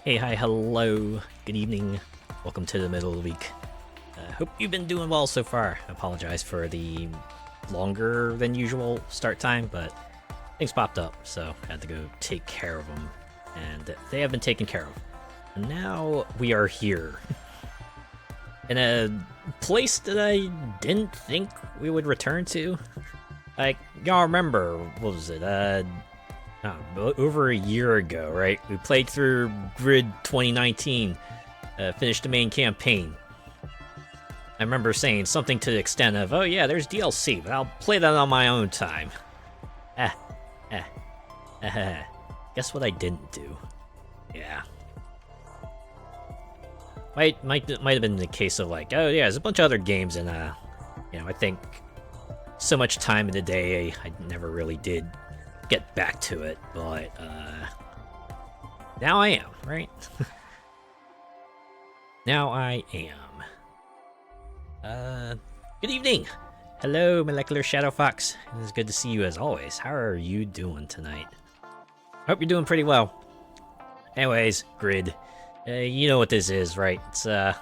Hey, hi, hello, good evening, welcome to the middle of the week. Hope you've been doing well so far. I apologize for the longer than usual start time, but things popped up, so I had to go take care of them, and they have been taken care of. And now we are here, in a place that I didn't think we would return to. Like, y'all remember, what was it, over a year ago, right? We played through Grid 2019, finished the main campaign. I remember saying something to the extent of, oh yeah, there's DLC, but I'll play that on my own time. Guess what I didn't do? Yeah. Might have been the case of like, oh yeah, there's a bunch of other games, and I think so much time in the day I never really did get back to it, but now I am, right? Now I am. Good evening! Hello, Molecular Shadow Fox. It is good to see you as always. How are you doing tonight? Hope you're doing pretty well. Anyways, Grid. You know what this is, right? It's the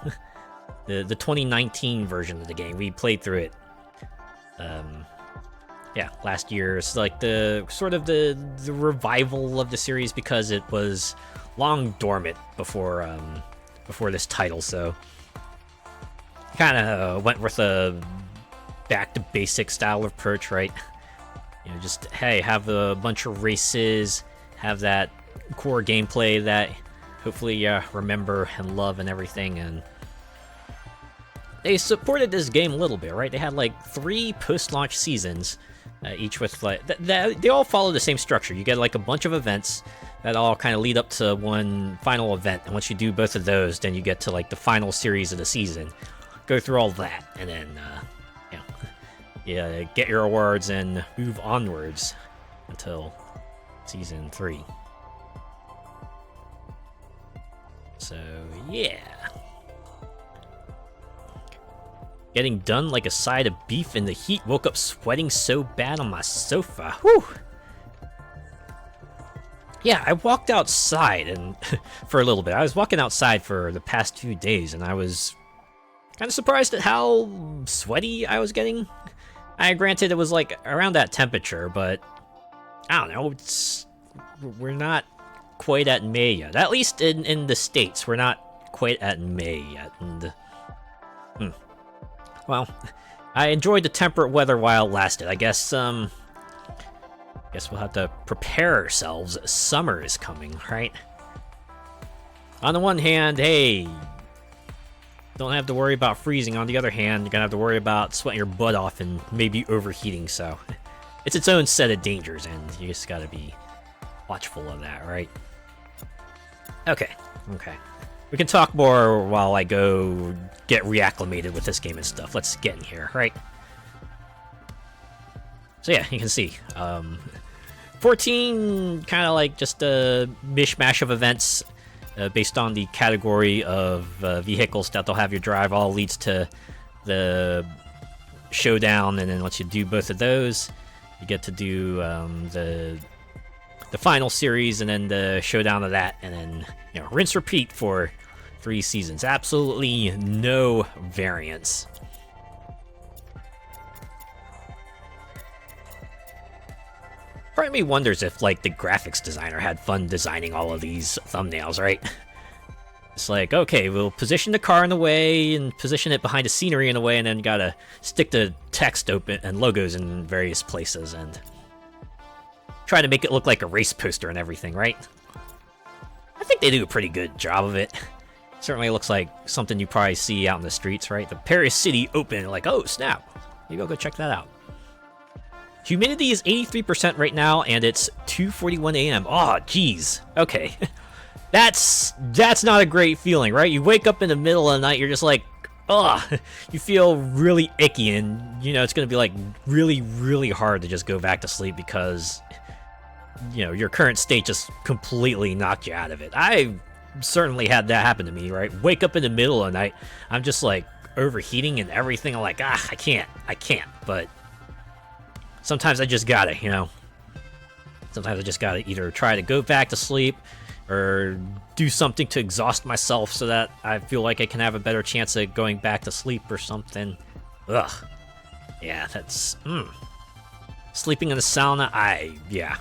2019 version of the game. We played through it. Yeah, last year. It's like the sort of the revival of the series because it was long dormant before this title, so kind of went with a back to basic style approach, right? You know, just hey, have a bunch of races, have that core gameplay that hopefully you remember and love and everything, and they supported this game a little bit, right? They had like 3 post-launch seasons, each with like they all follow the same structure. You get like a bunch of events that all kind of lead up to one final event, and once you do both of those, then you get to like the final series of the season. Go through all that, and then yeah, get your awards and move onwards until season 3. So yeah. Getting done like a side of beef in the heat. Woke up sweating so bad on my sofa. Whew. Yeah, I walked outside and for a little bit. I was walking outside for the past few days, and I was kind of surprised at how sweaty I was getting. Granted, it was like around that temperature, but I don't know. We're not quite at May yet. At least in the States, we're not quite at May yet. And well, I enjoyed the temperate weather while it lasted. I guess we'll have to prepare ourselves. Summer is coming, right? On the one hand, hey, don't have to worry about freezing. On the other hand, you're gonna have to worry about sweating your butt off and maybe overheating, so it's its own set of dangers, and you just gotta be watchful of that, right? Okay. We can talk more while I go get reacclimated with this game and stuff. Let's get in here, right? So yeah, you can see. 14, kind of like just a mishmash of events based on the category of vehicles that they'll have you drive. All leads to the showdown, and then once you do both of those, you get to do the final series, and then the showdown of that, and then rinse repeat for 3 seasons. Absolutely no variance. Part of me wonders if like the graphics designer had fun designing all of these thumbnails, right? It's like, okay, we'll position the car in the way and position it behind the scenery in a way, and then gotta stick the text open and logos in various places and try to make it look like a race poster and everything, right? I think they do a pretty good job of it. Certainly looks like something you probably see out in the streets, right? The Paris City Open, like, oh snap, you go check that out. Humidity is 83% right now, and it's 2:41 a.m. Oh, geez. Okay, that's not a great feeling, right? You wake up in the middle of the night, you're just like, ugh, you feel really icky, and it's gonna be like really, really hard to just go back to sleep because your current state just completely knocked you out of it. I certainly had that happen to me, right? Wake up in the middle of the night, I'm just like overheating and everything. I'm like, I can't, but sometimes I just gotta, Sometimes I just gotta either try to go back to sleep or do something to exhaust myself so that I feel like I can have a better chance of going back to sleep or something. Ugh. Yeah, that's... Sleeping in the sauna, yeah.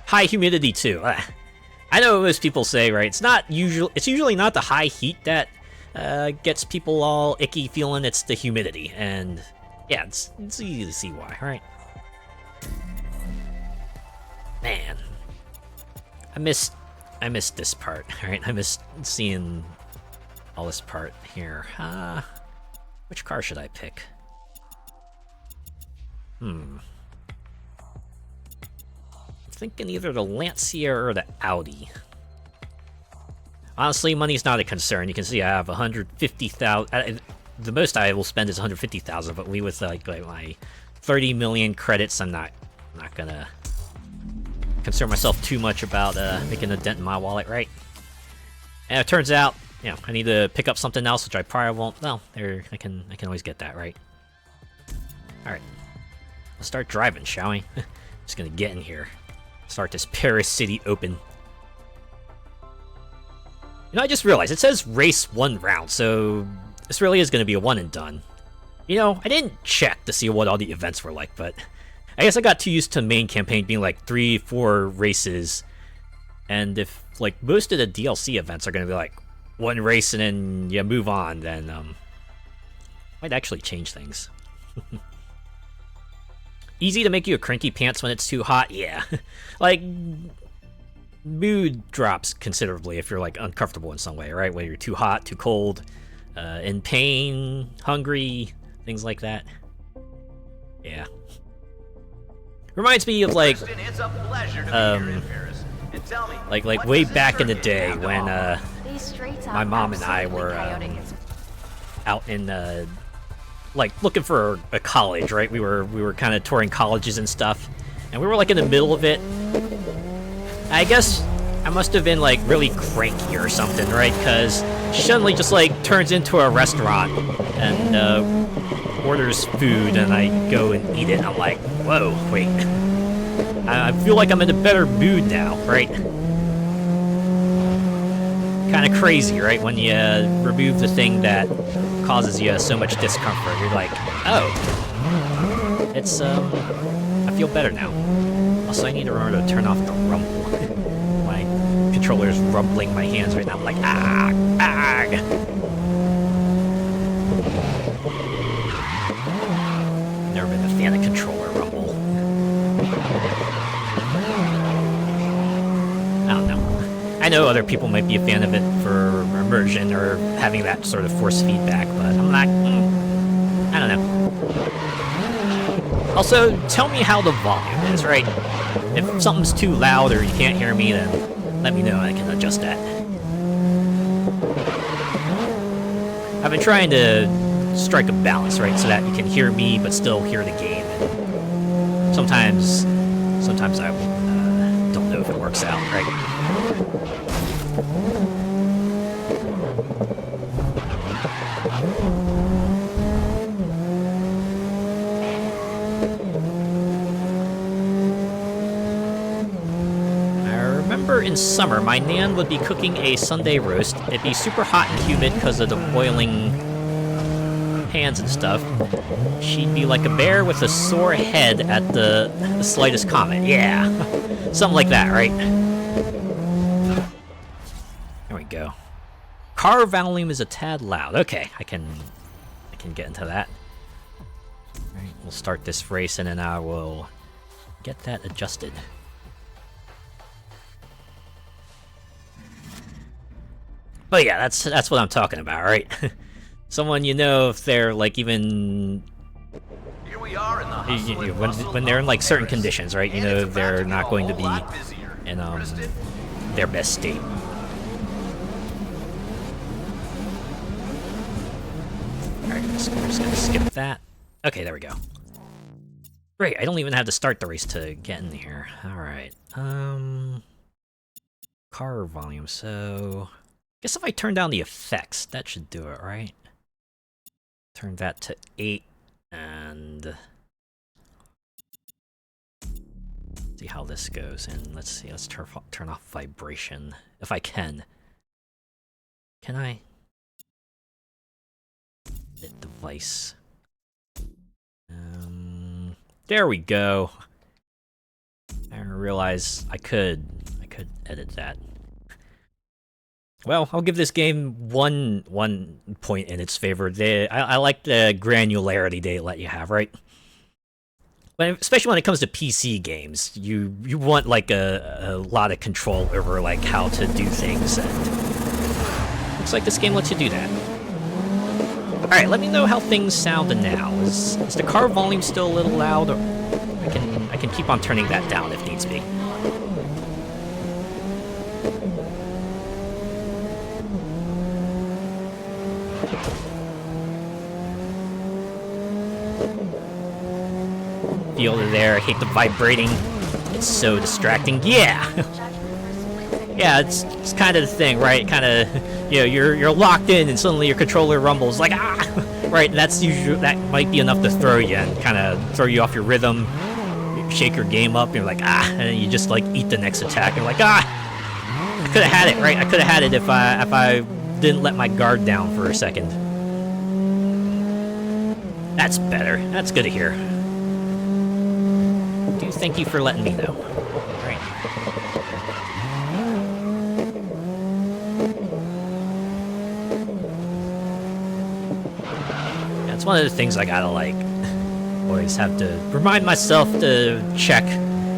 High humidity, too. I know what most people say, right? It's usually not the high heat that gets people all icky feeling, it's the humidity. And, yeah, it's easy to see why, right? Man. I missed this part, alright? I missed seeing all this part here. Which car should I pick? I'm thinking either the Lancia or the Audi. Honestly, money's not a concern. You can see I have 150,000. The most I will spend is 150,000, but with like my 30 million credits, I'm not gonna concern myself too much about making a dent in my wallet, right? And it turns out, you know, I need to pick up something else, which I probably won't. Well, there, I can always get that, right? All right, let's start driving, shall we? Just gonna get in here, start this Paris City Open. You know, I just realized it says race 1 round, so this really is gonna be a one and done. You know, I didn't check to see what all the events were like, but I guess I got too used to the main campaign being like 3-4 races, and if like most of the DLC events are gonna be like 1 race and then you move on, then might actually change things. Easy to make you a cranky pants when it's too hot, yeah. Like, mood drops considerably if you're like uncomfortable in some way, right? Whether you're too hot, too cold, in pain, hungry, things like that. Yeah. Reminds me of like way back in the day when my mom and I were out in like looking for a college, right? We were kind of touring colleges and stuff, and we were like in the middle of it. I guess I must have been like really cranky or something, right? Because she suddenly just like turns into a restaurant and orders food, and I go and eat it, and I'm like, whoa, wait. I feel like I'm in a better mood now, right? Kind of crazy, right? When you remove the thing that causes you so much discomfort, you're like, oh, it's, I feel better now. Also, I need to remember to turn off the rumble. My controller's rumbling my hands right now. I'm like, Never been a fan of controller rumble. I don't know. I know other people might be a fan of it for immersion or having that sort of force feedback, but I'm not, I don't know. Also, tell me how the volume is, right? If something's too loud or you can't hear me, then let me know, I can adjust that. I've been trying to strike a balance, right, so that you can hear me but still hear the game. And sometimes I don't know if it works out, right? In summer, my nan would be cooking a Sunday roast. It'd be super hot and humid because of the boiling pans and stuff. She'd be like a bear with a sore head at the slightest comment. Yeah, something like that, right? There we go. Car volume is a tad loud. Okay, I can get into that. All right, we'll start this race and then I will get that adjusted. But yeah, that's what I'm talking about, right? Someone you know, if they're like even here we are in the when they're in like certain conditions, right? You know, they're not going to be in their best state. All right, we're just gonna skip that. Okay, there we go. Great, I don't even have to start the race to get in here. All right, car volume. So. Guess if I turn down the effects, that should do it, right? Turn that to 8 and See how this goes, and let's see. Let's turn off vibration if I can. Can I? Edit device. There we go. I didn't realize I could edit that. Well, I'll give this game one point in its favor. I like the granularity they let you have, right? But especially when it comes to PC games, you want like a lot of control over like how to do things, and looks like this game lets you do that. All right, let me know how things sound now. Is the car volume still a little loud? Or I can keep on turning that down if needs be. Feel it there. I hate the vibrating. It's so distracting. Yeah. Yeah, it's kind of the thing, right? Kind of, you're locked in, and suddenly your controller rumbles like right. That's usually that might be enough to throw you and kind of throw you off your rhythm, shake your game up. And you're like and then you just like eat the next attack. And you're like I could have had it, right? I could have had it if I didn't let my guard down for a second. That's better. That's good to hear. Thank you for letting me know. Alright. That's one of the things I gotta like always have to remind myself to check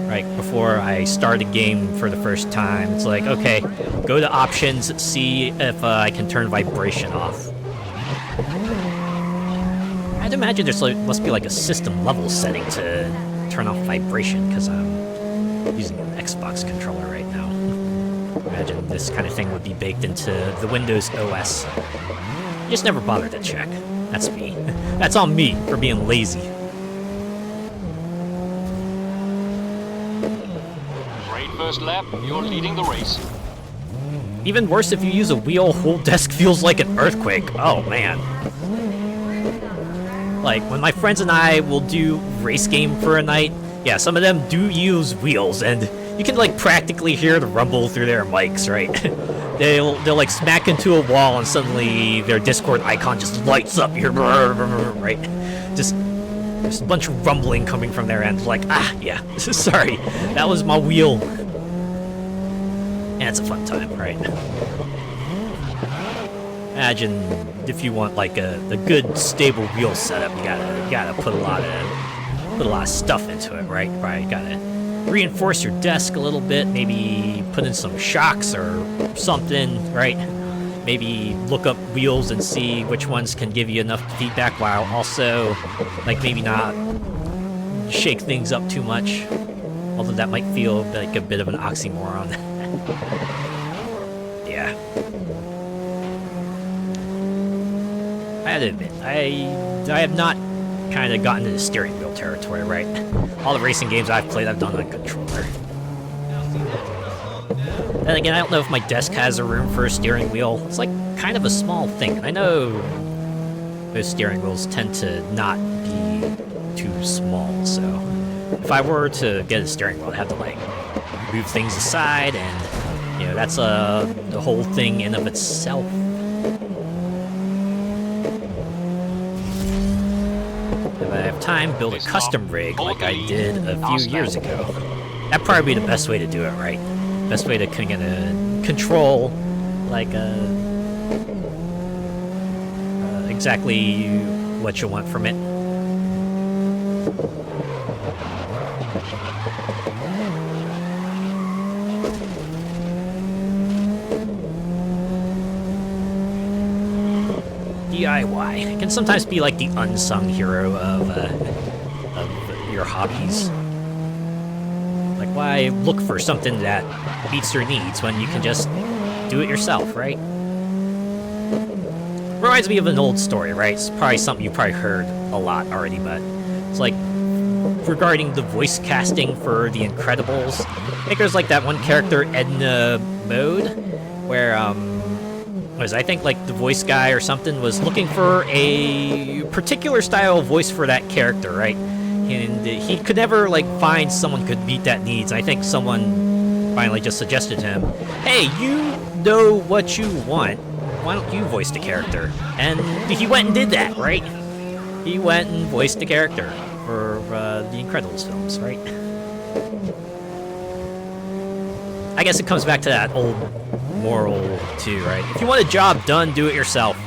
right before I start a game for the first time. It's like, okay, go to options, see if I can turn vibration off. I'd imagine there's must be like a system level setting to turn off vibration, because I'm using an Xbox controller right now. Imagine this kind of thing would be baked into the Windows OS. I just never bothered to check. That's me. That's on me for being lazy. Great first lap, you're leading the race. Even worse if you use a wheel, whole desk feels like an earthquake. Oh man. Like, when my friends and I will do race game for a night, yeah, some of them do use wheels, and you can, like, practically hear the rumble through their mics, right? They'll like, smack into a wall, and suddenly their Discord icon just lights up, right? Just, there's a bunch of rumbling coming from their end, like, yeah, sorry, that was my wheel. And it's a fun time, right? Imagine if you want like a good stable wheel setup, you gotta put a lot of stuff into it, right? Probably gotta reinforce your desk a little bit, maybe put in some shocks or something, right? Maybe look up wheels and see which ones can give you enough feedback while also like maybe not shake things up too much. Although that might feel like a bit of an oxymoron. Yeah. I had to admit, I have not kind of gotten into steering wheel territory, right? All the racing games I've played, I've done on controller. Then again, I don't know if my desk has a room for a steering wheel. It's like kind of a small thing. I know most steering wheels tend to not be too small, so if I were to get a steering wheel, I'd have to like move things aside, and that's the whole thing in of itself. If I have time, build a custom rig like I did a few years ago. That'd probably be the best way to do it, right? Best way to kind of control, like, exactly what you want from it. DIY can sometimes be like the unsung hero of your hobbies. Like, why look for something that meets your needs when you can just do it yourself, right? Reminds me of an old story, right? It's probably something you've probably heard a lot already, but it's like regarding the voice casting for The Incredibles. I think there's like that one character, Edna Mode, where I think like the voice guy or something was looking for a particular style of voice for that character, right? And he could never, like, find someone could meet that needs. I think someone finally just suggested to him, hey, you know what you want. Why don't you voice the character? And he went and did that, right? He went and voiced the character for the Incredibles films, right? I guess it comes back to that old moral, too, right? If you want a job done, do it yourself.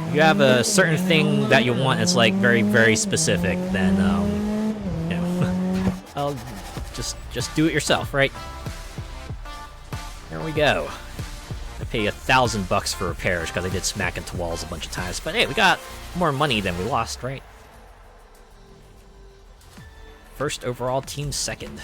If you have a certain thing that you want that's, like, very, very specific, then, you know, I'll just do it yourself, right? There we go. I pay $1,000 for repairs because I did smack into walls a bunch of times. But hey, we got more money than we lost, right? First overall, team second.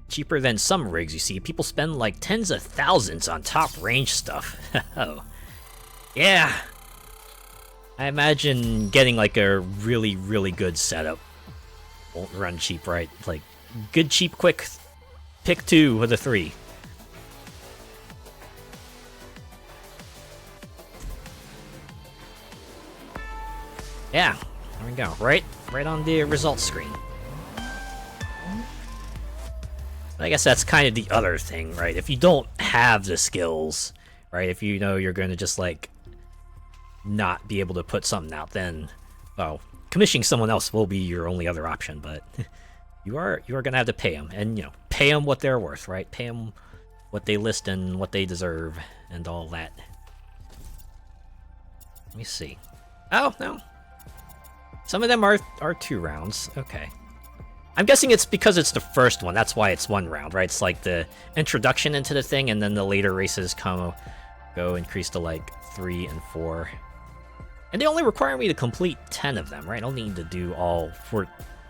Cheaper than some rigs you see. People spend like tens of thousands on top range stuff. Oh. Yeah. I imagine getting like a really, really good setup won't run cheap, right? Like, good, cheap, quick, pick 2 with a 3. Yeah, there we go. Right on the results screen. I guess that's kind of the other thing, right? If you don't have the skills, right? If you know you're going to just like not be able to put something out, then, well, commissioning someone else will be your only other option. But you are going to have to pay them, and you know, pay them what they're worth, right? Pay them what they list and what they deserve, and all that. Let me see. Oh no, some of them are 2 rounds. Okay. I'm guessing it's because it's the first one. That's why it's 1 round, right? It's like the introduction into the thing, and then the later races go increase to like 3 and 4. And they only require me to complete 10 of them, right? I don't need to do all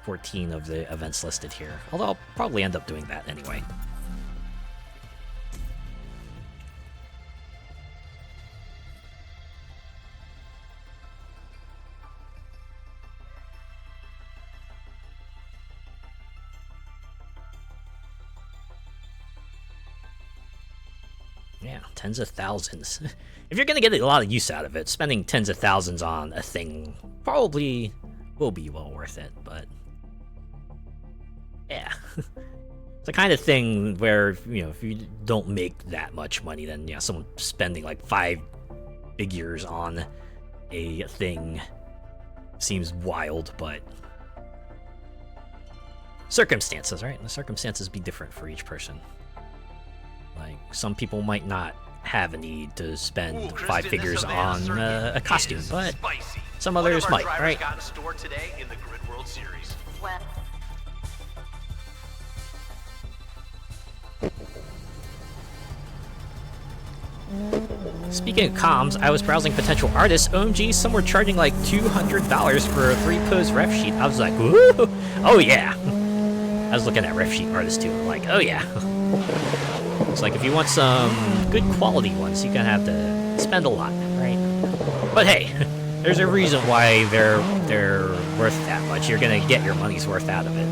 14 of the events listed here. Although I'll probably end up doing that anyway. Yeah, tens of thousands. If you're gonna get a lot of use out of it, spending tens of thousands on a thing probably will be well worth it, but yeah. It's the kind of thing where, you know, if you don't make that much money, then yeah, someone spending like 5 figures on a thing seems wild, but circumstances, right? The circumstances be different for each person. Like, some people might not have a need to spend 5 figures on a costume, but some others might, right? Got a store today in the Grid World Series. Well. Speaking of comms, I was browsing potential artists. OMG, some were charging like $200 for a 3-pose ref sheet. I was like, woo! Oh yeah! I was looking at ref sheet artists too. I'm like, oh yeah. It's like if you want some good quality ones, you're gonna have to spend a lot, right? But hey, there's a reason why they're worth that much. You're gonna get your money's worth out of it.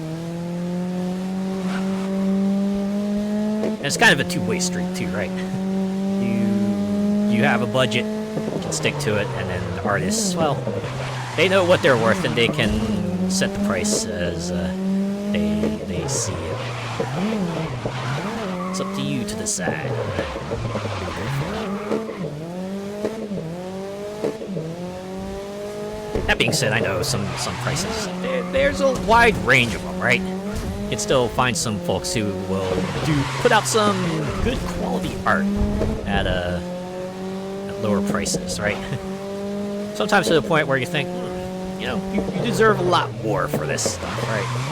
And it's kind of a two-way street too, right? You have a budget, you can stick to it, and then the artists, well, they know what they're worth and they can set the price as they see it. It's up to you to decide. That being said, I know some prices. There's a wide range of them, right? You can still find some folks who will put out some good quality art at lower prices, right? Sometimes to the point where you think, you know, you deserve a lot more for this stuff, right?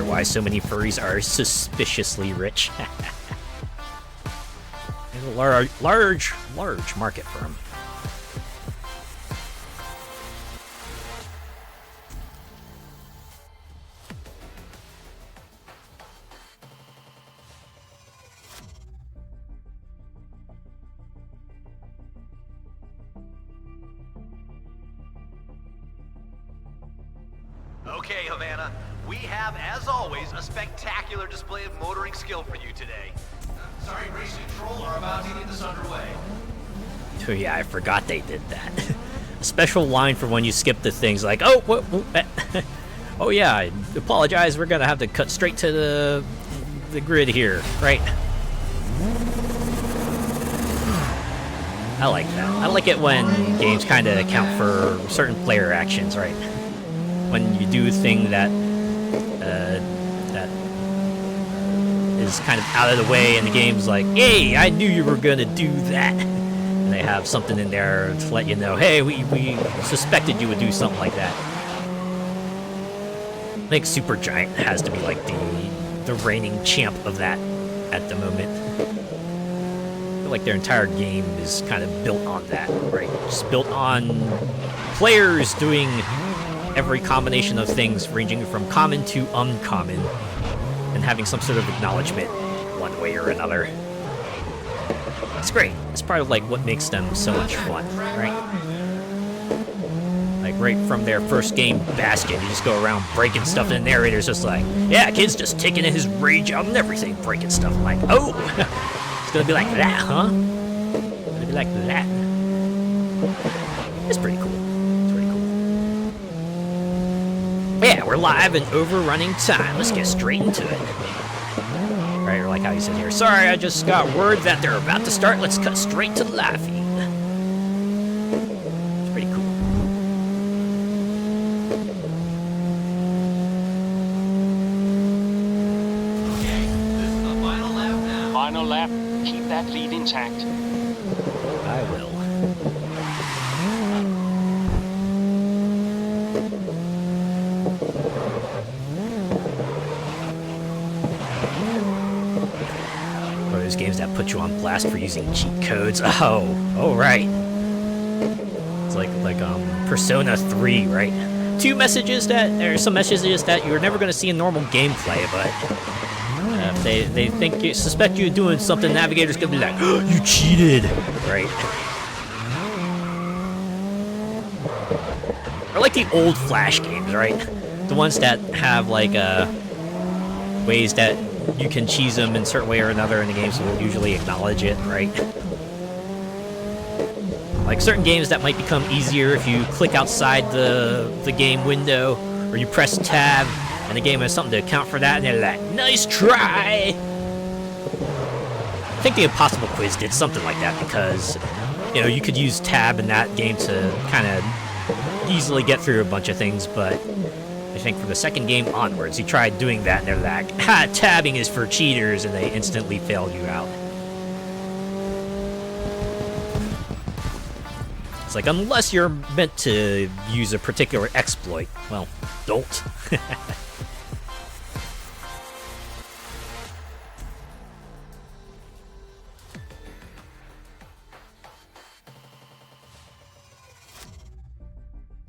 Why so many furries are suspiciously rich. There's a large market for them. Okay, Havana. We have, as always, a spectacular display of motoring skill for you today. Sorry, Racing Troll are about to get this underway. Oh yeah, I forgot they did that. A special line for when you skip the things like, oh, oh yeah, I apologize, we're gonna have to cut straight to the grid here, right? I like that. I like it when games kind of account for certain player actions, right? When you do a thing that that is kind of out of the way, and the game's like, hey, I knew you were gonna do that. And they have something in there to let you know, hey, we suspected you would do something like that. I think Supergiant has to be like the reigning champ of that at the moment. I feel like their entire game is kind of built on that, right? Just built on players doing every combination of things ranging from common to uncommon and having some sort of acknowledgement one way or another. It's great. It's part of like what makes them so much fun, right? Like right from their first game, Bastion, you just go around breaking stuff, and the narrator's just like, yeah, kid's just taking his rage out and everything, breaking stuff. I'm like, oh, it's gonna be like that, huh? It's gonna be like that. It's pretty cool. It's pretty cool. Yeah, we're live and overrunning time. Let's get straight into it. Right, or like how you said here, sorry, I just got word that they're about to start. Let's cut straight to the live feed. It's pretty cool. Okay, this is the final lap now. Final lap. Keep that lead intact. I will. Or those games that put you on blast for using cheat codes. Oh, right. It's like Persona 3, right? Some messages that you're never going to see in normal gameplay, but if they suspect you doing something, Navigator's going to be like, oh, you cheated, right? Or like the old Flash games, right? The ones that have like ways that you can cheese them in a certain way or another, and the games will usually acknowledge it, right? Like certain games that might become easier if you click outside the game window, or you press tab, and the game has something to account for that, and they're like, nice try! I think the Impossible Quiz did something like that, because, you know, you could use tab in that game to kind of easily get through a bunch of things, but I think from the second game onwards, you tried doing that, and they're like, ha, tabbing is for cheaters, and they instantly failed you out. It's like, unless you're meant to use a particular exploit, well, don't.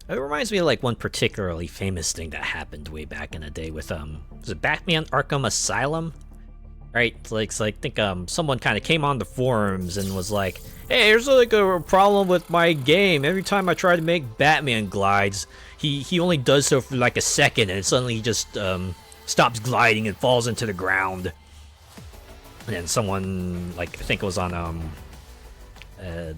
It reminds me of like one particularly famous thing that happened way back in the day with was it Batman Arkham Asylum? Right? It's like I think someone kind of came on the forums and was like, hey, there's like a problem with my game. Every time I try to make Batman glides, he only does so for like a second, and suddenly he just stops gliding and falls into the ground. And then someone, like I think it was on the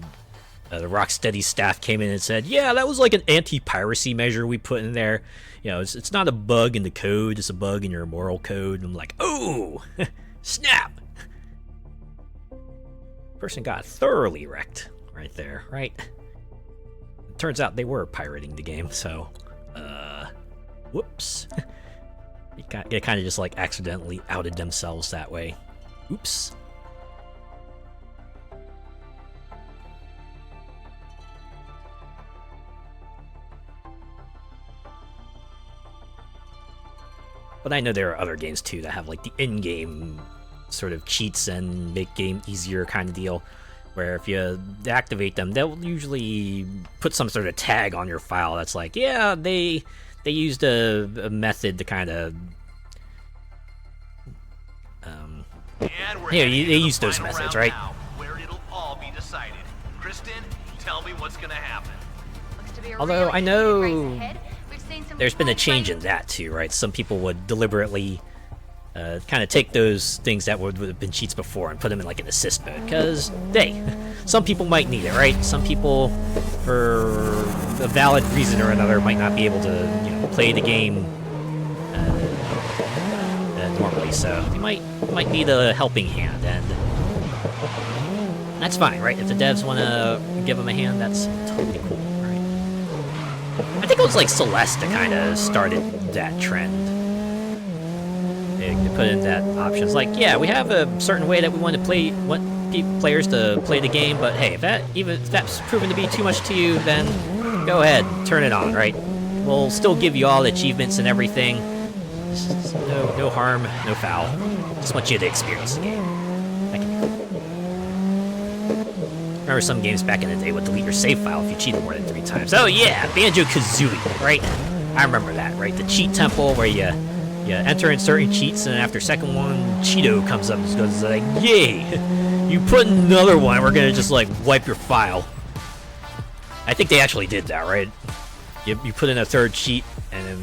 Rocksteady staff came in and said, yeah, that was like an anti-piracy measure we put in there. You know, it's not a bug in the code, it's a bug in your moral code. And I'm like, oh, snap. Person got thoroughly wrecked right there, right? It turns out they were pirating the game, so, whoops. They kind of just like accidentally outed themselves that way. Oops. But I know there are other games too that have like the in-game sort of cheats and make game easier kind of deal, where if you activate them, they'll usually put some sort of tag on your file that's like, yeah, they used a method to kind of they use those methods, right? Now, where it'll all be decided. Kristen, tell me what's gonna happen. Although I know there's been a change in that too, right? Some people would deliberately kind of take those things that would have been cheats before and put them in like an assist mode, because hey, some people might need it, right? Some people, for a valid reason or another, might not be able to, play the game normally, so you might need a helping hand, and that's fine, right? If the devs want to give them a hand, that's totally cool, right? I think it was like Celeste that kind of started that trend. They put in that option. It's like, yeah, we have a certain way that we want players to play the game, but hey, if that's proven to be too much to you, then go ahead, turn it on, right? We'll still give you all the achievements and everything. Just no harm, no foul. Just want you to experience the game. That can be cool. Remember some games back in the day would delete your save file if you cheated more than 3 times. Oh yeah, Banjo-Kazooie, right? I remember that, right? The cheat temple where you enter in certain cheats, and after second one, Cheeto comes up and just goes like, yay! You put another one, we're gonna just like wipe your file. I think they actually did that, right? You put in a third cheat, and then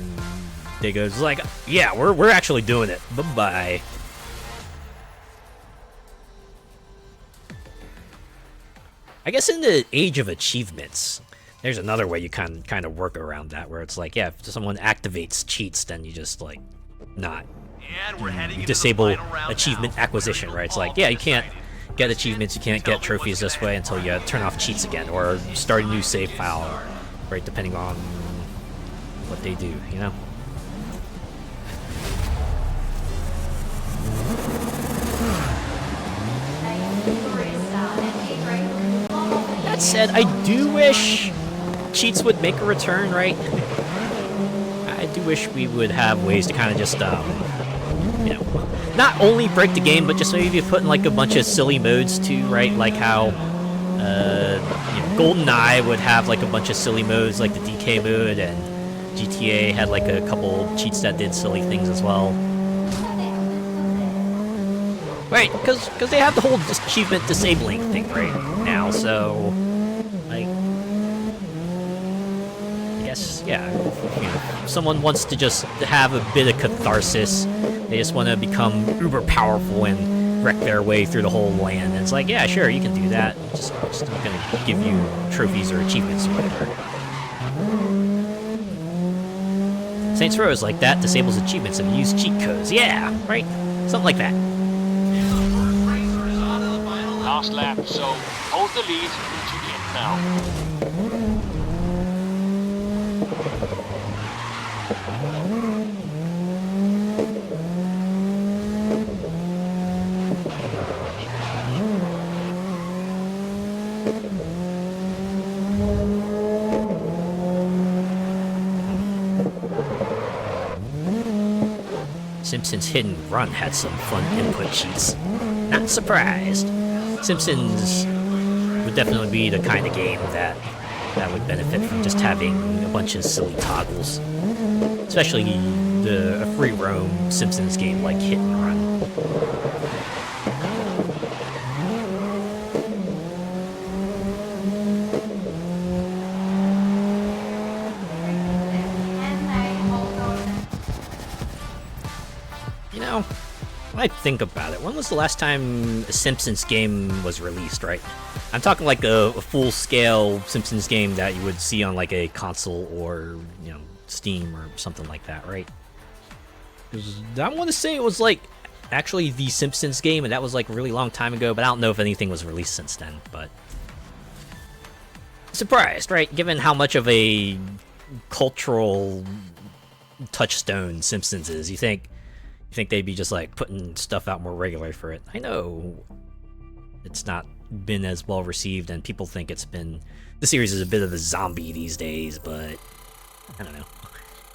they goes like, yeah, we're actually doing it. Bye-bye. I guess in the age of achievements, there's another way you kind of work around that, where it's like, yeah, if someone activates cheats, then you just like you disable achievement acquisition, right? It's like, yeah, you can't get achievements, you can't get trophies this way until you turn off cheats again, or start a new save file, right? Depending on what they do, That said, I do wish cheats would make a return, right? I do wish we would have ways to kind of just, not only break the game, but just maybe put in like a bunch of silly modes too, right? Like how GoldenEye would have like a bunch of silly modes, like the DK mode, and GTA had like a couple cheats that did silly things as well. Right, because they have the whole achievement disabling thing right now, so like, I guess, yeah, if someone wants to just have a bit of catharsis, they just want to become uber powerful and wreck their way through the whole land, and it's like, yeah, sure, you can do that, just not gonna give you trophies or achievements or whatever. Saints Row is like that, disables achievements and use cheat codes, yeah, right, something like that. Last lap, so hold the lead into the end now. Simpsons Hidden Run had some fun input cheats. Not surprised. Simpsons would definitely be the kind of game that would benefit from just having a bunch of silly toggles. Especially a free roam Simpsons game like Hit and Run. I think about it. When was the last time a Simpsons game was released, right? I'm talking like a full-scale Simpsons game that you would see on like a console or, Steam or something like that, right? I want to say it was like actually the Simpsons game, and that was like a really long time ago, but I don't know if anything was released since then, but surprised, right? Given how much of a cultural touchstone Simpsons is, you think they'd be just like putting stuff out more regularly for it. I know it's not been as well received, and people think the series is a bit of a zombie these days, but I don't know.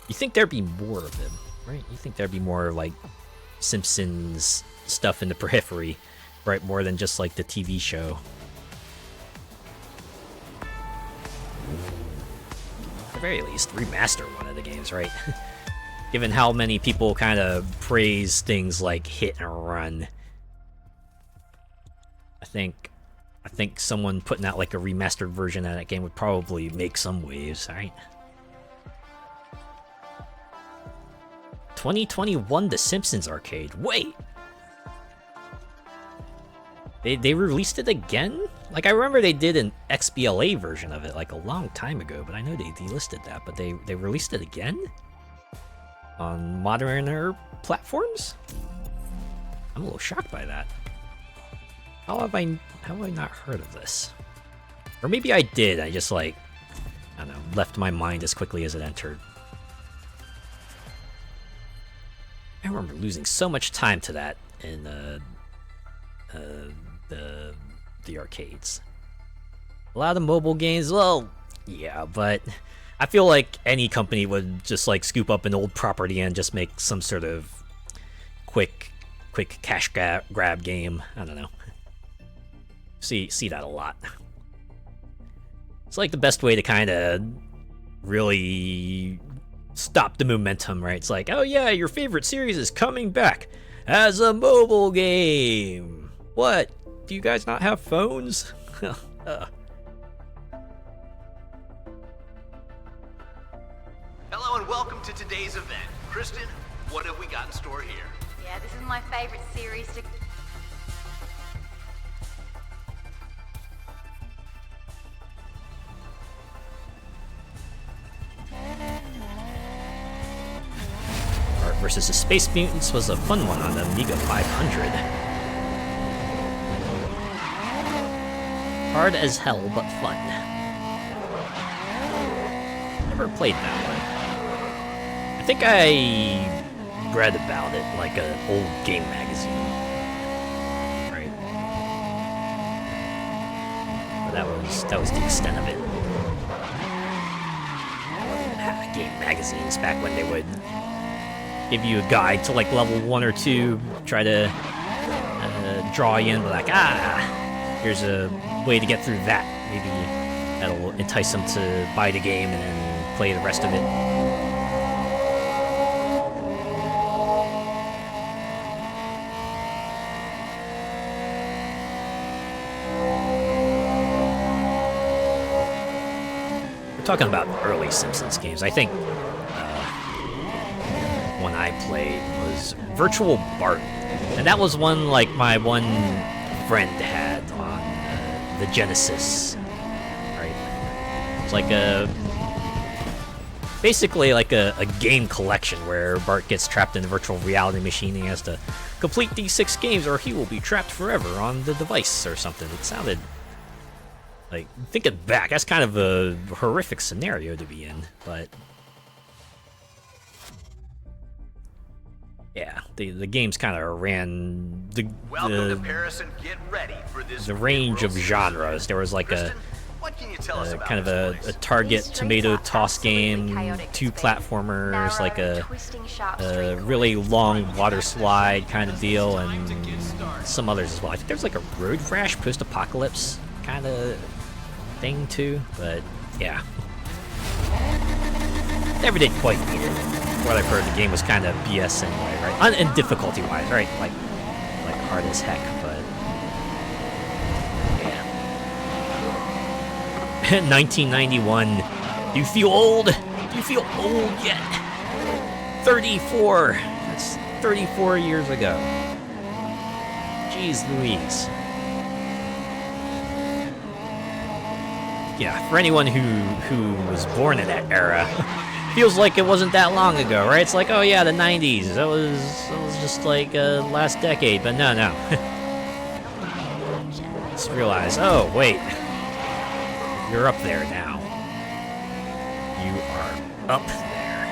You think there'd be more of them, right? You think there'd be more like Simpsons stuff in the periphery, right? More than just like the TV show. At the very least, remaster one of the games, right? Given how many people kind of praise things like Hit and Run, I think someone putting out like a remastered version of that game would probably make some waves, right? 2021 The Simpsons arcade. Wait! They released it again? Like, I remember they did an XBLA version of it, like, a long time ago, but I know they delisted that, but they released it again? On moderner platforms? I'm a little shocked by that. How have I not heard of this? Or maybe I did, I just, like, I don't know, left my mind as quickly as it entered. I remember losing so much time to that in, the arcades. A lot of mobile games, well, yeah, but I feel like any company would just like scoop up an old property and just make some sort of quick cash grab game. I don't know. See that a lot. It's like the best way to kind of really stop the momentum, right? It's like, oh yeah, your favorite series is coming back as a mobile game. What? Do you guys not have phones? Hello and welcome to today's event. Kristen, what have we got in store here? Yeah, this is my favorite series to... Art versus the Space Mutants was a fun one on the Amiga 500. Hard as hell, but fun. Never played that one. I think I read about it, like an old game magazine. Right. But that was the extent of it. Game magazines back when they would give you a guide to like level 1 or 2, try to draw you in, like, here's a way to get through that. Maybe that'll entice them to buy the game and then play the rest of it. We're talking about early Simpsons games. I think one I played was Virtual Bart, and that was one like my one friend had on the Genesis, right? It's like basically like a game collection where Bart gets trapped in a virtual reality machine and he has to complete these 6 games or he will be trapped forever on the device or something. It sounded like, thinking back, that's kind of a horrific scenario to be in, but yeah, the games kind of ran Welcome to Paris and get ready for this the range of genres. There was like Kristen, what can you tell us about kind of this a place? target These tomato streets are toss game, absolutely 2 chaotic platformers, narrow, like a twisting, sharp street really corners. long water slide kind of deal, and some others as well. I think there's like a road rash post-apocalypse kind of thing too, but yeah. Never did quite beat it. What I've heard, the game was kind of BS anyway, right? And difficulty-wise, right? Like hard as heck, but yeah. 1991. Do you feel old? Do you feel old yet? 34. That's 34 years ago. Jeez Louise. Yeah, for anyone who was born in that era, feels like it wasn't that long ago, right? It's like, oh yeah, the 90s. That was just like last decade, but no. Just realize, oh wait, you're up there now. You are up there.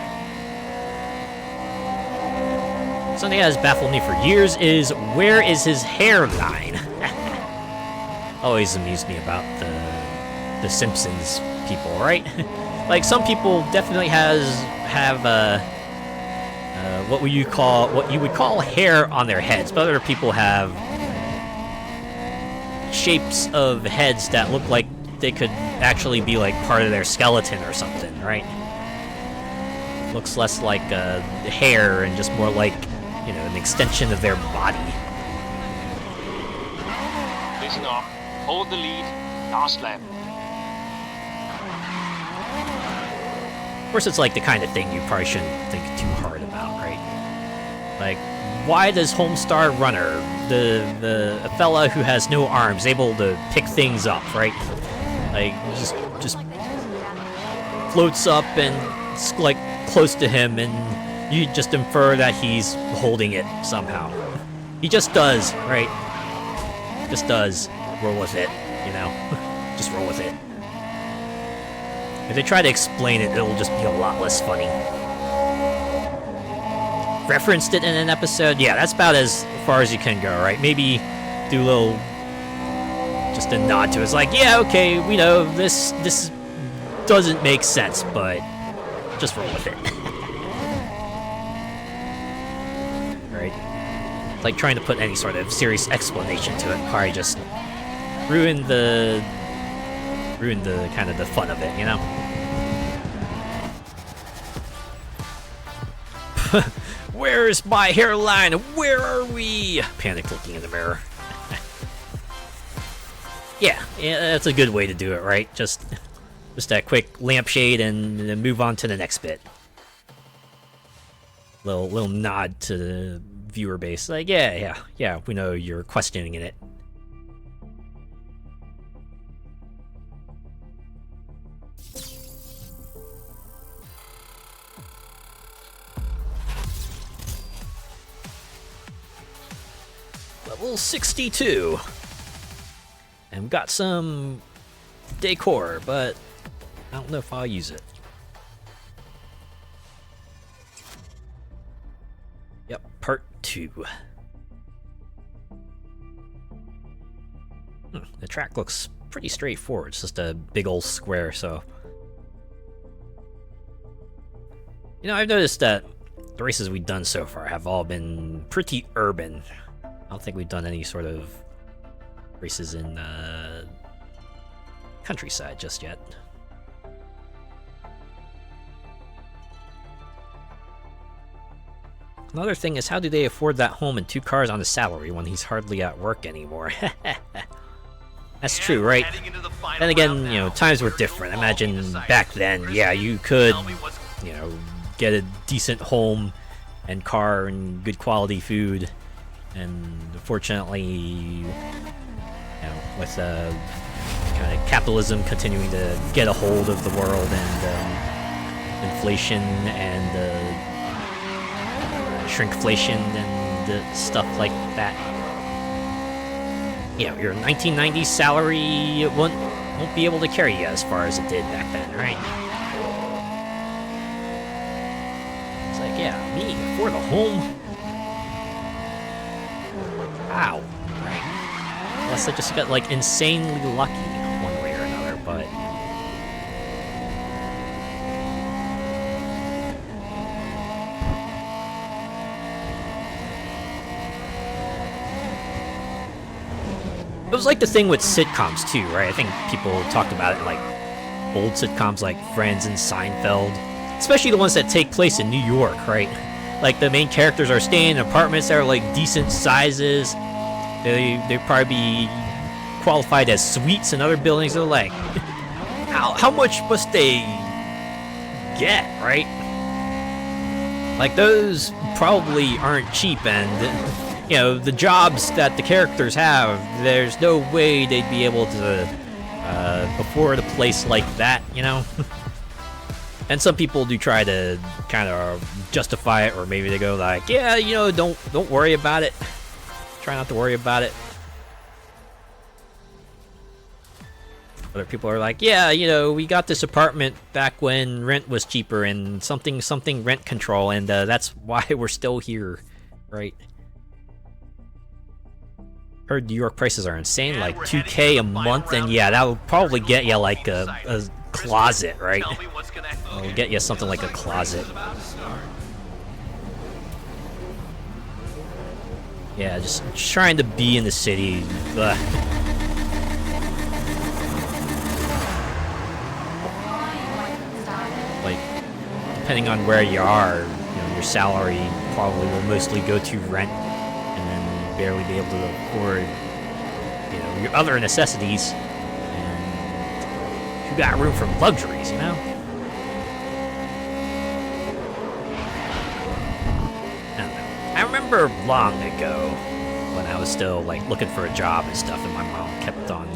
Something that has baffled me for years is, where is his hairline? Always amused me about the Simpsons people, right? Like, some people definitely have what you would call hair on their heads, but other people have shapes of heads that look like they could actually be like part of their skeleton or something, right? Looks less like hair and just more like, you know, an extension of their body. Listen up. Hold the lead. Last lap. Of course, it's like the kind of thing you probably shouldn't think too hard about, right? Like, why does Homestar Runner, the fella who has no arms, able to pick things up, right? Like, just floats up and it's like close to him, and you just infer that he's holding it somehow. He just does, right? Just does. Roll with it, you know? Just roll with it. If they try to explain it, it'll just be a lot less funny. Referenced it in an episode? Yeah, that's about as far as you can go, right? Maybe do a little... just a nod to it. It's like, yeah, okay, we know this doesn't make sense, but just roll with it. Right? Like trying to put any sort of serious explanation to it probably just ruin the kind of the fun of it, you know? Where's my hairline? Where are we? Panic looking in the mirror. Yeah, that's a good way to do it, right? Just that quick lampshade and then move on to the next bit. Little nod to the viewer base. Like, yeah, we know you're questioning it. Level 62. And we've got some decor, but I don't know if I'll use it. Yep, part 2. The track looks pretty straightforward. It's just a big old square, so... You know, I've noticed that the races we've done so far have all been pretty urban. I don't think we've done any sort of races in countryside just yet. Another thing is, how do they afford that home and 2 cars on a salary when he's hardly at work anymore? That's true, right? Then again, you know, times were different. Imagine back then, yeah, you could, you know, get a decent home and car and good quality food. And unfortunately, you know, with kind of capitalism continuing to get a hold of the world and inflation and shrinkflation and stuff like that, you know, your 1990s salary won't be able to carry you as far as it did back then, right? It's like, yeah, me for the home. Wow. Right. Unless I just got, like, insanely lucky one way or another, but... It was like the thing with sitcoms, too, right? I think people talked about it in, like, old sitcoms like Friends and Seinfeld. Especially the ones that take place in New York, right? Like, the main characters are staying in apartments that are, like, decent sizes. They'd probably be qualified as suites in other buildings. They're like, how much must they get, right? Like, those probably aren't cheap, and, you know, the jobs that the characters have, there's no way they'd be able to afford a place like that, you know? And some people do try to kind of justify it, or maybe they go like, yeah, you know, don't worry about it. Try not to worry about it. Other people are like, yeah, you know, we got this apartment back when rent was cheaper and something rent control, and that's why we're still here, right? Heard New York prices are insane, like $2K a month, and yeah, that would probably get you like a closet, right? It'll get you something like a closet. Yeah, just trying to be in the city. Ugh. Like, depending on where you are, you know, your salary probably will mostly go to rent, and then barely be able to afford, you know, your other necessities. And you got room for luxuries, you know? I remember long ago when I was still like looking for a job and stuff, and my mom kept on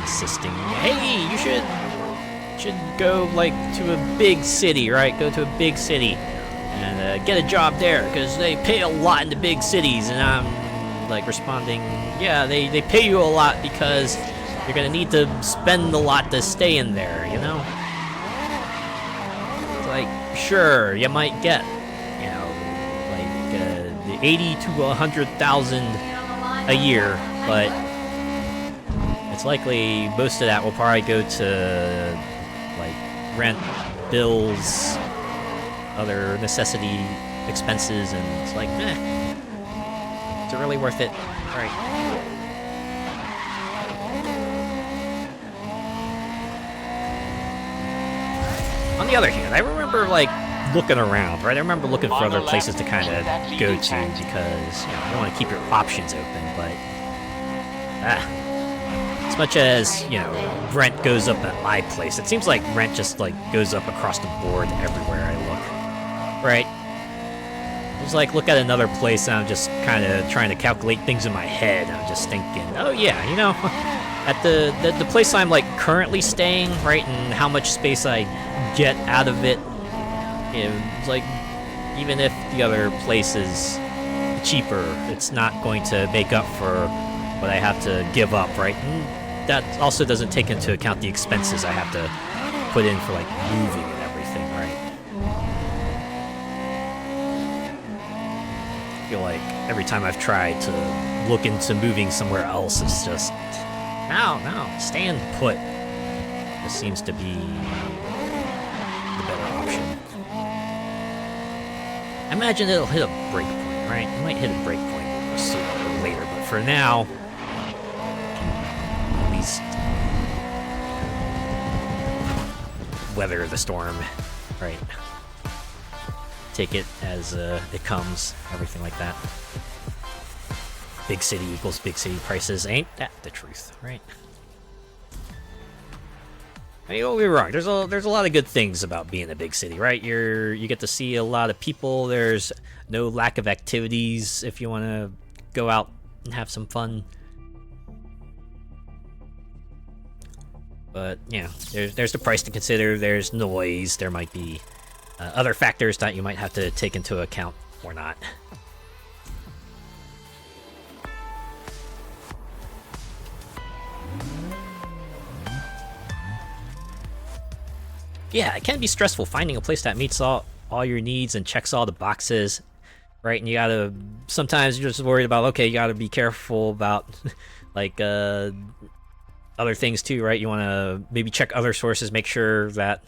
insisting, "Hey, you should go like to a big city, right? Go to a big city and get a job there because they pay a lot in the big cities." And I'm like responding, "Yeah, they pay you a lot because you're gonna need to spend a lot to stay in there, you know." It's like, sure, you might get, you know, like the 80 to 100,000 a year, but it's likely most of that will probably go to like rent, bills, other necessity expenses, and it's like, meh, is it really worth it? Right. On the other hand, I remember like looking around, right? I remember looking for other places to kind of go to because, you know, you want to keep your options open, but as much as, you know, rent goes up at my place, it seems like rent just like goes up across the board everywhere I look, right? Just like look at another place and I'm just kind of trying to calculate things in my head. I'm just thinking, oh yeah, you know, at the place I'm like currently staying, right, and how much space I get out of it, it's like even if the other place is cheaper, it's not going to make up for what I have to give up, right? And that also doesn't take into account the expenses I have to put in for like moving and everything, right? I feel like every time I've tried to look into moving somewhere else, it's just no, stand put. This seems to be the better option. I imagine it'll hit a break point, right? It might hit a break point sooner or later, but for now, at least weather the storm, right? Take it as it comes, everything like that. Big city equals big city prices. Ain't that the truth, right? I mean, don't be wrong. There's a lot of good things about being a big city, right? You get to see a lot of people. There's no lack of activities if you want to go out and have some fun. But yeah, there's the price to consider. There's noise. There might be other factors that you might have to take into account or not. Yeah, it can be stressful finding a place that meets all your needs and checks all the boxes, right? And you gotta, sometimes you're just worried about, okay, you gotta be careful about, like, other things too, right? You wanna maybe check other sources, make sure that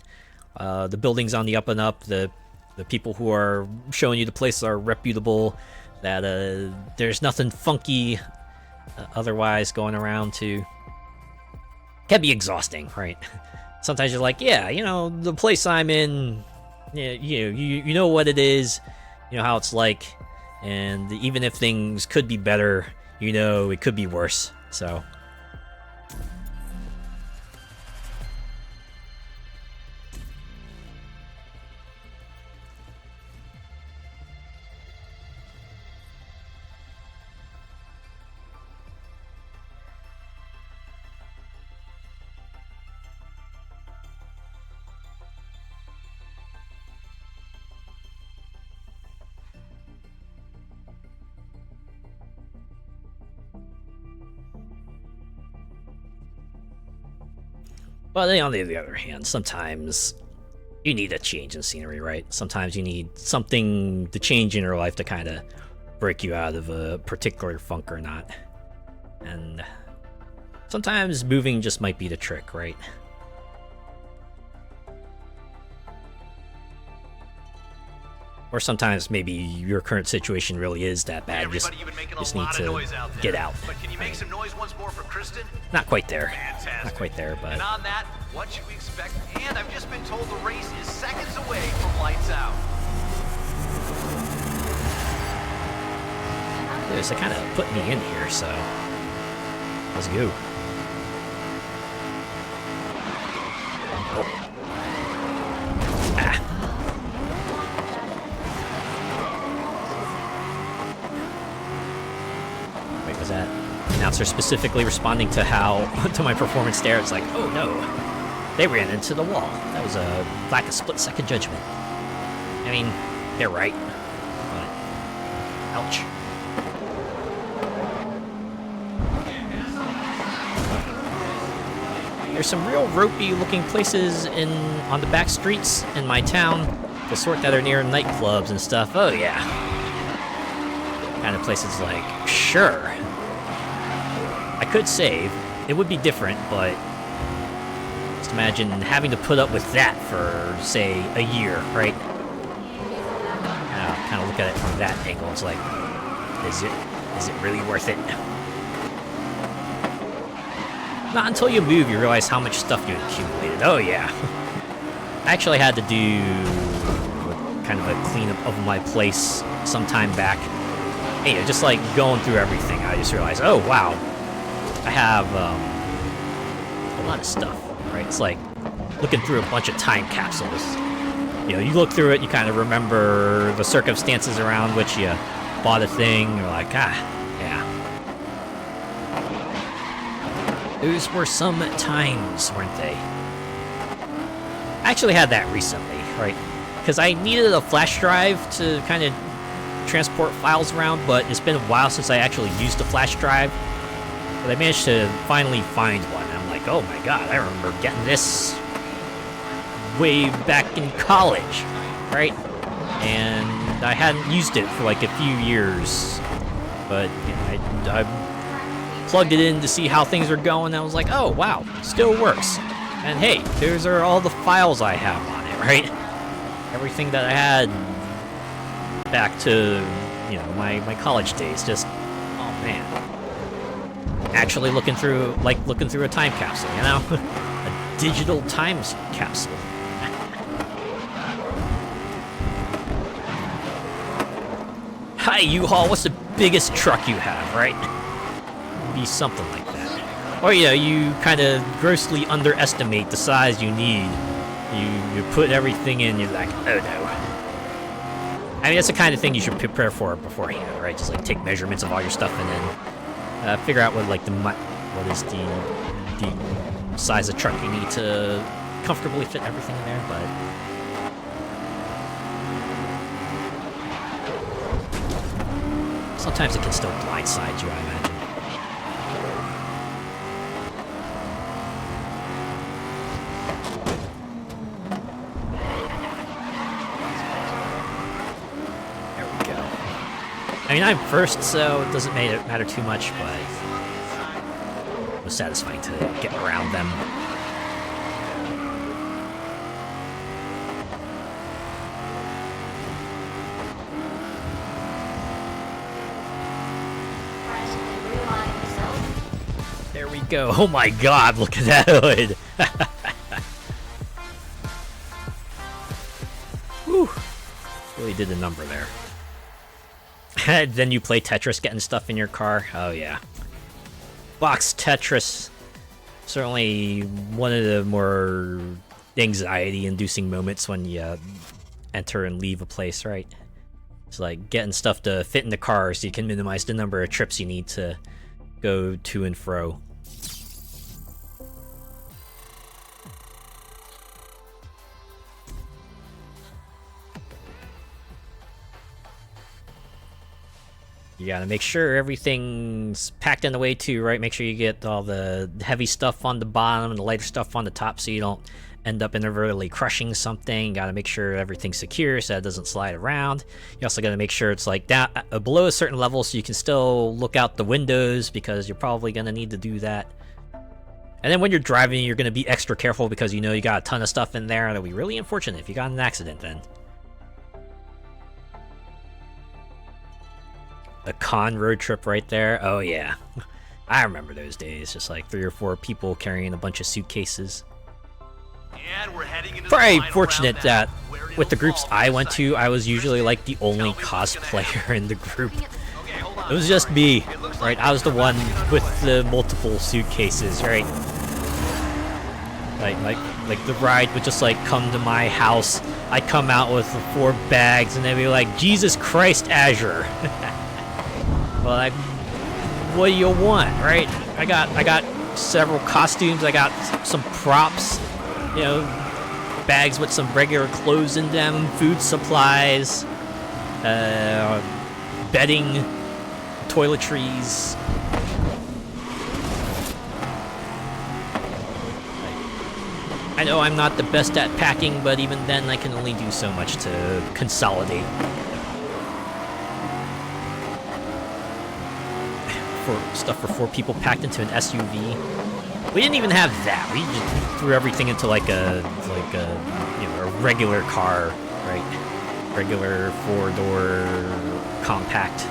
the building's on the up and up, the people who are showing you the place are reputable, that there's nothing funky otherwise going around too. Can be exhausting, right? Sometimes you're like, yeah, you know, the place I'm in, yeah, you know what it is, you know how it's like, and even if things could be better, you know it could be worse, so. But on the other hand, sometimes you need a change in scenery, right? Sometimes you need something to change in your life to kind of break you out of a particular funk or not. And sometimes moving just might be the trick, right? Or sometimes maybe your current situation really is that bad. You just need to get out. But can you make some noise once more for Kristen? Not quite there. Fantastic. Not quite there, but... And on that, what should we expect? And I've just been told the race is seconds away from lights out. This kind of put me in here, so let's go. Oh. Ah. announcer specifically responding to to my performance there. It's like, oh no, they ran into the wall. That was a lack of split-second judgment. I mean, they're right, but ouch. There's some real ropey-looking places on the back streets in my town, the sort that are near nightclubs and stuff. Oh yeah, kind of places like, sure, I could save. It would be different, but just imagine having to put up with that for, say, a year, right? Kind of look at it from that angle. It's like, is it really worth it? Not until you move, you realize how much stuff you accumulated. Oh yeah. I actually had to do kind of a cleanup of my place some time back. Hey, just like going through everything, I just realized, oh wow, I have a lot of stuff, right? It's like looking through a bunch of time capsules. You know, you look through it, you kind of remember the circumstances around which you bought a thing. You're like, yeah. Those were some times, weren't they? I actually had that recently, right? Because I needed a flash drive to kind of transport files around, but it's been a while since I actually used a flash drive. But I managed to finally find one. I'm like, oh my god, I remember getting this way back in college, right? And I hadn't used it for like a few years, but you know, I plugged it in to see how things are going, and I was like, oh wow, still works. And hey, those are all the files I have on it, right? Everything that I had back to, you know, my college days. Just, oh man, actually looking through a time capsule, you know? A digital time capsule. Hi, U-Haul, what's the biggest truck you have, right? Be something like that. Or, yeah, you kind of grossly underestimate the size you need. You put everything in, you're like, oh no. I mean, that's the kind of thing you should prepare for beforehand, right? Just like take measurements of all your stuff and then figure out what is the size of truck you need to comfortably fit everything in there, but sometimes it can still blindside you, I imagine. There we go. I mean, I'm first, so it doesn't matter too much, but it was satisfying to get around them. There we go. Oh my god, look at that hood. Whew. Really did a number there. Then you play Tetris getting stuff in your car. Oh yeah. Box Tetris. Certainly one of the more anxiety-inducing moments when you enter and leave a place, right? It's like getting stuff to fit in the car so you can minimize the number of trips you need to go to and fro. You gotta make sure everything's packed in the way too, right? Make sure you get all the heavy stuff on the bottom and the lighter stuff on the top so you don't end up inadvertently crushing something. You gotta make sure everything's secure so that it doesn't slide around. You also gotta make sure it's like down below a certain level so you can still look out the windows, because you're probably gonna need to do that. And then when you're driving, you're gonna be extra careful because you know you got a ton of stuff in there, and it'll be really unfortunate if you got in an accident then. A con road trip right there. Oh yeah, I remember those days. Just like 3 or 4 people carrying a bunch of suitcases. And we're heading into Very fortunate that with the groups I went to, I was usually like the only cosplayer in the group. It was just me, right? I was the one with the multiple suitcases, right? Like the ride would just like come to my house. I'd come out with the 4 bags, and they'd be like, "Jesus Christ, Azure." Well, I what do you want, right? I got several costumes. I got some props, you know, bags with some regular clothes in them, food supplies, bedding, toiletries. I know I'm not the best at packing, but even then I can only do so much to consolidate. For stuff for 4 people packed into an SUV. We didn't even have that. We just threw everything into like a you know, a regular car, right? Regular 4-door compact.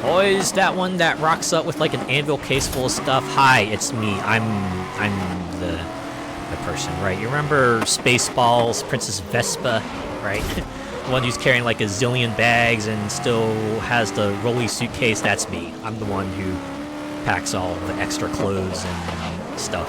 Always that one that rocks up with like an anvil case full of stuff. Hi, it's me. I'm the person, right? You remember Spaceballs, Princess Vespa, right? The one who's carrying like a zillion bags and still has the rolly suitcase. That's me. I'm the one who packs all the extra clothes and stuff.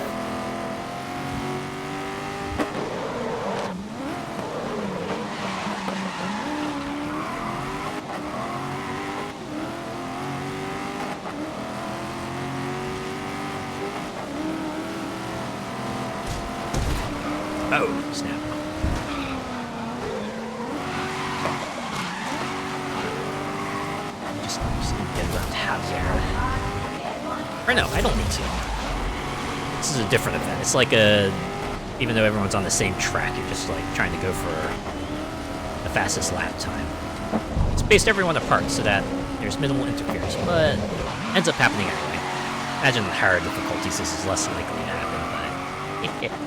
Oh, snap. Just need to get around half there. Or no, I don't need to. This is a different event. It's like a... Even though everyone's on the same track, you're just like trying to go for the fastest lap time. It's spaced everyone apart so that there's minimal interference, but ends up happening anyway. Imagine the higher difficulties, this is less likely to happen, but...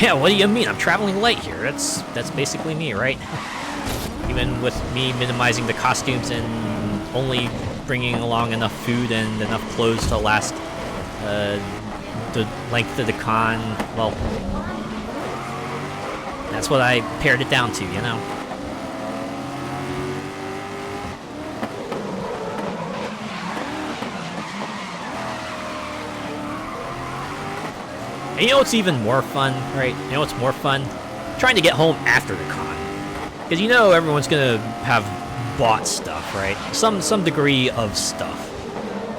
Yeah, what do you mean? I'm traveling light here. That's basically me, right? Even with me minimizing the costumes and only bringing along enough food and enough clothes to last the length of the con, well, that's what I pared it down to, you know? And you know what's even more fun, right? You know what's more fun? Trying to get home after the con. Because you know everyone's gonna have bought stuff, right? Some degree of stuff.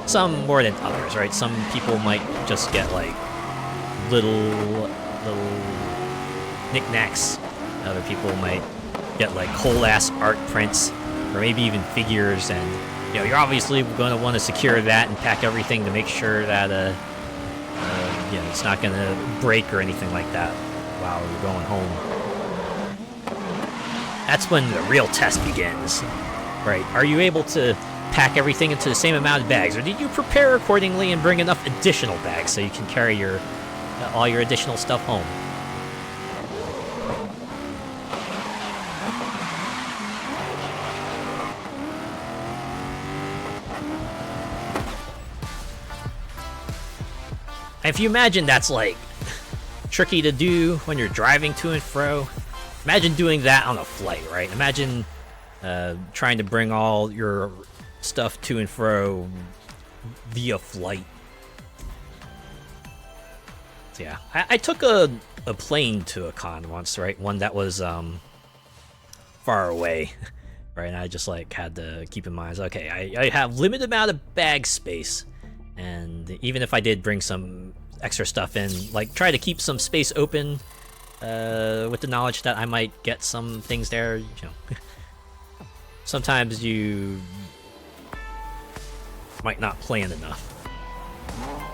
Some more than others, right? Some people might just get like little knickknacks. Other people might get like whole ass art prints, or maybe even figures. And you know, you're obviously going to want to secure that and pack everything to make sure that you know, it's not going to break or anything like that while you're going home. That's when the real test begins, right? Are you able to pack everything into the same amount of bags, or did you prepare accordingly and bring enough additional bags so you can carry your all your additional stuff home? If you imagine that's like tricky to do when you're driving to and fro, imagine doing that on a flight, right? Imagine trying to bring all your stuff to and fro via flight. So yeah, I took a plane to a con once, right? One that was far away, right? And I just like had to keep in mind, okay, I have limited amount of bag space. And even if I did bring some extra stuff in, like try to keep some space open with the knowledge that I might get some things there, you know. Sometimes you might not plan enough.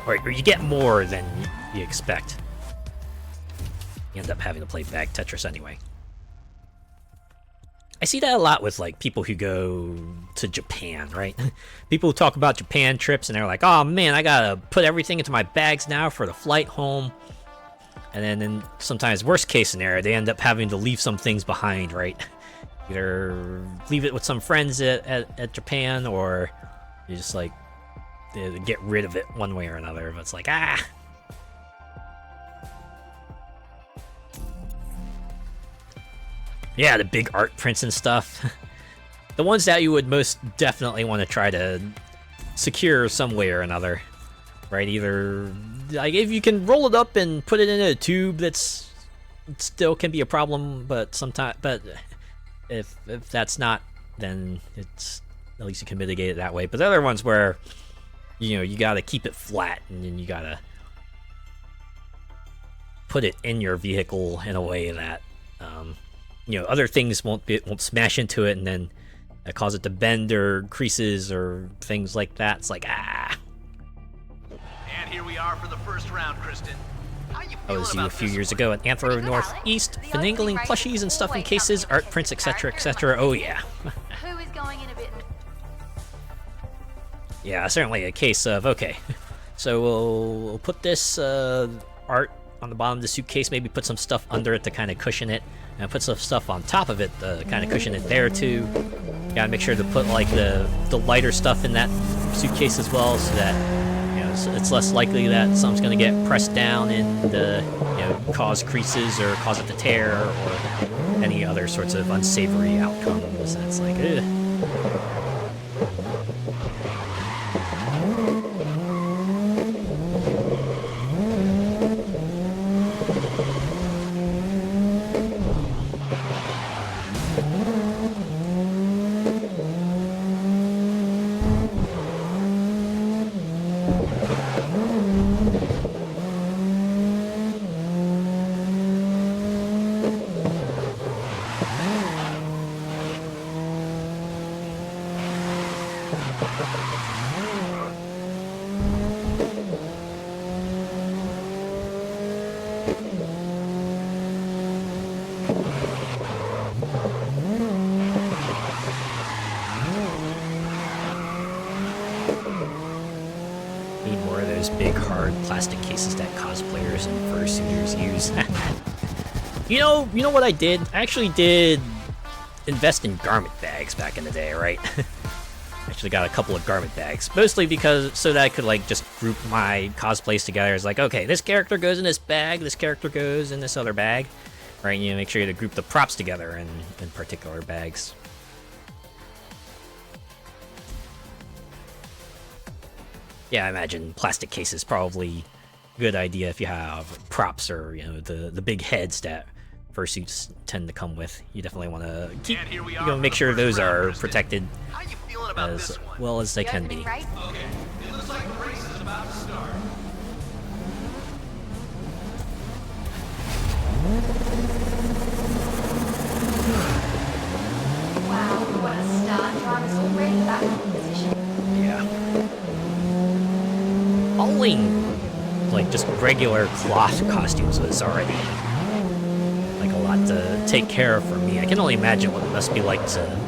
Or you get more than you expect. You end up having to play bag Tetris anyway. I see that a lot with like people who go to Japan, right? People who talk about Japan trips and they're like, oh man, I gotta put everything into my bags now for the flight home. And then in sometimes worst case scenario, they end up having to leave some things behind, right? Either leave it with some friends at Japan, or you just like get rid of it one way or another. But it's like, ah. Yeah, the big art prints and stuff. The ones that you would most definitely want to try to secure some way or another. Right, either like if you can roll it up and put it in a tube that's still can be a problem, but sometimes, but if that's not, then it's at least you can mitigate it that way. But the other ones where, you know, you gotta keep it flat, and then you gotta put it in your vehicle in a way that, you know, other things won't smash into it, and then cause it to bend or creases or things like that. It's like, ah. And here we are for the first round, Kristen. How you I feeling was you a about few this years one? ago at Anthro good, Northeast, Alex. The finagling opening race plushies is and stuff in always cases, something art to prints, take etc., character etc. and Oh yeah. Who is going in a bit? Yeah, certainly a case of, okay, so we'll put this art on the bottom of the suitcase, maybe put some stuff under it to kind of cushion it, and put some stuff on top of it to kind of cushion it there too. Gotta make sure to put like the lighter stuff in that suitcase as well, so that, you know, it's less likely that something's gonna get pressed down and you know, cause creases or cause it to tear or any other sorts of unsavory outcomes. And it's like, ugh. Need more of those big, hard plastic cases that cosplayers and fursuiters use. You know what I did? I actually did invest in garment bags back in the day, right? Actually got a couple of garment bags, mostly because so that I could like just group my cosplays together. It's like, okay, this character goes in this bag, this character goes in this other bag, right? You know, make sure to group the props together in particular bags. Yeah, I imagine plastic cases probably a good idea if you have props or, you know, the big heads that fursuits tend to come with. You definitely want to keep, And here we you are know, for make the sure first those round, are Kristen. protected How you feeling about as this one? well as they The can opening be. race? Okay, it looks like the race is about to start. Wow, what a start. Drivers already back in position. Yeah. Only like just regular cloth costumes was already like a lot to take care of for me. I can only imagine what it must be like to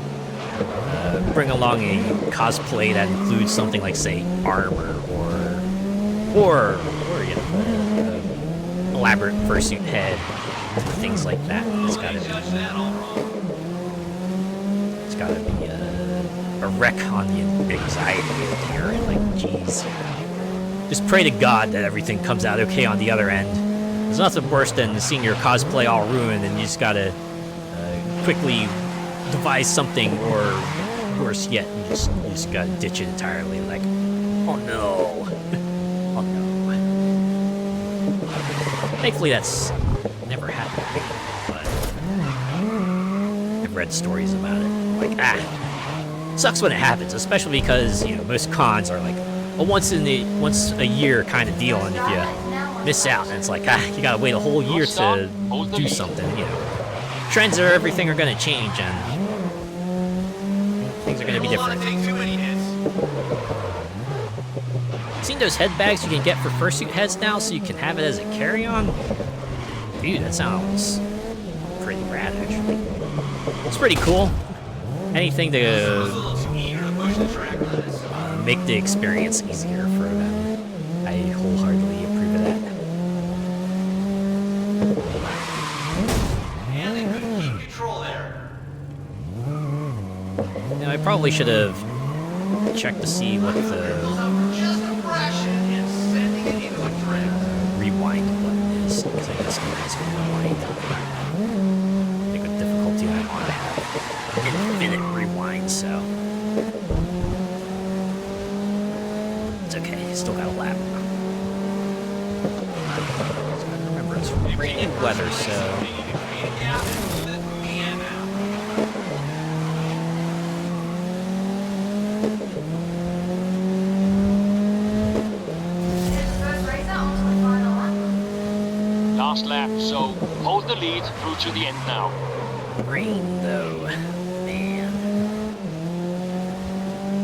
bring along a cosplay that includes something like, say, armor or you know, elaborate fursuit head, things like that. It's gotta be. Judge that all wrong. It's gotta be a wreck on the anxiety here. And like, jeez. Just pray to God that everything comes out okay on the other end. There's nothing worse than seeing your cosplay all ruined and you just gotta quickly devise something, or worse yet, you just gotta ditch it entirely. Like, oh no. Oh no. Thankfully that's never happened to me, but I've read stories about it. Like, sucks when it happens, especially because, you know, most cons are like a once a year kind of deal, and if you miss out, and it's like, you gotta wait a whole year to do something, you know. Trends are everything are gonna change, and things are gonna be Don't wanna different. take too many hits. Seen those head bags you can get for fursuit heads now, so you can have it as a carry-on? Dude, that sounds pretty rad, actually. It's pretty cool. Anything A to little too eager to push the track limits. make the experience easier for them. I wholeheartedly approve of that. And they couldn't keep control there. Now, I probably should have checked to see what the Just a fraction and sending it into a drift. rewind button is, because I guess you guys can rewind. Like with difficulty I'm on, I have infinite rewind, so it's okay. Still got a lap. Just gotta remember it's raining weather, so... First racer onto the final lap. Last lap, so hold the lead through to the end now. Rain, though. Man.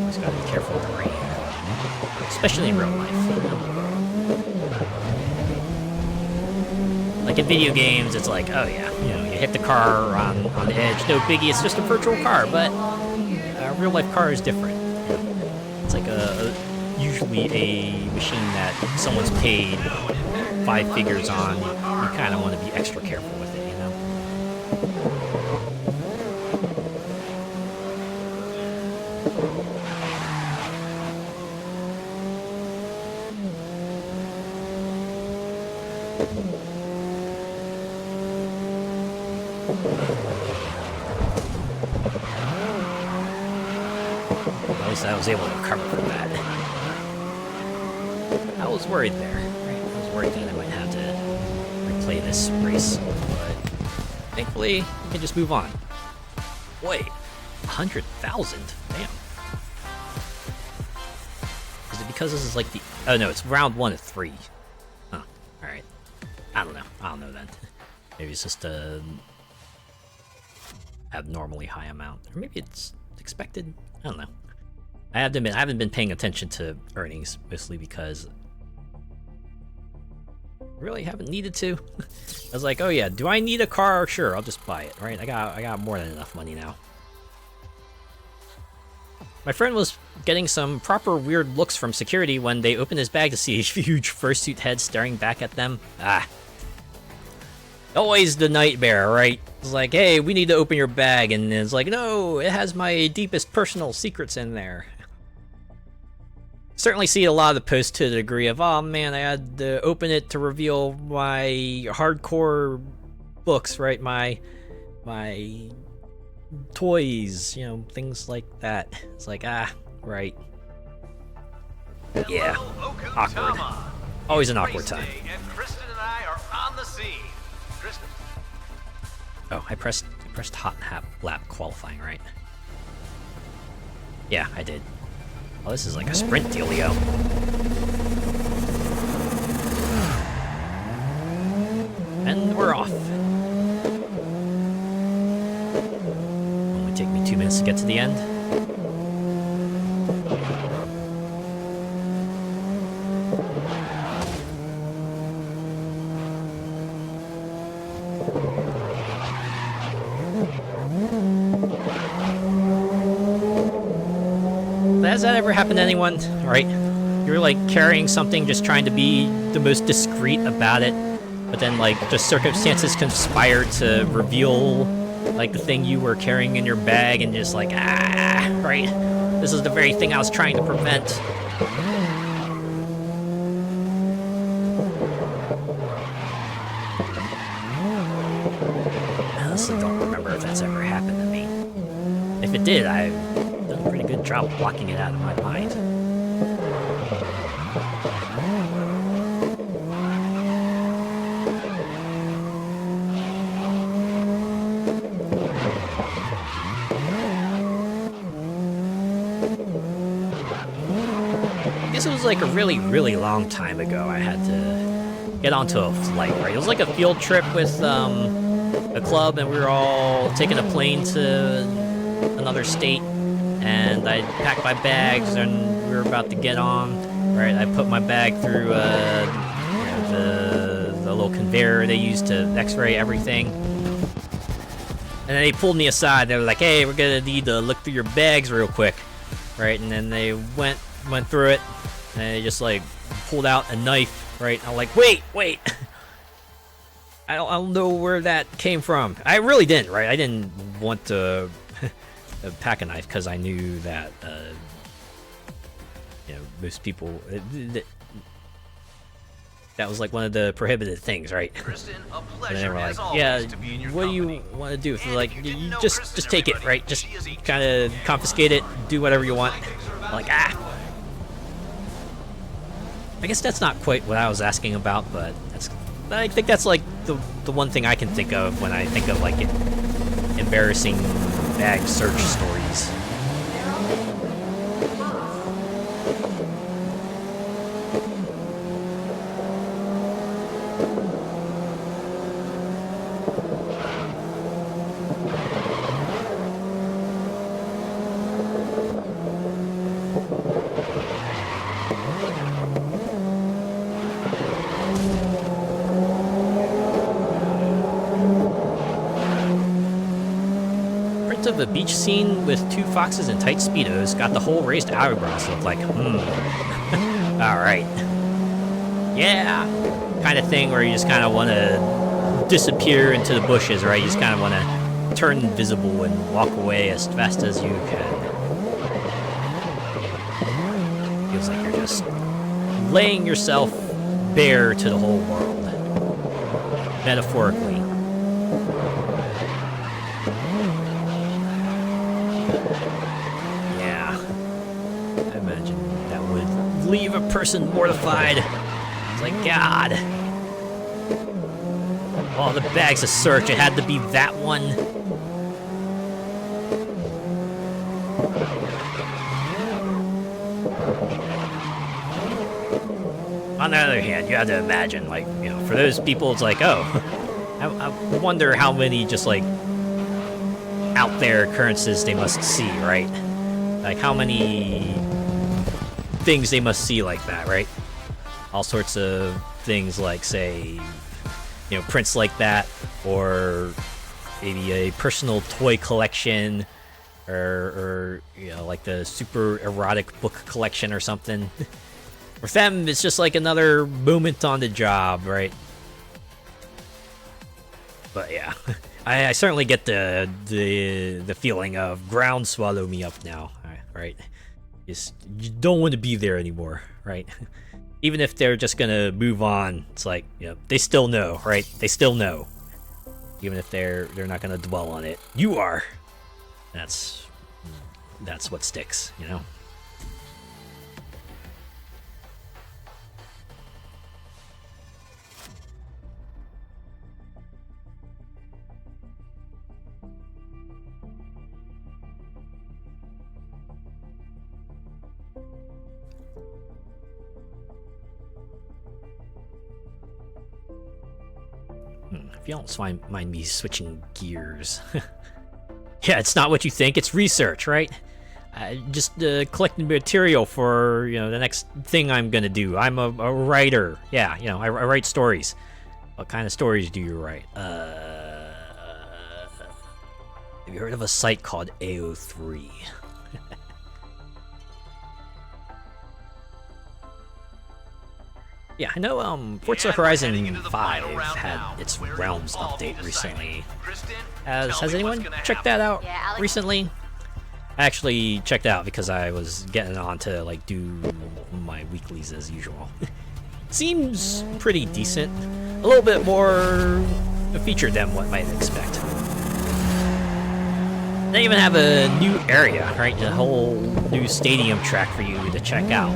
Always gotta be careful with the rain. Especially in real life. Like in video games, it's like, oh yeah, you know, you hit the car on the edge, no biggie, it's just a virtual car, but a real life car is different. It's like usually a machine that someone's paid 5 figures on. You kind of want to be extra careful with it, you know? At least I was able to recover from that. I was worried there. Right? I was worried that I might have to replay this race, but thankfully we can just move on. Wait, 100,000? Damn. Is it because this is like the? Oh no, it's round 1 of 3. Huh. All right. I don't know. I don't know then. Maybe it's just a abnormally high amount, or maybe it's expected. I don't know. I have to admit, I haven't been paying attention to earnings, mostly because I really haven't needed to. I was like, oh yeah, do I need a car? Sure, I'll just buy it, right? I got more than enough money now. My friend was getting some proper weird looks from security when they opened his bag to see a huge fursuit head staring back at them. Ah. Always the nightmare, right? It's like, hey, we need to open your bag, and it's like, no, it has my deepest personal secrets in there. Certainly see a lot of the posts to the degree of, oh man, I had to open it to reveal my hardcore books, right? My toys, you know, things like that. It's like, ah, right. Yeah, awkward. Always an awkward time. And Kristen and I are on the scene. Kristen. Oh, I pressed hot lap qualifying, right? Yeah, I did. Oh, this is like a sprint dealio. And we're off. Only take me 2 minutes to get to the end. Has that ever happened to anyone? Right? You're like carrying something, just trying to be the most discreet about it, but then like just circumstances conspire to reveal like the thing you were carrying in your bag, and just like, ah, right? This is the very thing I was trying to prevent. I honestly don't remember if that's ever happened to me. If it did, I've done a pretty good job blocking it out of my mind. I guess it was like a really, really long time ago I had to get onto a flight, right? It was like a field trip with a club, and we were all taking a plane to another state, and I packed my bags, and we were about to get on, right? I put my bag through you know, the little conveyor they use to x-ray everything, and then they pulled me aside. They were like, hey, we're gonna need to look through your bags real quick, right? And then they went through it, and they just like pulled out a knife, right? I'm like, wait I don't know where that came from. I really didn't, right? I didn't want to pack a knife because I knew that, you know, most people, that was like one of the prohibited things, right? Kristen, a And pleasure they were like, as always yeah, to be in your what do you company. want to do? So And like, if you didn't you know just Kristen, take it, everybody, right? Just she is a kind of confiscate it, do whatever you want. Like, ah. I guess that's not quite what I was asking about, but that's I think that's like the one thing I can think of when I think of like embarrassing bag search stories. Of a beach scene with two foxes in tight speedos got the whole raised eyebrows look like, alright. Yeah, kind of thing where you just kind of want to disappear into the bushes, right? You just kind of want to turn invisible and walk away as fast as you can. Feels like you're just laying yourself bare to the whole world. Metaphorically. Leave a person mortified. It's like, God. All the bags of search, it had to be that one. On the other hand, you have to imagine, like, you know, for those people, it's like, oh, I wonder how many just, like, out there occurrences they must see, right? Like, how many things they must see like that, right? All sorts of things like, say, you know, prints like that, or maybe a personal toy collection, or you know, like the super erotic book collection or something. For them, it's just like another moment on the job, right? But yeah, I certainly get the feeling of ground swallow me up now, right? You don't want to be there anymore, right? Even if they're just gonna move on, it's like, you know, they still know, right? They still know. Even if they're not gonna dwell on it. You are. That's what sticks, you know? If you don't mind me switching gears. Yeah, it's not what you think, it's research, right? Just collecting material for, you know, the next thing I'm gonna do. I'm a writer. Yeah, you know, I write stories. What kind of stories do you write? Have you heard of a site called AO3? Yeah, I know Forza Horizon 5 had its Realms update recently. Has anyone checked that out recently? I actually checked out because I was getting on to like do my weeklies as usual. Seems pretty decent. A little bit more featured than what might expect. They even have a new area, right? A whole new stadium track for you to check out.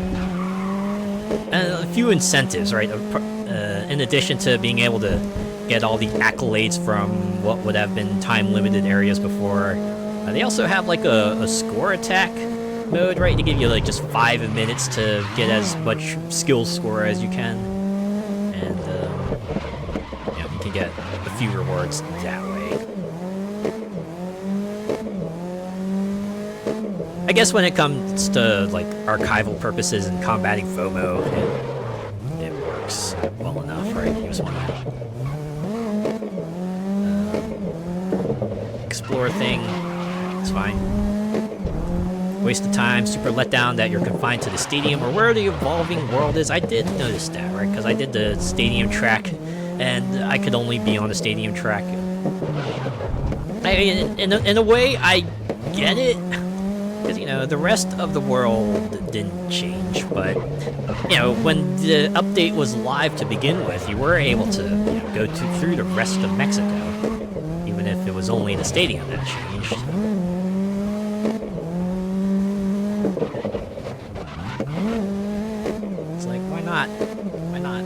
And a few incentives, right? In addition to being able to get all the accolades from what would have been time-limited areas before, they also have like a score attack mode, right? To give you like just 5 minutes to get as much skill score as you can, and you know, you can get a few rewards that way. I guess when it comes to like archival purposes and combating FOMO, it works well enough, right? Here's one explore thing. It's fine. Waste of time, super letdown that you're confined to the stadium or where the evolving world is. I did notice that, right? Because I did the stadium track, and I could only be on the stadium track. In a way, I get it. Because, you know, the rest of the world didn't change, but, you know, when the update was live to begin with, you were able to, you know, go through the rest of Mexico, even if it was only the stadium that changed. It's like, why not? Why not?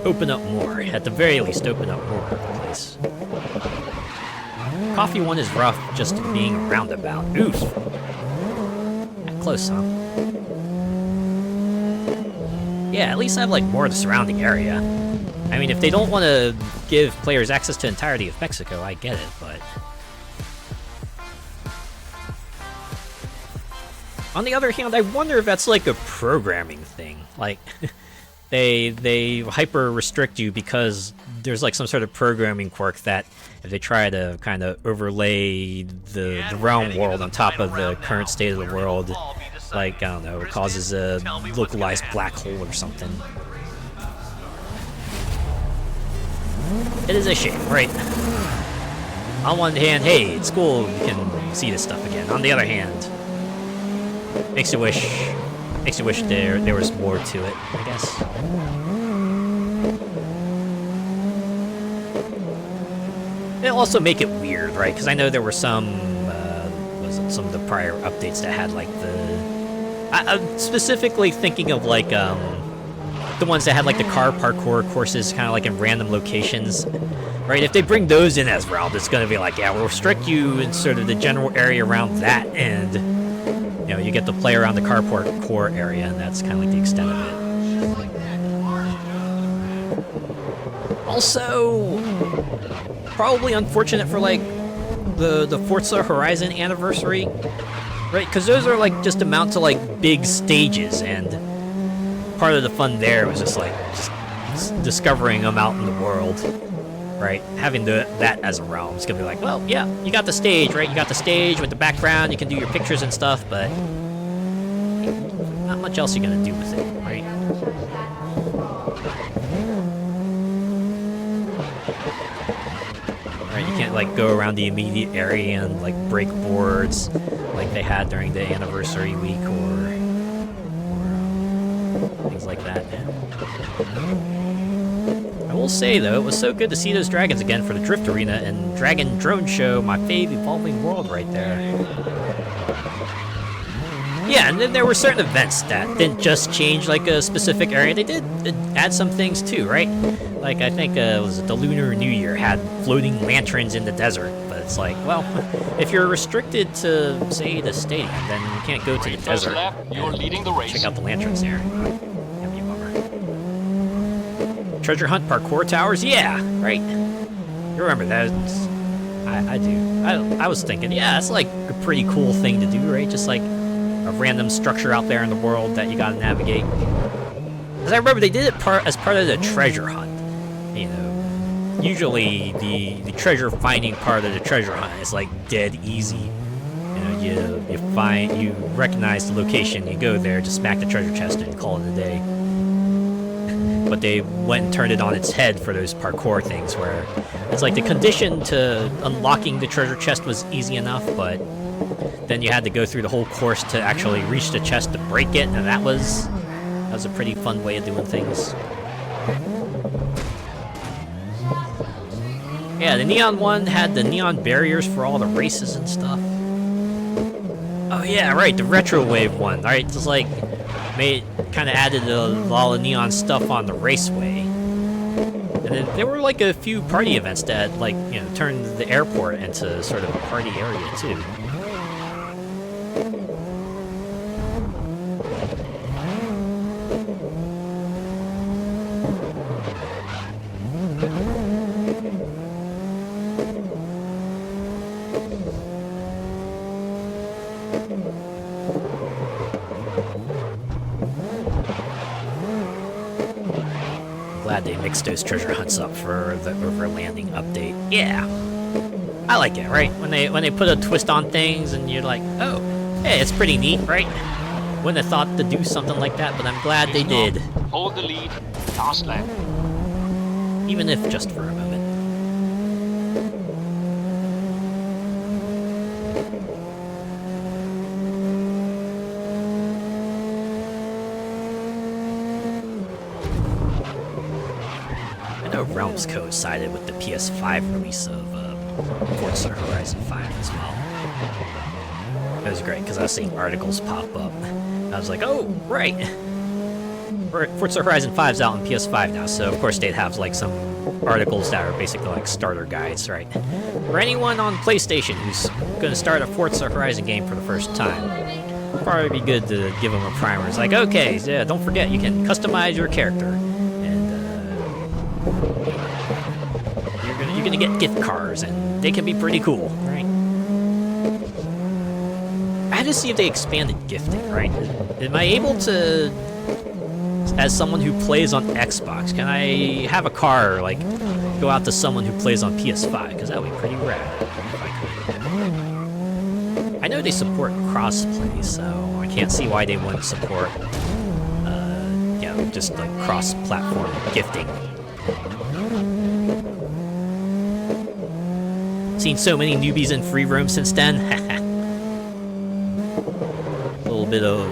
open up more. At the very least, open up more of the place. Coffee one is rough just being a roundabout. Oof. That close, huh? Yeah, at least have like more of the surrounding area. I mean, if they don't want to give players access to the entirety of Mexico, I get it, but... On the other hand, I wonder if that's like a programming thing. Like, they hyper restrict you because there's like some sort of programming quirk that if they try to kind of overlay the realm world on top of the current state of the world, like, I don't know, it causes a localized black hole or something. It is a shame, right? On one hand, hey, it's cool, you can see this stuff again. On the other hand, makes you wish there was more to it, I guess. It'll also make it weird, right? Because I know there were some of the prior updates that had like I'm specifically thinking of like the ones that had like the car parkour courses kind of like in random locations, right? If they bring those in as well, it's going to be like, yeah, we'll restrict you in sort of the general area around that, and you know, you get to play around the car parkour area, and that's kind of like the extent of it. Also, probably unfortunate for like the Forza Horizon anniversary, right? Because those are like just amount to like big stages, and part of the fun there was just discovering them out in the world, right? Having that as a realm is gonna be like, well, yeah, you got the stage, right? You got the stage with the background, you can do your pictures and stuff, but not much else you're gonna do with it, right? Right, you can't like go around the immediate area and like break boards like they had during the anniversary week or things like that. I will say though, it was so good to see those dragons again for the Drift Arena and Dragon Drone Show, my fave evolving world right there. Yeah, and then there were certain events that didn't just change like a specific area, they did add some things too, right? Like I think was it the Lunar New Year had floating lanterns in the desert, but it's like, well, if you're restricted to say the stadium, then you can't go to the desert. You're leading the race. Check out the lanterns there. That'd be a bummer. Treasure hunt parkour towers, yeah, right. You remember that? I do. I was thinking, yeah, that's like a pretty cool thing to do, right? Just like a random structure out there in the world that you gotta navigate. Because I remember they did it as part of the treasure hunt. You know, usually the treasure finding part of the treasure hunt is like dead easy. You know, you recognize the location, you go there, just smack the treasure chest and call it a day. But they went and turned it on its head for those parkour things where it's like the condition to unlocking the treasure chest was easy enough, but then you had to go through the whole course to actually reach the chest to break it, and that was a pretty fun way of doing things. Yeah, the neon one had the neon barriers for all the races and stuff. Oh yeah, right, the retro wave one, right? Just like kind of added a lot of neon stuff on the raceway. And then there were like a few party events that like, you know, turned the airport into sort of a party area too. Glad they mixed those treasure hunts up for the overlanding update. Yeah, I like it, right? When they put a twist on things and you're like, oh, hey, it's pretty neat, right? Wouldn't have thought to do something like that, but I'm glad they did. Hold the lead, last lap. Even if just for a moment. Realms coincided with the PS5 release of Forza Horizon 5 as well. It was great because I was seeing articles pop up. I was like, oh, right. Forza Horizon 5's out on PS5 now, so of course they'd have like some articles that are basically like starter guides, right? For anyone on PlayStation who's gonna start a Forza Horizon game for the first time, probably be good to give them a primer. It's like, okay, yeah, don't forget you can customize your character, and you're gonna get gift cards, and they can be pretty cool, right? I had to see if they expanded gifting, right? Am I able to, as someone who plays on Xbox, can I have a car like go out to someone who plays on PS5? Because that would be pretty rad. If I could. I know they support crossplay, so I can't see why they wouldn't support, just like cross-platform gifting. Seen so many newbies in free roam since then. A little bit of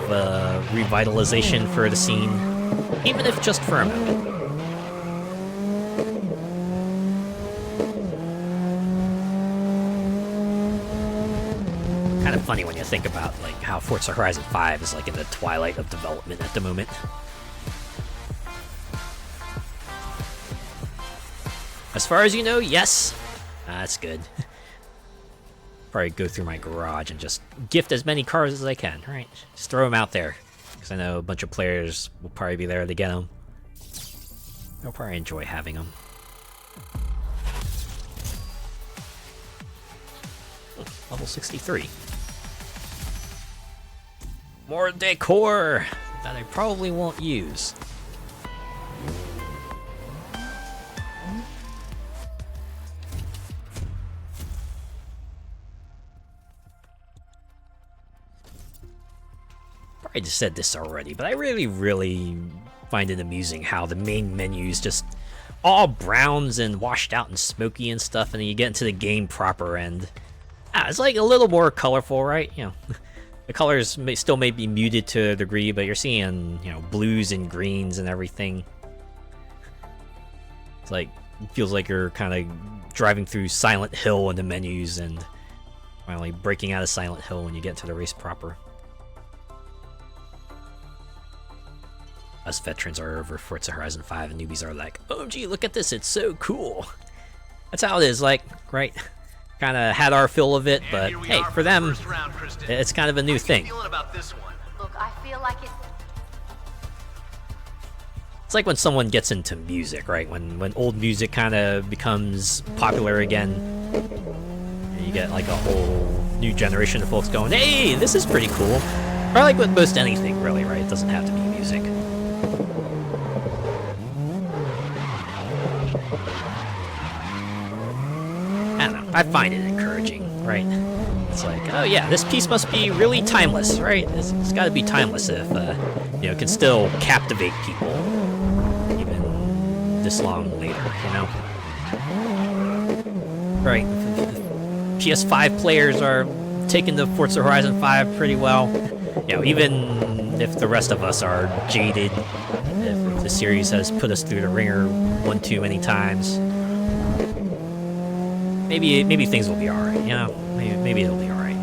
revitalization for the scene, even if just for a moment. Kind of funny when you think about like how Forza Horizon 5 is like in the twilight of development at the moment. As far as you know, yes. That's good. Probably go through my garage and just gift as many cars as I can, right? Just throw them out there. Because I know a bunch of players will probably be there to get them. They'll probably enjoy having them. Oh, level 63. More decor that I probably won't use. I just said this already, but I really find it amusing how the main menu's just all browns and washed out and smoky and stuff, and then you get into the game proper and it's like a little more colorful, right? You know, the colors still may be muted to a degree, but you're seeing, you know, blues and greens and everything. It's like, it feels like you're kind of driving through Silent Hill in the menus and finally breaking out of Silent Hill when you get to the race proper. Us veterans are over Forza Horizon 5 and newbies are like, oh gee, look at this, it's so cool. That's how it is, like, right? Kind of had our fill of it, but hey, for them, it's kind of a new thing. Look, I feel like It's like when someone gets into music, right? When old music kind of becomes popular again, and you get like a whole new generation of folks going, hey, this is pretty cool. Or like with most anything, really, right? It doesn't have to be music. I don't know. I find it encouraging, right? It's like, oh yeah, this piece must be really timeless, right? It's got to be timeless if you know, it can still captivate people even this long later, you know? Right. PS5 players are taking the Forza Horizon 5 pretty well. You know, even if the rest of us are jaded, if the series has put us through the ringer one too many times, maybe things will be alright, you know? Maybe it'll be alright.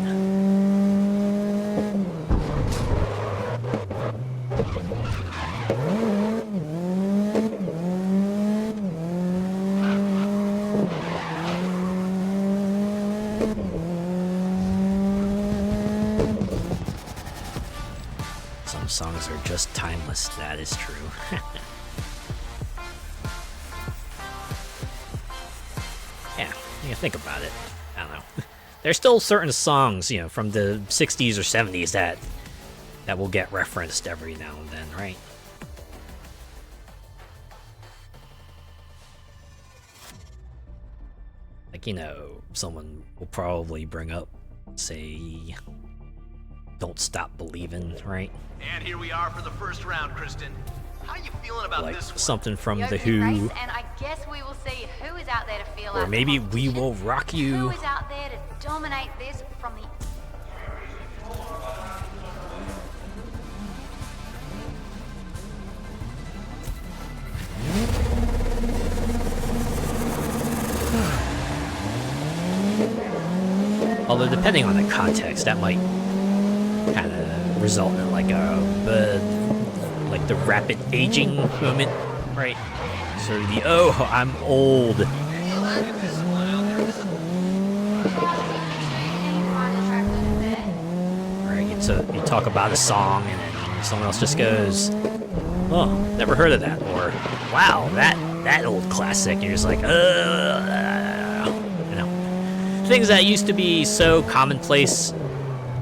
Some songs are just timeless, that is true. Yeah, you think about it. I don't know. There's still certain songs, you know, from the 60s or 70s that will get referenced every now and then, right? Like, you know, someone will probably bring up, say, Don't Stop Believin', right? And here we are for the first round, Kristen. How you feeling about Like this one? something from The opening race, Who, and I guess we will see who is out there to feel or like maybe the We competition. Will Rock Who You. is out there to dominate this from the... Although depending on the context, that might kind of result in like a like the rapid aging moment, right? Sort of the, oh, I'm old. Right, so you talk about a song and then someone else just goes, oh, never heard of that, or wow, that old classic. And you're just like, you know, things that used to be so commonplace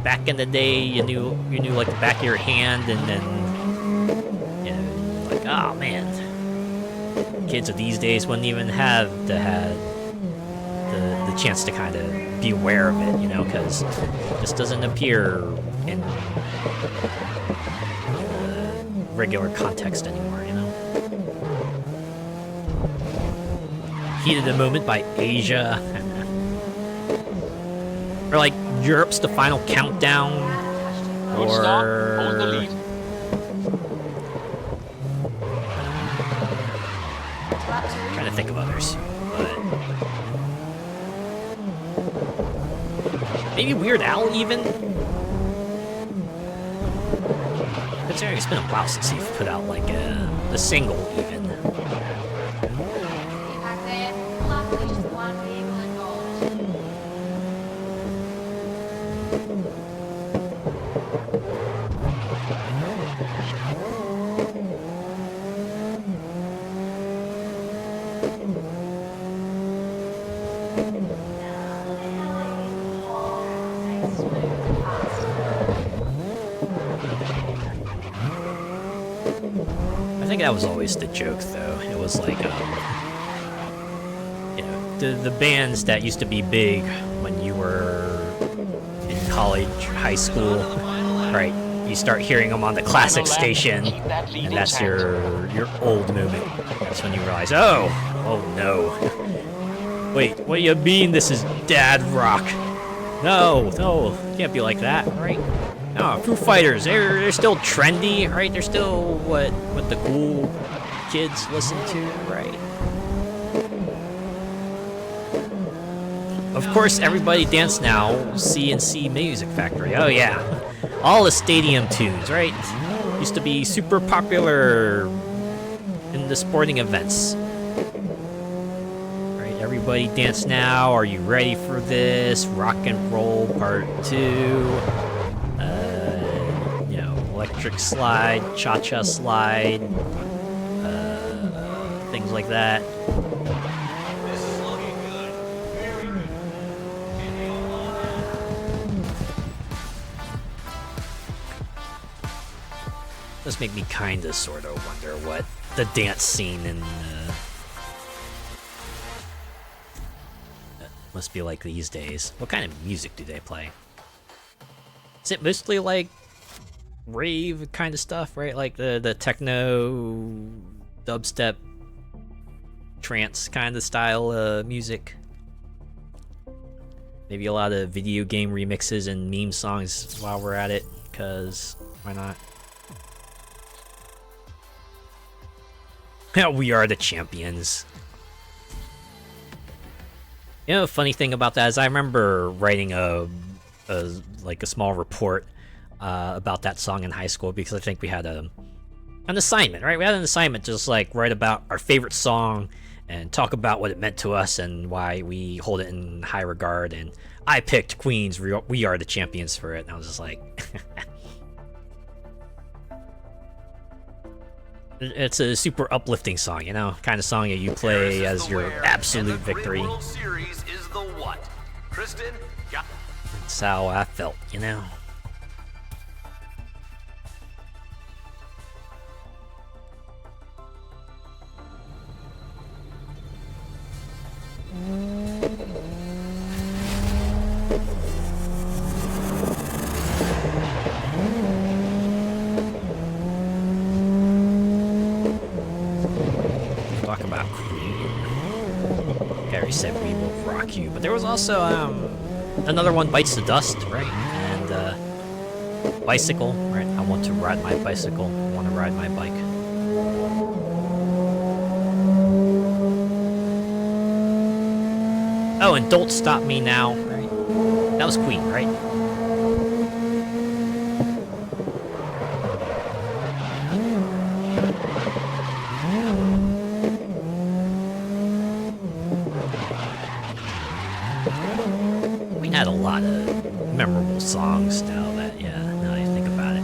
back in the day. You knew like the back of your hand, and then you know, like, oh man, kids of these days wouldn't even have the chance to kind of be aware of it, you know, because it just doesn't appear in regular context anymore, you know. Heat of the Moment by Asia, or like Europe's The Final Countdown, Don't stop. Hold the or lead. trying to think of others, but maybe Weird Al even. Considering it's been a while since he's put out like a single even. Luckily, just one vehicle involved. I think that was always the joke, though. It was like, you know, the bands that used to be big when you were in college, high school, right? You start hearing them on the classic station, and that's your old moment. That's when you realize, oh no. Wait, what do you mean this is dad rock? No, can't be like that, right? No, Foo Fighters, they're still trendy, right? They're still what the cool kids listen to, right? Of course, everybody dance now, CNC Music Factory. Oh yeah, all the stadium tunes, right? Used to be super popular in the sporting events. Right, everybody dance now. Are you ready for this? Rock and Roll Part 2. Electric Slide, Cha-Cha Slide, things like that. This is looking good. Very good. Does make me kinda sorta wonder what the dance scene in must be like these days. What kind of music do they play? Is it mostly like rave kind of stuff, right? Like the techno, dubstep, trance kind of style music. Maybe a lot of video game remixes and meme songs while we're at it, because why not? Yeah, we are the champions. You know, the funny thing about that is I remember writing a small report about that song in high school, because I think we had an assignment, right? We had an assignment to just like write about our favorite song and talk about what it meant to us and why we hold it in high regard. And I picked Queen's "We Are the Champions" for it, and I was just like, it's a super uplifting song, you know, kind of song that you play as your absolute victory. World Series is the what? Kristen, got. That's how I felt, you know. Talk about Queen. Gary said we will rock you, but there was also another one, Bites the Dust, right? And Bicycle, right? I want to ride my bicycle. I want to ride my bike. Oh, and Don't Stop Me Now, right? That was Queen, right? memorable songs now that now I think about it.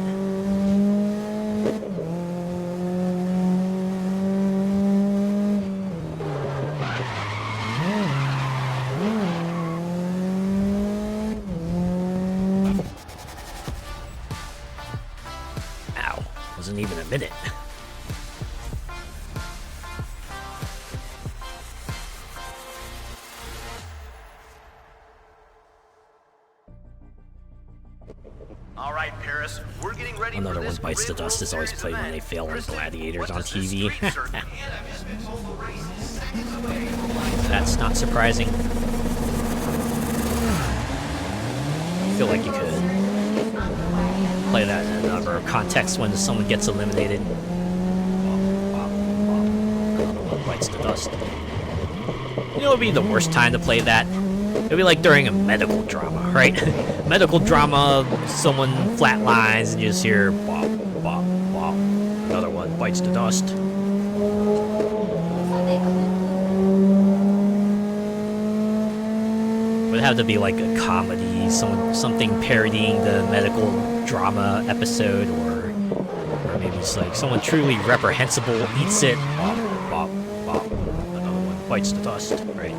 Ow, wasn't even a minute. All right, Paris, we're getting ready Another for one this bites the Grid dust is World always Series played when event. they fail in Kristen, Gladiators what on does this TV. street circuit? Anna has been told the race is seconds away from lights out. That's not surprising. I feel like you could play that in another context when someone gets eliminated. Another one bites the dust. You know what would be the worst time to play that? It'd be like during a medical drama, right? Medical drama, someone flatlines and you just hear bop, bop, bop. Another one bites the dust. It would have to be like a comedy, something parodying the medical drama episode, or maybe it's like someone truly reprehensible eats it. Bop, bop, bop. Another one bites the dust, right?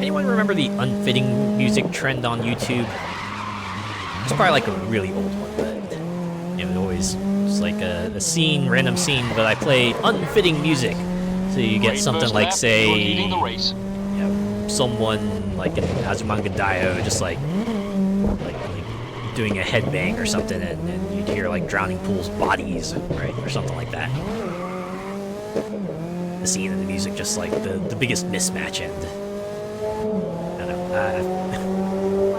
Anyone remember the unfitting music trend on YouTube? It's probably like a really old one, but it always it's like a scene, random scene, but I play unfitting music. So you get Great something first like, lap, say, you're leading the race. someone like in Azumanga Daioh just like doing a headbang or something, and you'd hear like Drowning Pool's Bodies, right, or something like that. The scene and the music just like the biggest mismatch, and I don't know.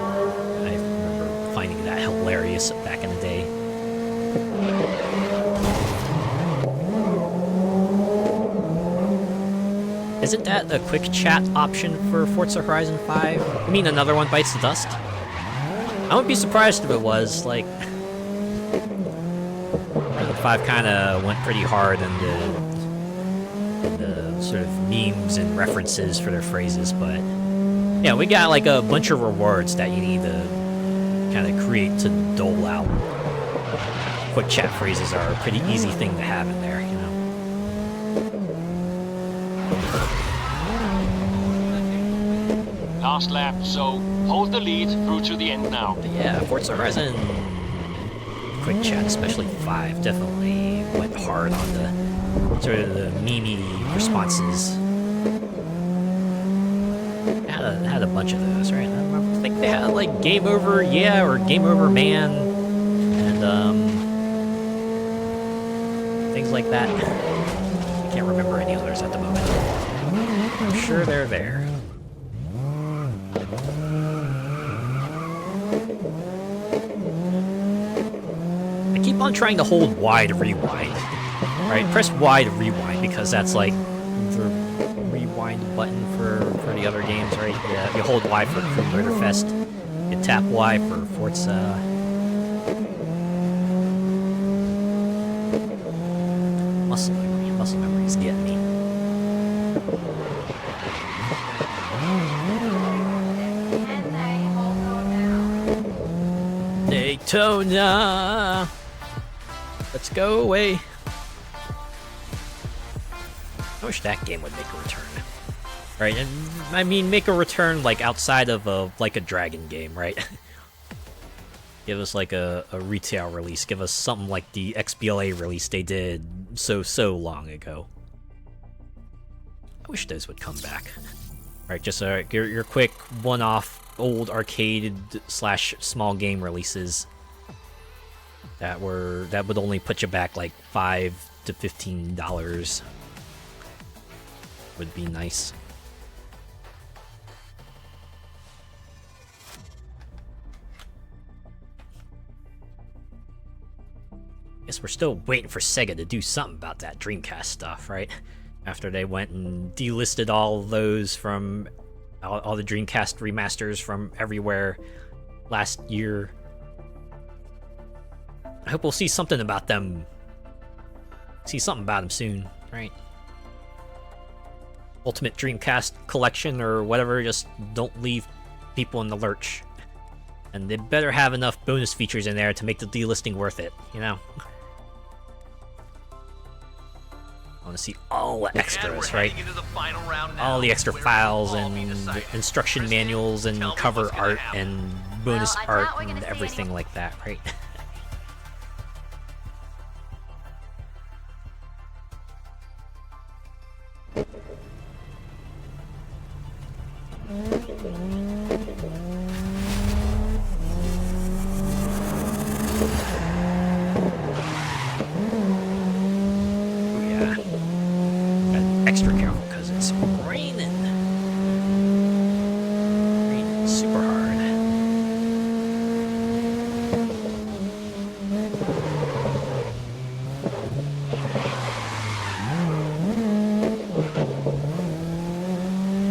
I remember finding that hilarious back in the day. Isn't that a quick chat option for Forza Horizon 5? I mean, another one bites the dust? I wouldn't be surprised if it was, like... Horizon 5 kind of went pretty hard in the sort of memes and references for their phrases, but... Yeah, we got like a bunch of rewards that you need to kind of create to dole out. Quick chat phrases are a pretty easy thing to have in there, you know? Last lap, so hold the lead through to the end now. But yeah, Forza Horizon quick chat, especially 5, definitely went hard on the sort of the meme responses. Had a bunch of those, right? I think they had like Game Over, yeah, or Game Over Man, and things like that. I can't remember any others at the moment. I'm sure they're there. I keep on trying to hold Y to rewind. Right? Press Y to rewind because that's like the rewind button for the other games, right? Yeah, you hold Y for Crew Motorfest. You tap Y for Forza. Muscle memory is getting me. Daytona! Let's go away. I wish that game would make a return. Right, and I mean make a return like outside of a Dragon game, right? Give us like a retail release. Give us something like the XBLA release they did so long ago. I wish those would come back. Right, just your quick one-off old arcade / small game releases that would only put you back like $5 to $15 would be nice. Guess we're still waiting for Sega to do something about that Dreamcast stuff, right? After they went and delisted all those from all the Dreamcast remasters from everywhere last year. I hope we'll see something about them. See something about them soon, right? Ultimate Dreamcast collection or whatever, just don't leave people in the lurch. And they better have enough bonus features in there to make the delisting worth it, you know? I want to see all the extras, right? All the extra files and instruction manuals and cover art and bonus art and everything like that, right? Extra careful because it's raining. Raining super hard.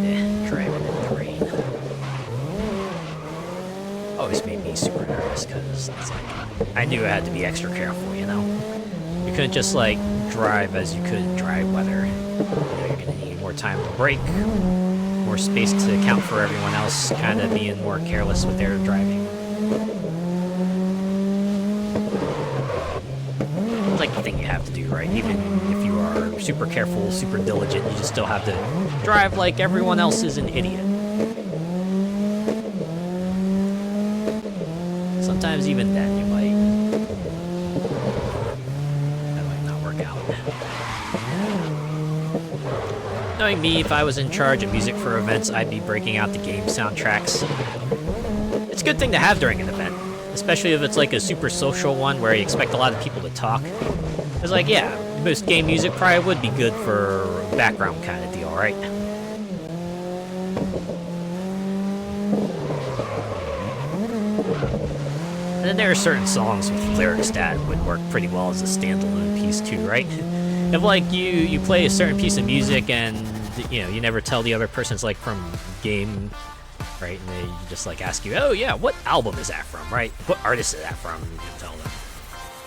Yeah, driving in the rain. Always made me super nervous because it's like I knew I had to be extra careful, you know? You couldn't just like drive as you could in dry weather. You're gonna need more time to brake, more space to account for everyone else kind of being more careless with their driving. It's like the thing you have to do, right? Even if you are super careful, super diligent, you just still have to drive like everyone else is an idiot. Sometimes even then you might... that might not work out. Knowing me, if I was in charge of music for events, I'd be breaking out the game soundtracks. It's a good thing to have during an event, especially if it's like a super social one where you expect a lot of people to talk. It's like, yeah, most game music probably would be good for background kind of deal, right? And then there are certain songs with lyrics that would work pretty well as a standalone piece too, right? If like you play a certain piece of music and you know you never tell the other person's like from game, right? And they just like ask you, oh yeah, what album is that from, right? What artist is that from? And you can tell them,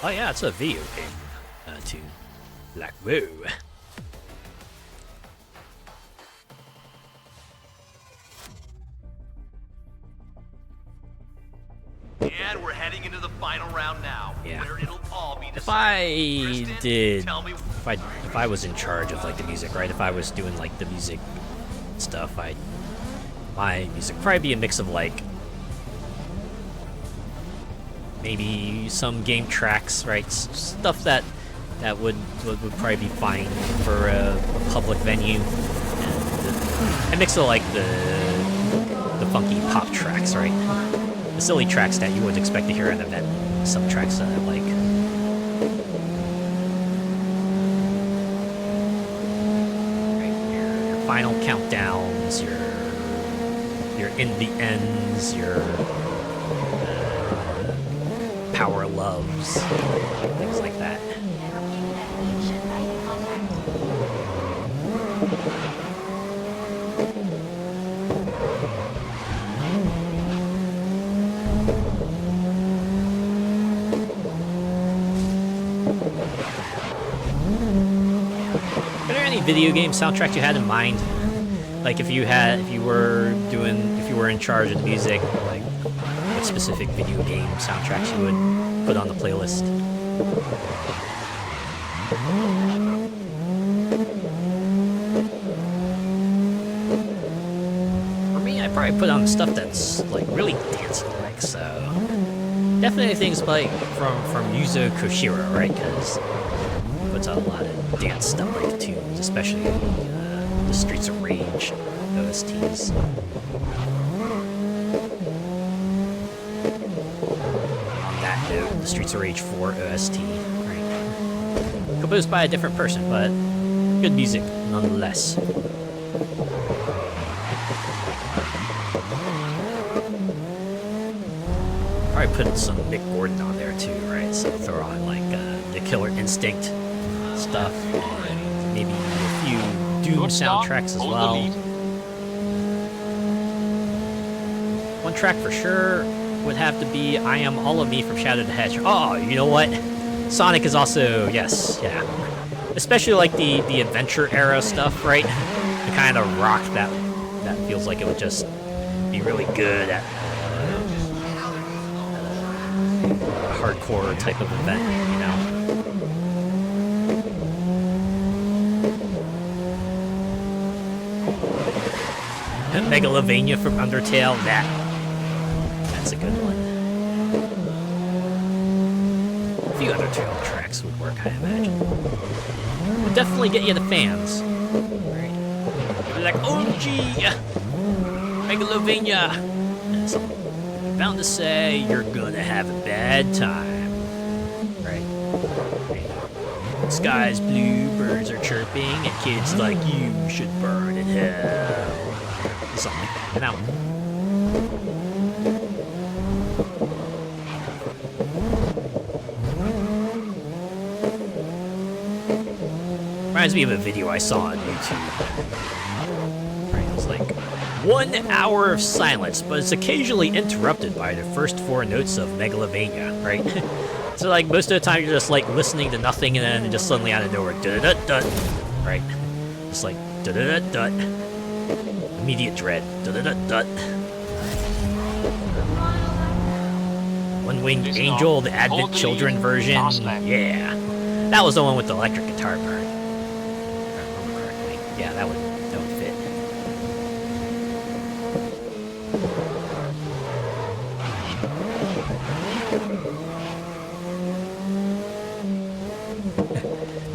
oh yeah, it's a video game tune. Like whoa. And we're heading into the final round now, Yeah. where it'll all be If I decided. Kristen, did, tell me if I was in charge of like the music, right? If I was doing like the music stuff, my music would probably be a mix of like maybe some game tracks, right? Stuff that would probably be fine for a public venue, and a mix of like the funky pop tracks, right? The silly tracks that you would expect to hear at an event. Some tracks that I like. Right, your final countdowns, your in the ends, your power loves, things like that. Are there any video game soundtracks you had in mind? Like if you were in charge of the music, like what specific video game soundtracks you would put on the playlist? For me, I probably put on stuff that's like really dancey-like, so definitely things like from Yuzo Koshiro, right? Because he puts out a lot of dance stuff like tunes, especially the Streets of Rage OSTs. On that note, the Streets of Rage 4 OST, right? Composed by a different person, but good music nonetheless. Probably put some Mick Gordon on there too, right? So throw on like the Killer Instinct stuff, and maybe a few Doom soundtracks as well. One track for sure would have to be I Am All of Me from Shadow the Hedgehog. Oh, you know what? Sonic is also, yes, yeah. Especially like the adventure era stuff, right? The kind of rock that feels like it would just be really good at a hardcore type of event, you know? Megalovania from Undertale, that's a good one. A few Undertale tracks would work, I imagine. Would definitely get you the fans. Right. They'd be like, OMG! Megalovania! And someone bound to say, you're gonna have a bad time. Right. Sky's blue, birds are chirping, and kids like you should burn in hell. Something like that, you know? Reminds me of a video I saw on YouTube. Right, it was like 1 hour of silence, but it's occasionally interrupted by the first 4 notes of Megalovania, right? So like most of the time you're just like listening to nothing and then just suddenly out of nowhere, da-da-da-da, right? Just like da-da-da-da. Immediate dread. Da-da-da-da. One-Winged Angel, the Advent Children version. Yeah. That was the one with the electric guitar part. If I remember correctly. Yeah, that would fit.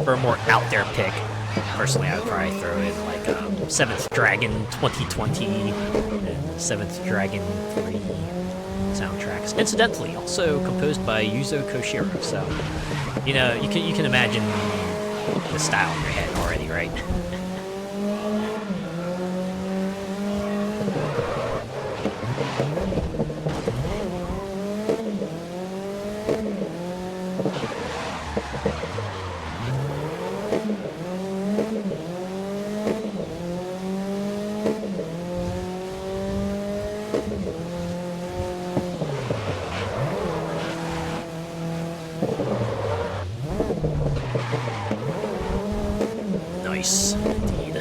For a more out there pick, personally, I would probably throw in like 7th Dragon 2020 and 7th Dragon 3 soundtracks. Incidentally, also composed by Yuzo Koshiro. So, you know, you can imagine the style in your head already, right? Nice, indeed.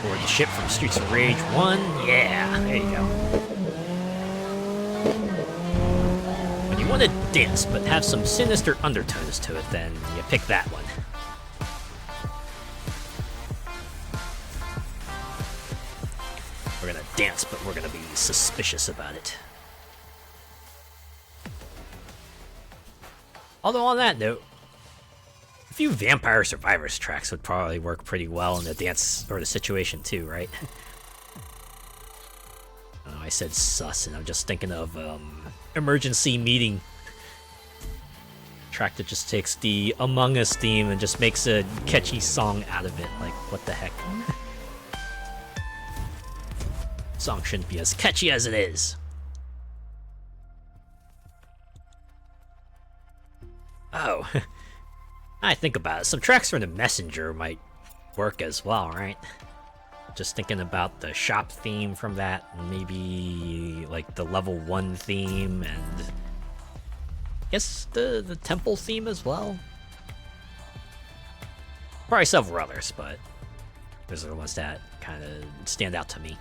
Board the ship from Streets of Rage 1. Yeah, there you go. When you want to dance but have some sinister undertones to it, then you pick that one. We're gonna dance, but we're gonna be suspicious about it. Although on that note, a few Vampire Survivors tracks would probably work pretty well in the dance or the situation too, right? Oh, I said sus, and I'm just thinking of Emergency Meeting. Track that just takes the Among Us theme and just makes a catchy song out of it. Like, what the heck? Song shouldn't be as catchy as it is. Oh, I think about it. Some tracks from The Messenger might work as well, right? Just thinking about the shop theme from that, and maybe like the level 1 theme, and I guess the temple theme as well. Probably several others, but those are the ones that kind of stand out to me.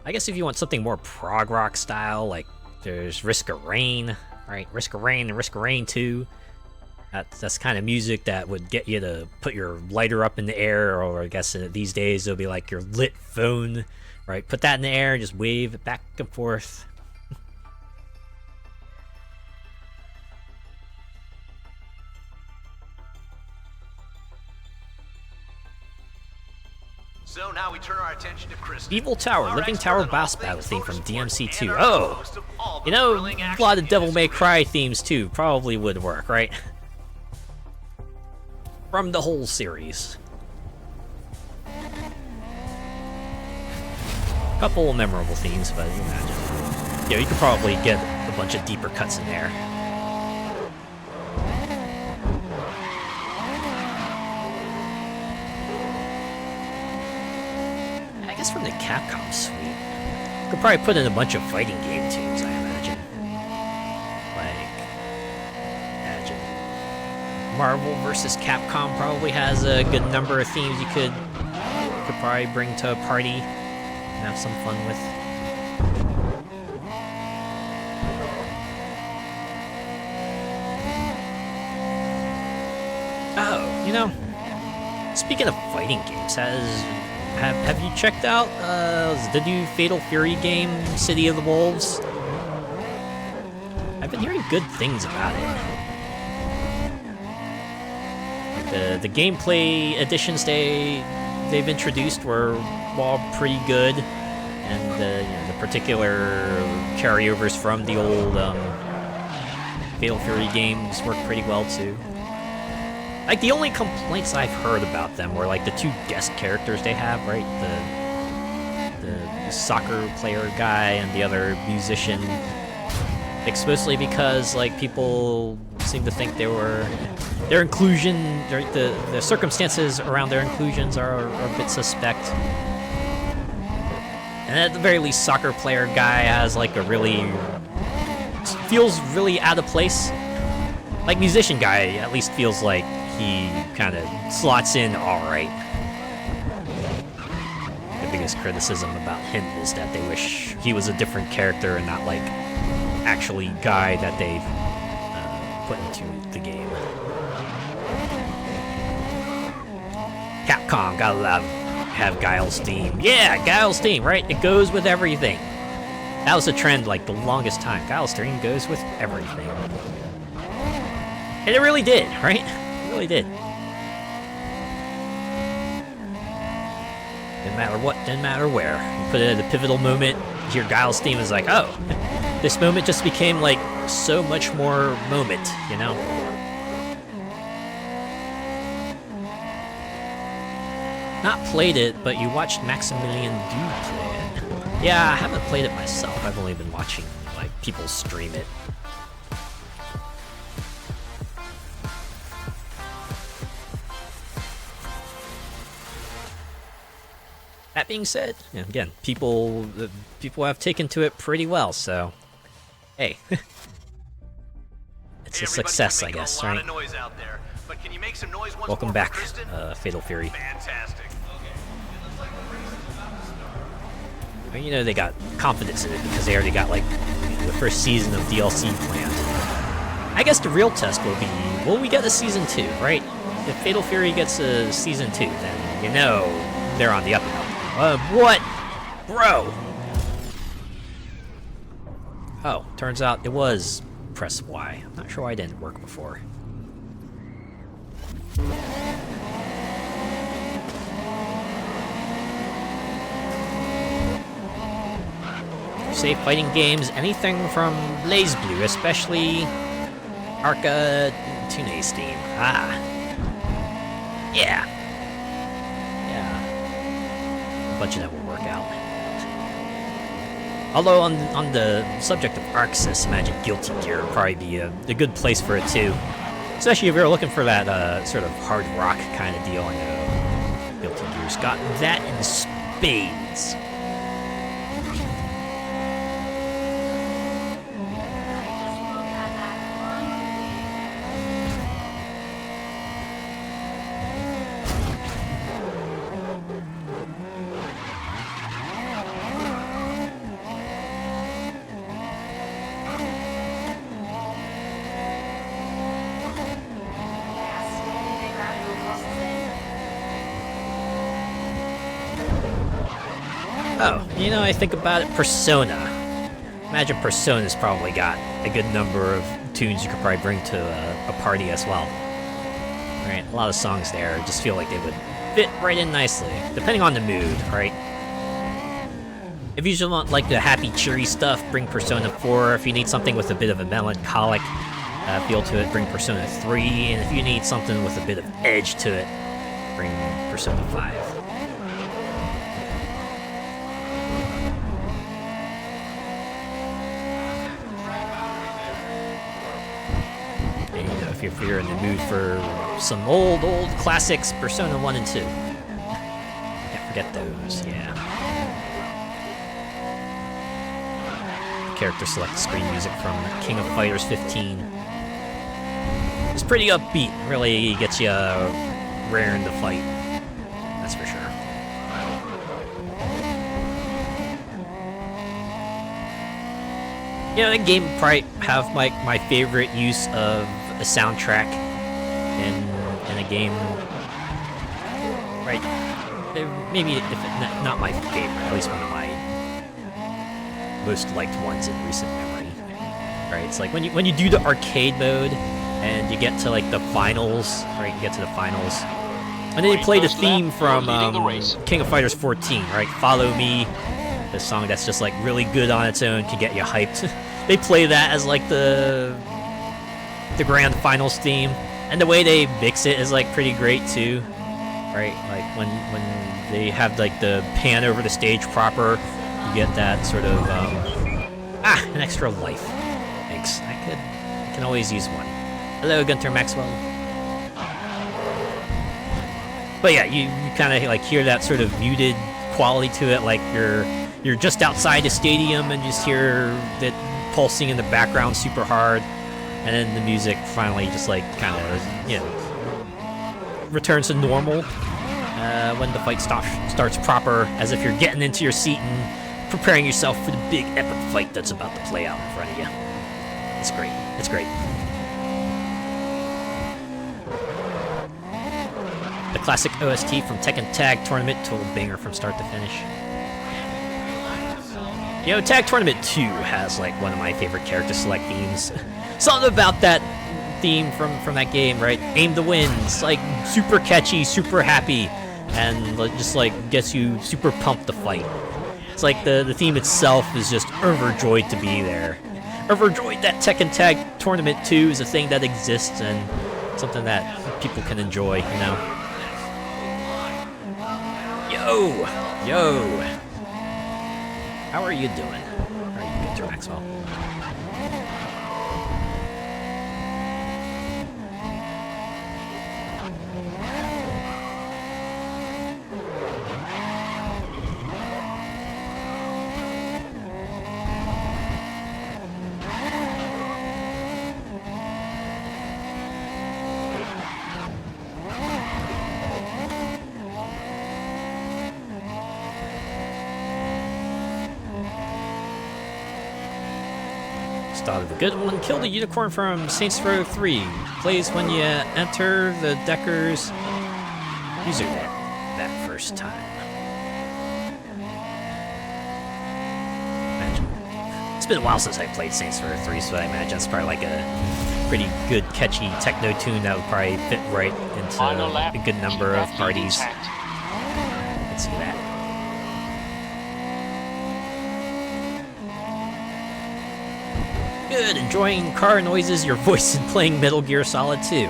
I guess if you want something more prog rock style, like there's Risk of Rain, right? Risk of Rain and Risk of Rain 2. That's kind of music that would get you to put your lighter up in the air, or I guess these days it'll be like your lit phone, right? Put that in the air and just wave it back and forth. So now we turn our attention to Kristen. Evil Tower, Our Living expert Tower on boss all battle things theme from motorsports DMC2. and our Oh, host of all the you know, thrilling a action lot of Devil games. May Cry themes too probably would work, right? From the whole series. Couple memorable themes, but you imagine. Yeah, you could probably get a bunch of deeper cuts in there. I guess from the Capcom suite, you could probably put in a bunch of fighting game tunes, I imagine. Marvel vs. Capcom probably has a good number of themes you could probably bring to a party and have some fun with. Oh, you know, speaking of fighting games, have you checked out the new Fatal Fury game, City of the Wolves? I've been hearing good things about it. The gameplay additions they've introduced were all pretty good, and the particular carryovers from the old Fatal Fury games work pretty well too. Like, the only complaints I've heard about them were like the two guest characters they have, right? The soccer player guy and the other musician. Mostly because like people seem to think their inclusion, the circumstances around their inclusions are a bit suspect. And at the very least, soccer player guy has like feels really out of place. Like, musician guy at least feels like he kind of slots in alright. The biggest criticism about him is that they wish he was a different character and not like actually guy that they've put into the game. Capcom, gotta have Guile's theme. Yeah, Guile's theme, right? It goes with everything. That was a trend like the longest time. Guile's theme goes with everything. And it really did, right? It really did. Didn't matter what, didn't matter where. You put it at a pivotal moment, your Guile's theme is like, oh, this moment just became like so much more moment, you know? Not played it, but you watched Maximilian do play it. Yeah, I haven't played it myself. I've only been watching like people stream it. That being said, again, people have taken to it pretty well, so hey, it's a success, I guess, right? Welcome back, Fatal Fury. Fantastic. Well, you know they got confidence in it because they already got like the first season of DLC planned. I guess the real test will be, will we get a season 2, right? If Fatal Fury gets a season 2, then you know they're on the up and up. What? Bro! Oh, turns out it was press Y. I'm not sure why it didn't work before. Say fighting games, anything from BlazBlue, especially Arca Tune's theme. Ah. Yeah. A bunch of that will work out. Although on the subject of Arxis, imagine Guilty Gear would probably be a good place for it too. Especially if you're looking for that sort of hard rock kind of deal. I know Guilty Gear's got that in spades. Oh, you know, I think about it, Persona. Imagine Persona's probably got a good number of tunes you could probably bring to a party as well. Right, a lot of songs there just feel like they would fit right in nicely, depending on the mood, right? If you just want like the happy, cheery stuff, bring Persona 4. If you need something with a bit of a melancholic feel to it, bring Persona 3. And if you need something with a bit of edge to it, bring Persona 5. if you're in the mood for some old classics, Persona 1 and 2. Can't forget those, yeah. Character select screen music from King of Fighters 15. It's pretty upbeat, really gets you raring to fight. That's for sure. You know, that game probably have my favorite use of a soundtrack in a game. Right? Maybe if it, not my favorite, at least one of my most liked ones in recent memory. Right? It's like when you do the arcade mode and you get to like the finals, right? You get to the finals, and then you play the theme from King of Fighters 14, right? Follow Me. The song that's just like really good on its own, can get you hyped. They play that as like the grand finals theme, and the way they mix it is like pretty great too, right? Like when they have like the pan over the stage proper, you get that sort of an extra life. Thanks. I can always use one. Hello, Gunter Maxwell. But yeah, you kind of like hear that sort of muted quality to it, like you're just outside the stadium and you just hear it pulsing in the background super hard, and then the music finally just like kind of, you know, returns to normal when the fight starts proper, as if you're getting into your seat and preparing yourself for the big epic fight that's about to play out in front of you. It's great. It's great. The classic OST from Tekken Tag Tournament, total banger from start to finish. You know, Tag Tournament 2 has like one of my favorite character select themes. Something about that theme from that game, right? Aim to win. It's like super catchy, super happy, and just like gets you super pumped to fight. It's like the theme itself is just overjoyed to be there. Overjoyed that Tekken Tag Tournament 2 is a thing that exists and something that people can enjoy, you know? Yo! How are you doing? How are you, Mr. Maxwell? Thought of a good one. Kill the unicorn from Saints Row 3. Plays when you enter the Decker's user net that first time. Imagine. It's been a while since I played Saints Row 3, so I imagine it's probably like a pretty good, catchy techno tune that would probably fit right into a good number of parties. Let's see that. Good, enjoying car noises, your voice, and playing Metal Gear Solid 2.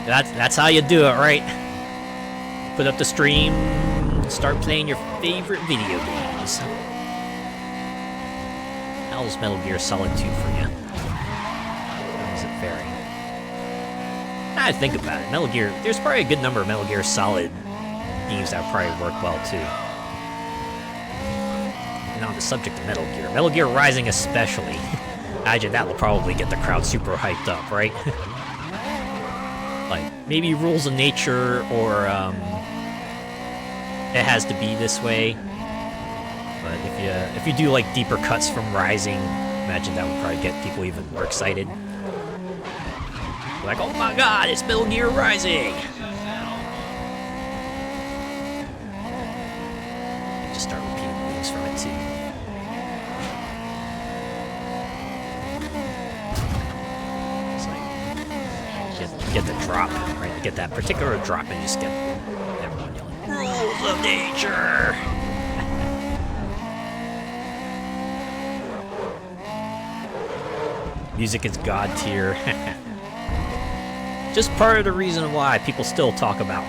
That's how you do it, right? Put up the stream, start playing your favorite video games. How's Metal Gear Solid 2 for you? How is it faring? I think about it. Metal Gear, there's probably a good number of Metal Gear Solid games that would probably work well too. And on the subject of Metal Gear Rising especially, imagine that will probably get the crowd super hyped up, right? Like, maybe rules of nature, or it has to be this way. But if you do like deeper cuts from Rising, imagine that would probably get people even more excited. Like, oh my god, it's Metal Gear Rising! Just start repeating things from it too. Get the drop, right? You get that particular drop and you just get everyone yelling, rules of nature! Music is god tier. Just part of the reason why people still talk about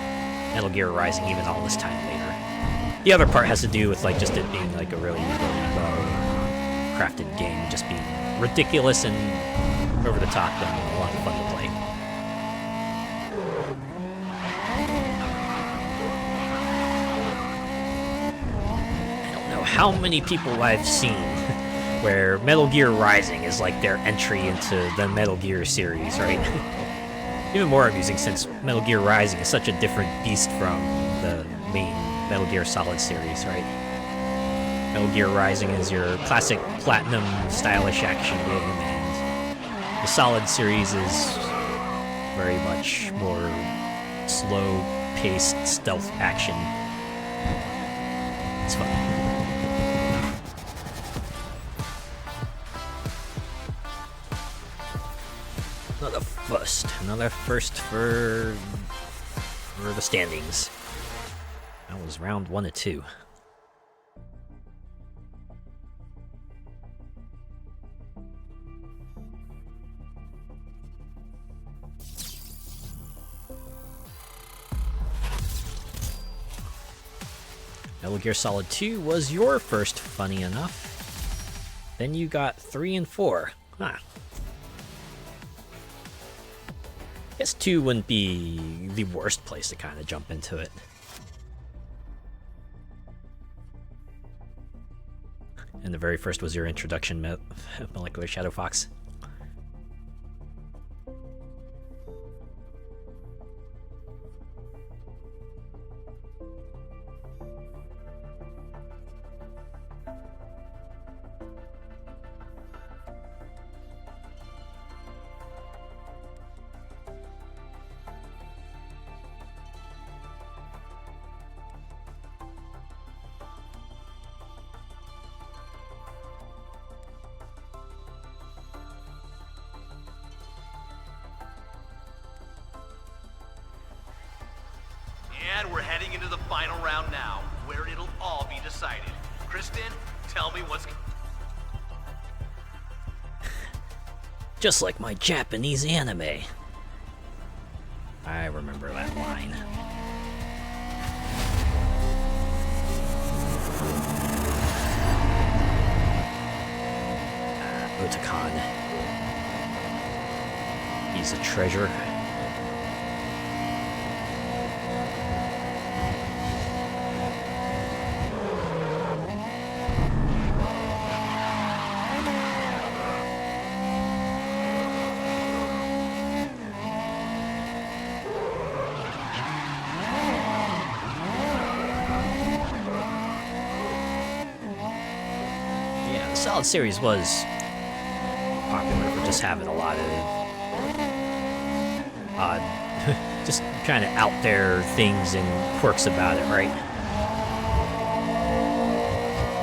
Metal Gear Rising even all this time later. The other part has to do with like just it being like a really crafted game just being ridiculous and over the top and a lot of fun to play. I don't know how many people I've seen where Metal Gear Rising is like their entry into the Metal Gear series, right? Even more amusing since Metal Gear Rising is such a different beast from the main Metal Gear Solid series, right? Metal Gear Rising is your classic platinum stylish action game, and the Solid series is very much more slow-paced stealth action. It's fun. Another first for the standings. That was round 1 of 2. Metal Gear Solid 2 was your first, funny enough. Then you got 3 and 4. Huh. Guess 2 wouldn't be the worst place to kind of jump into it. And the very first was your introduction, Molecular Shadow Fox. And we're heading into the final round now, where it'll all be decided. Kristen, tell me what's... Just like my Japanese anime. I remember that line. Otakon. He's a treasure. Solid series was popular for just having a lot of odd, just kind of out there things and quirks about it, right?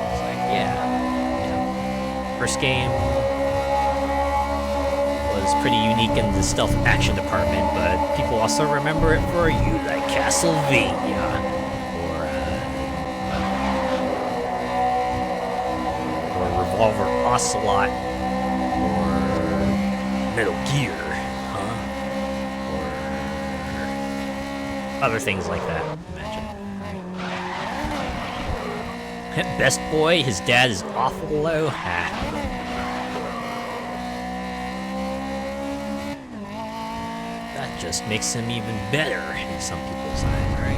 It's like, yeah, you know, first game was pretty unique in the stealth action department, but people also remember it for You Like Castlevania. Revolver Ocelot, or Metal Gear, or other things like that, imagine. Right? Best Boy, his dad is awful low. That just makes him even better in some people's eyes, right?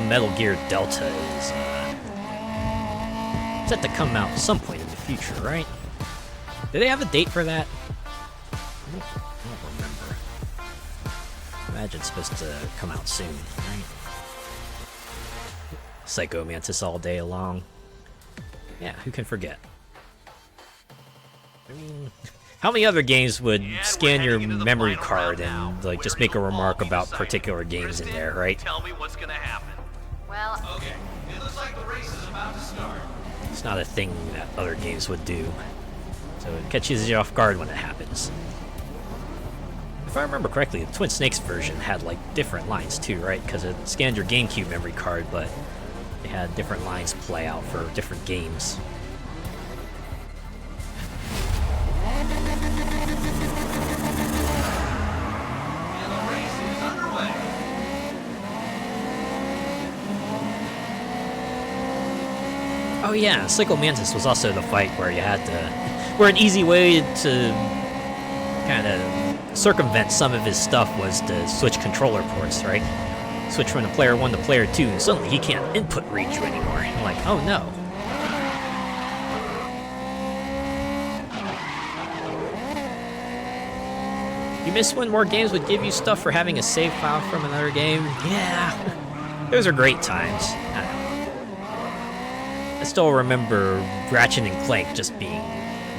Metal Gear Delta is set to come out some point in the future, right? Do they have a date for that? I don't remember. I imagine it's supposed to come out soon, right? Psycho Mantis all day long. Yeah, who can forget? I mean, how many other games would scan your memory card and like just make a remark about particular games in there, right? Tell me what's gonna happen. Well, Okay, it looks like the race is about to start. It's not a thing that other games would do. So it catches you off guard when it happens. If I remember correctly, the Twin Snakes version had like different lines too, right? Because it scanned your GameCube memory card, but they had different lines play out for different games. Oh yeah, Cycle Mantis was also the fight where you had to... where an easy way to kind of circumvent some of his stuff was to switch controller ports, right? Switch from the player 1 to player 2, and suddenly he can't input read you anymore. I'm like, oh no. You miss when more games would give you stuff for having a save file from another game? Yeah. Those are great times. I still remember Ratchet and Clank just being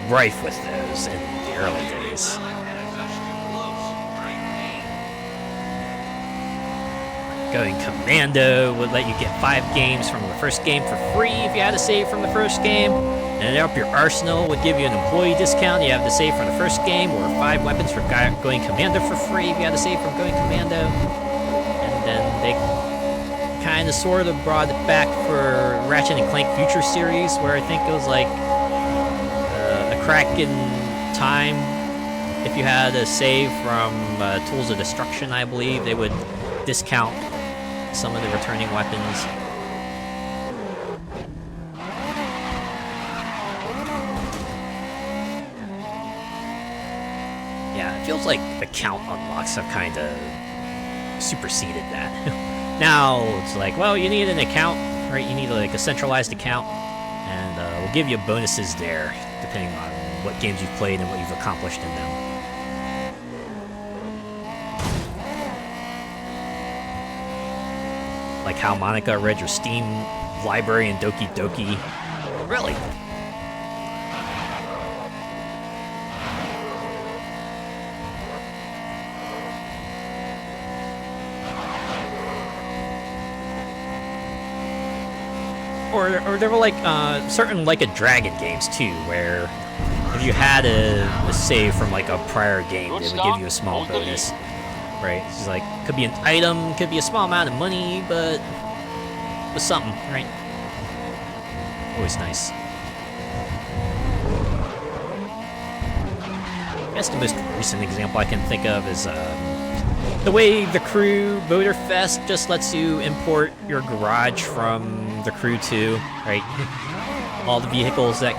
rife with those in the early days. Going Commando would let you get 5 games from the first game for free if you had a save from the first game. And up your arsenal would give you an employee discount. You have to save from the first game, or 5 weapons for Going Commando for free if you had to save from Going Commando. And then they kind of sort of brought it back for Ratchet and Clank Future Series, where I think it was like a crack in time. If you had a save from Tools of Destruction, I believe, they would discount some of the returning weapons. Yeah, it feels like account unlocks have kind of superseded that. Now it's like, well, you need an account, right? You need like a centralized account, and we'll give you bonuses there, depending on what games you've played and what you've accomplished in them. Like how Monica read your Steam library in Doki Doki. Really? Or there were like certain Like a Dragon games too, where if you had a save from like a prior game, they would give you a small bonus. Right? It's like, could be an item, could be a small amount of money, but with something, right? Always nice. I guess the most recent example I can think of is the way the Crew Motorfest just lets you import your garage from the Crew 2, right? All the vehicles that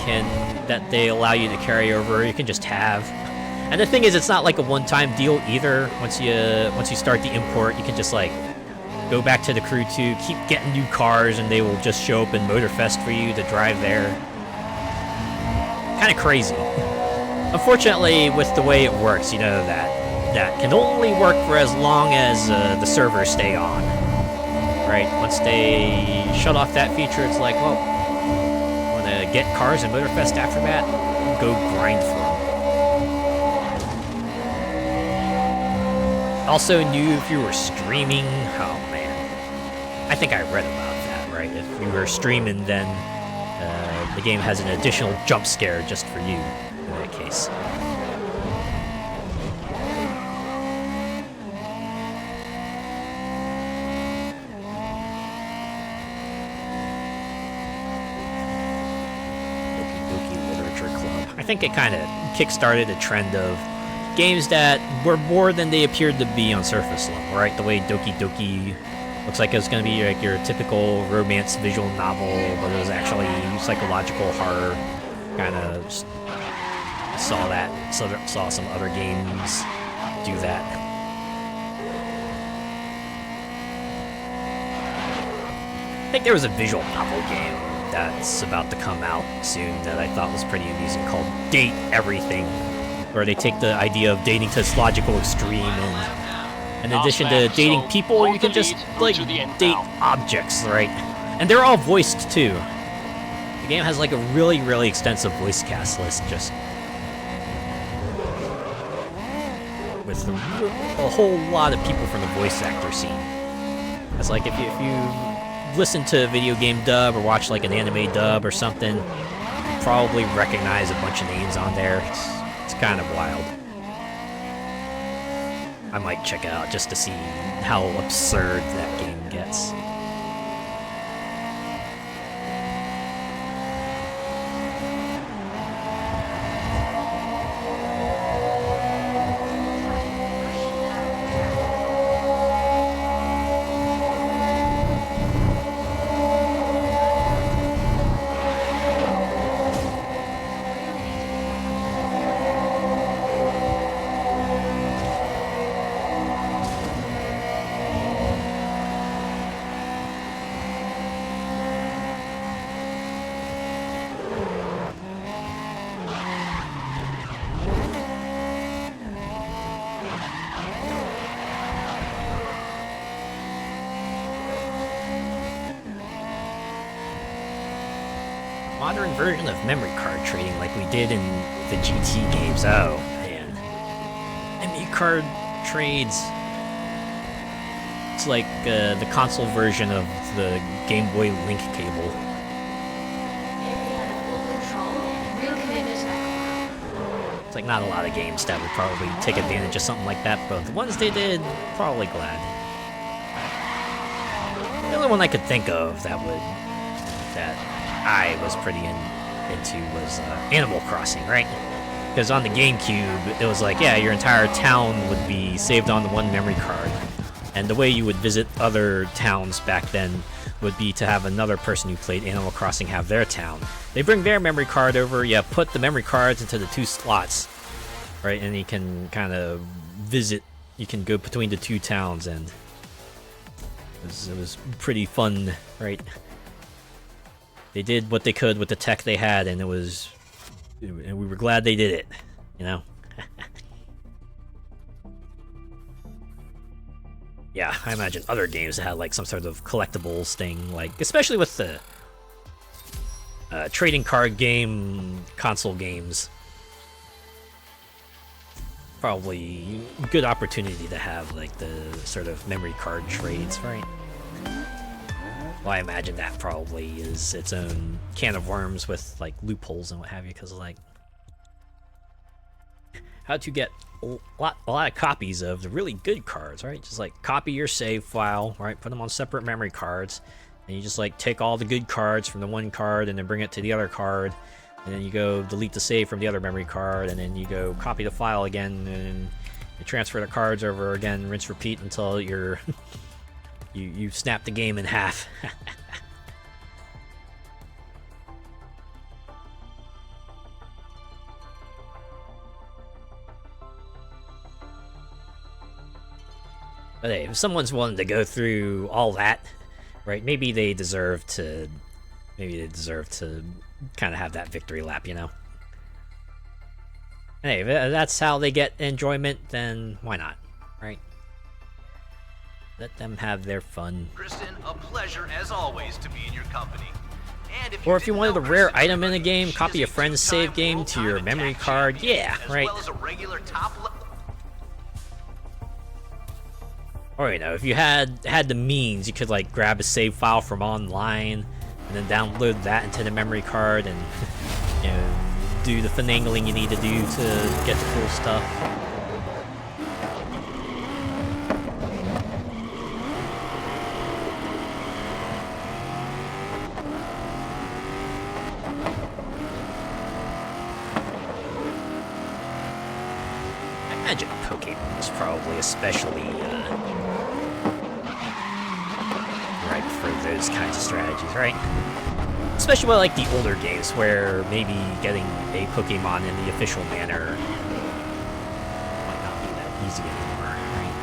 they allow you to carry over, you can just have. And the thing is, it's not like a one-time deal either. Once you start the import, you can just like go back to the Crew 2, keep getting new cars, and they will just show up in Motorfest for you to drive there. Kind of crazy. Unfortunately, with the way it works, you know that can only work for as long as the servers stay on. Right? Once they shut off that feature, it's like, well, want to get cars in Motorfest after that? Go grind for them. Also knew if you were streaming, oh man, I think I read about that, right? If you were streaming, then the game has an additional jump scare just for you in that case. Doki Doki Literature Club. I think it kind of kickstarted a trend of games that were more than they appeared to be on surface level, right? The way Doki Doki looks like it was going to be like your typical romance visual novel, but it was actually psychological horror. Kind of saw some other games do that. I think there was a visual novel game that's about to come out soon that I thought was pretty amusing called Date Everything, where they take the idea of dating to its logical extreme, and in addition to dating people, you can just like date objects, right? And they're all voiced too. The game has like a really, really extensive voice cast list, just with a whole lot of people from the voice actor scene. It's like if you listened to a video game dub or watched like an anime dub or something, you probably recognize a bunch of names on there. It's kind of wild. I might check it out just to see how absurd that game gets. Modern version of memory card trading like we did in the GT games. Oh, man. Memory card trades. It's like the console version of the Game Boy Link cable. It's like not a lot of games that would probably take advantage of something like that, but the ones they did, probably glad. The only one I could think of that I was pretty into was Animal Crossing, right? Because on the GameCube, it was like, yeah, your entire town would be saved on the one memory card. And the way you would visit other towns back then would be to have another person who played Animal Crossing have their town. They bring their memory card over, yeah, put the memory cards into the two slots, right? And you can kind of visit, you can go between the two towns, and it was pretty fun, right? They did what they could with the tech they had, and we were glad they did it, you know? Yeah, I imagine other games that had like some sort of collectibles thing, like especially with the trading card game console games. Probably a good opportunity to have like the sort of memory card trades, right? Well, I imagine that probably is its own can of worms with like loopholes and what have you, because like how to get a lot of copies of the really good cards, right? Just like copy your save file, right? Put them on separate memory cards, and you just like take all the good cards from the one card and then bring it to the other card, and then you go delete the save from the other memory card, and then you go copy the file again, and you transfer the cards over again, rinse repeat until you're you snap the game in half. But hey, if someone's willing to go through all that, right? Maybe they deserve to kind of have that victory lap, you know. Hey, if that's how they get enjoyment, then why not, right? Let them have their fun. Kristen, a pleasure as always to be in your company. And Or if you wanted a rare item in a game, copy a friend's save game to your memory card. Yeah, right. As well as a regular top Or, you know, if you had the means, you could like grab a save file from online and then download that into the memory card and, you know, do the finagling you need to do to get the cool stuff. I imagine Pokemon was probably especially ripe for those kinds of strategies, right? Especially with like the older games where maybe getting a Pokemon in the official manner might not be that easy anymore, right?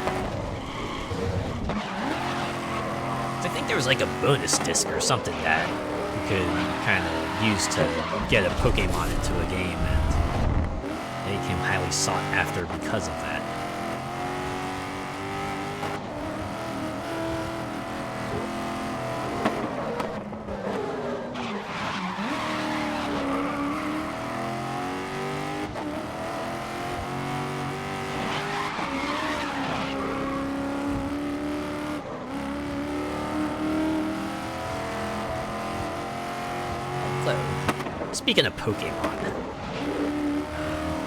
So I think there was like a bonus disc or something that you could kind of use to get a Pokemon into a game, and they became highly sought after because of that. Speaking of Pokemon,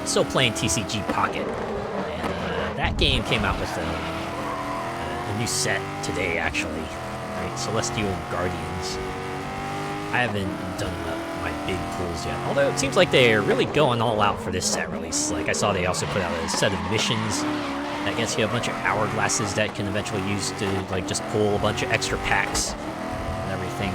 still playing TCG Pocket, and that game came out with a new set today, actually. Right, Celestial Guardians. I haven't done my big pulls yet, although it seems like they're really going all out for this set release. Like, I saw they also put out a set of missions that gets you a bunch of hourglasses that can eventually use to, like, just pull a bunch of extra packs and everything.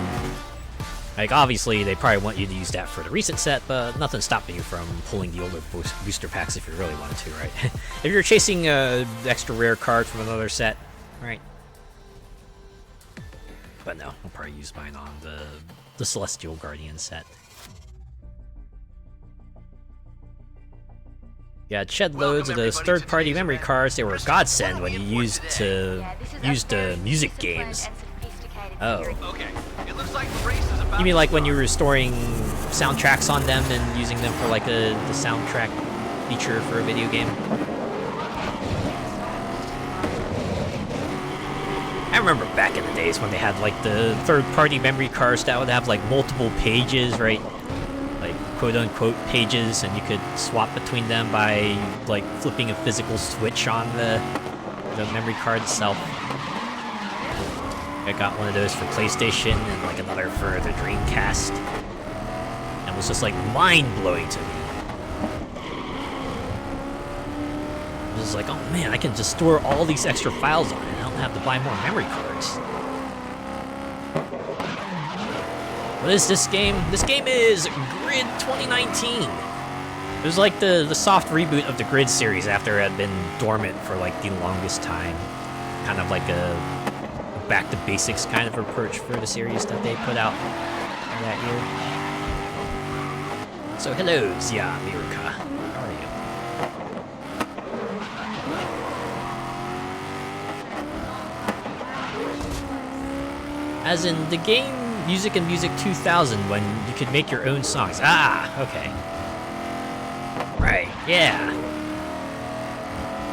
Like, obviously, they probably want you to use that for the recent set, but nothing's stopping you from pulling the older booster packs if you really wanted to, right? If you're chasing an extra rare card from another set, right? But no, I'll probably use mine on the Celestial Guardian set. Yeah, shed loads of those third-party memory cards. They were a godsend when you used music games. Oh. Okay, it looks like the race is about You mean like when you were storing soundtracks on them and using them for like the soundtrack feature for a video game? I remember back in the days when they had like the third-party memory cards that would have like multiple pages, right? Like quote-unquote pages, and you could swap between them by like flipping a physical switch on the memory card itself. I got one of those for PlayStation and like another for the Dreamcast. And it was just like mind-blowing to me. It was like, oh man, I can just store all these extra files on it. I don't have to buy more memory cards. What is this game? This game is Grid 2019. It was like the soft reboot of the Grid series after it had been dormant for like the longest time. Kind of like a back to basics kind of approach for the series that they put out that year. So hello, Zia Mirka. How are you? As in the game Music and Music 2000, when you could make your own songs. Ah, okay. Right, yeah.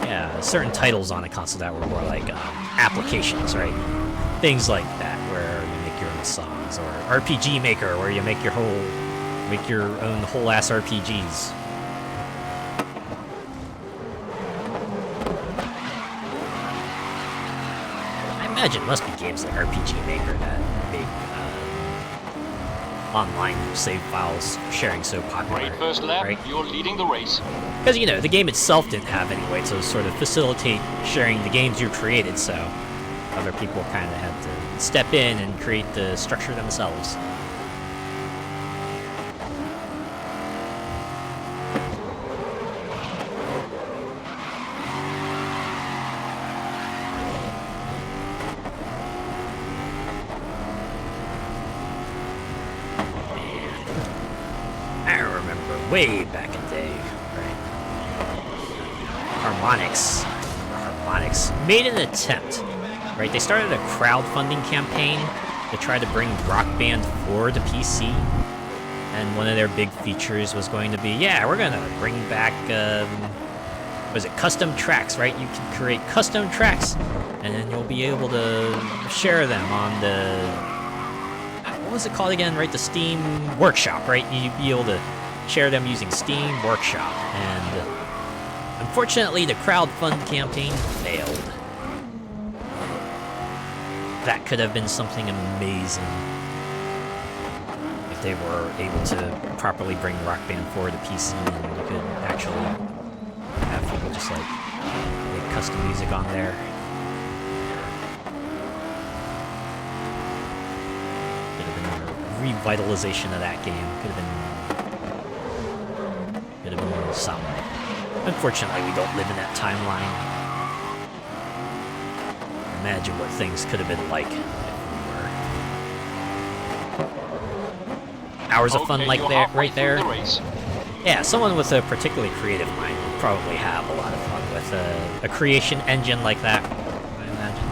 Yeah, certain titles on a console that were more like applications, right? Things like that, where you make your own songs, or RPG Maker, where you make your own whole-ass RPGs. I imagine it must be games like RPG Maker that make online save files sharing so popular. Great first lap, right? you're leading the race. Because, you know, the game itself didn't have any way to sort of facilitate sharing the games you created, so other people kind of had to step in and create the structure themselves. I remember way back in the day, right? Harmonix made an attempt, right? They started a crowdfunding campaign to try to bring Rock Band 4 to PC, and one of their big features was going to be, yeah, we're gonna bring back, was it custom tracks, right? You can create custom tracks, and then you'll be able to share them on the, what was it called again, right? The Steam Workshop, right? You'd be able to share them using Steam Workshop, and unfortunately the crowdfund campaign failed. That could have been something amazing if they were able to properly bring Rock Band 4 to PC, and you could actually have people just like make custom music on there. Could have been a revitalization of that game. Could have been something. Unfortunately, we don't live in that timeline. Imagine what things could have been like if we were. Hours of fun like there, right there. Yeah, someone with a particularly creative mind would probably have a lot of fun with a creation engine like that, I imagine.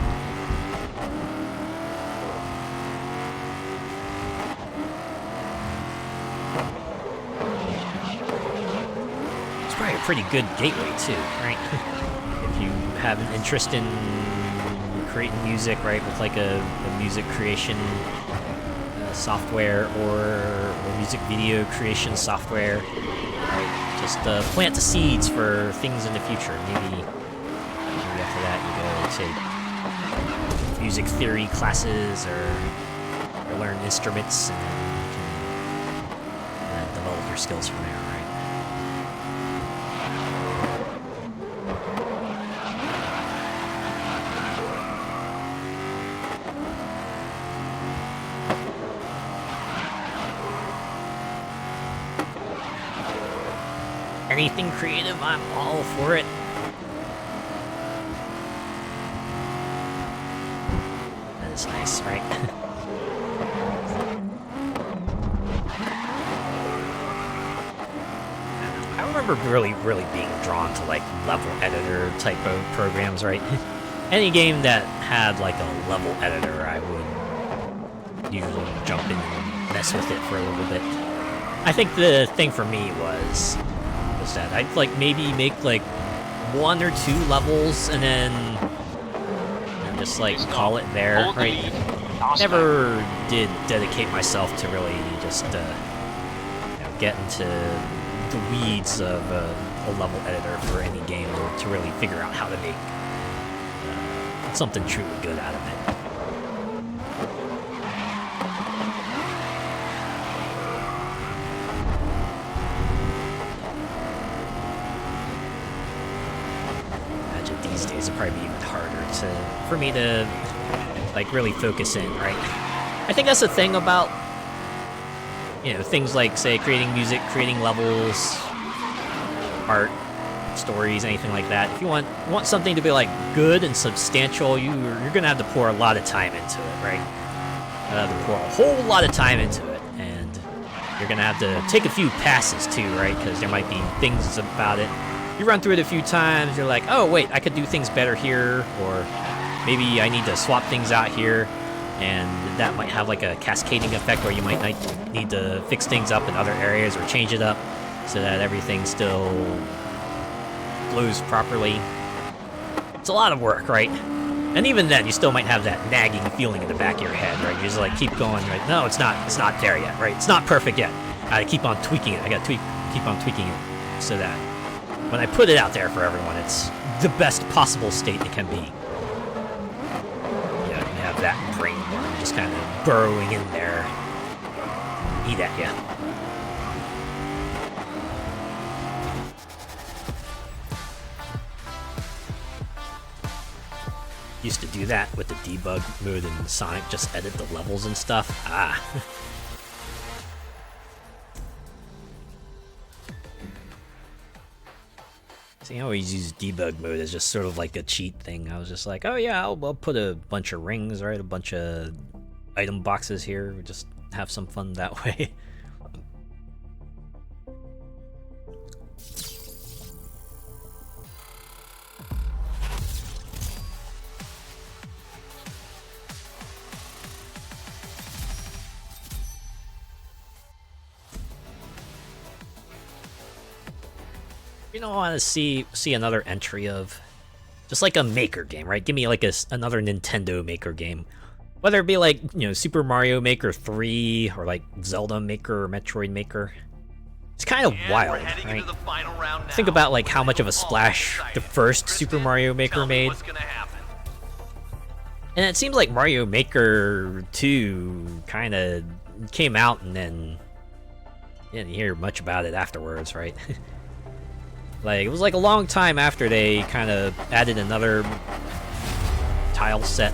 It's probably a pretty good gateway too, right? If you have an interest in creating music, right, with like a music creation software or music video creation software. Right? Just plant the seeds for things in the future. Maybe after that you go take music theory classes or learn instruments, and then you can develop your skills from there, right? Anything creative, I'm all for it. That is nice, right? I remember really being drawn to like level editor type of programs, right? Any game that had like a level editor, I would usually jump in and mess with it for a little bit. I think the thing for me was that I'd like maybe make like 1 or 2 levels and then just like call it there, right? Never did dedicate myself to really just get into the weeds of a level editor for any game, or to really figure out how to make something truly good out of it. These days it'd probably be even harder for me to like really focus in, right? I think that's the thing about, you know, things like, say, creating music, creating levels, art, stories, anything like that. If you want something to be like good and substantial, you're gonna have to pour a lot of time into it, right? You have to pour a whole lot of time into it, and you're gonna have to take a few passes too, right? Because there might be things about it. You run through it a few times, you're like, oh wait, I could do things better here, or maybe I need to swap things out here, and that might have like a cascading effect where you might need to fix things up in other areas or change it up so that everything still flows properly. It's a lot of work, right? And even then, you still might have that nagging feeling in the back of your head, right? You just like keep going, right? No, it's not there yet, right? It's not perfect yet. I keep on tweaking it. I gotta keep on tweaking it so that when I put it out there for everyone, it's the best possible state it can be. Yeah, you have that brain worm just kind of burrowing in there. Eat at ya. Used to do that with the debug mode in Sonic, just edit the levels and stuff. Ah. See, I always use debug mode as just sort of like a cheat thing. I was just like, oh yeah, I'll put a bunch of rings, right? A bunch of item boxes here. Just have some fun that way. You know, I want to see another entry of just like a maker game, right? Give me like another Nintendo maker game, whether it be like, you know, Super Mario Maker 3 or like Zelda Maker or Metroid Maker. It's kind of wild, right? Think about like how much of a splash the first Super Mario Maker made, and it seems like Mario Maker 2 kind of came out and then you didn't hear much about it afterwards, right? Like, it was like a long time after they kind of added another tile set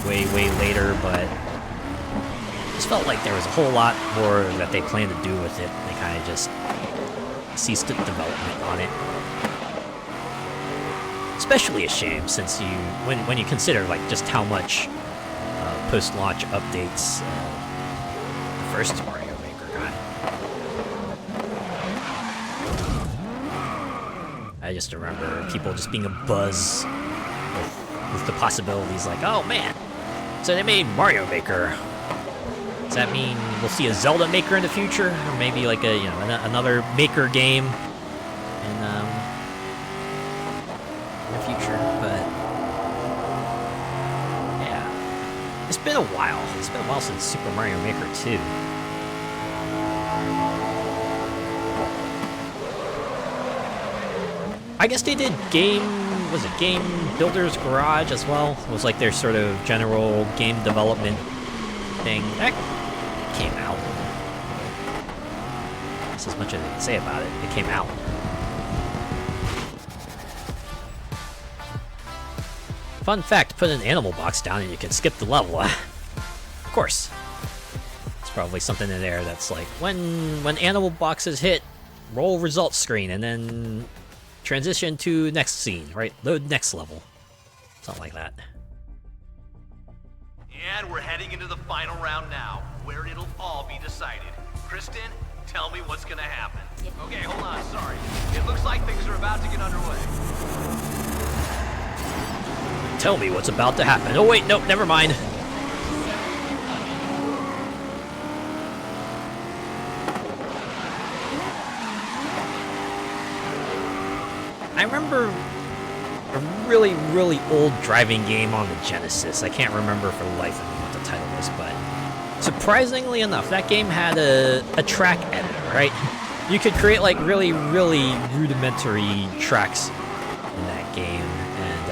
way later, but it just felt like there was a whole lot more that they planned to do with it. They kind of just ceased the development on it. Especially a shame, since when you consider like just how much post-launch updates the first Mario Maker got. I just remember people just being abuzz with the possibilities, like, oh man, so they made Mario Maker. Does that mean we'll see a Zelda Maker in the future, or maybe like a another Maker game in the future? But yeah, been a while. It's been a while since Super Mario Maker 2. I guess they did Game Builder's Garage as well? It was like their sort of general game development thing. That came out. That's as much as I can say about it. It came out. Fun fact, put an animal box down and you can skip the level. Of course. There's probably something in there that's like, when animal boxes hit, roll results screen, and then transition to next scene, right? Load next level. Something like that. And we're heading into the final round now, where it'll all be decided. Kristen, tell me what's gonna happen. Okay, hold on, sorry. It looks like things are about to get underway. Tell me what's about to happen. Oh wait, nope, never mind. I remember a really, really old driving game on the Genesis. I can't remember for the life of me what the title was, but surprisingly enough, that game had a track editor, right? You could create like really, really rudimentary tracks in that game, and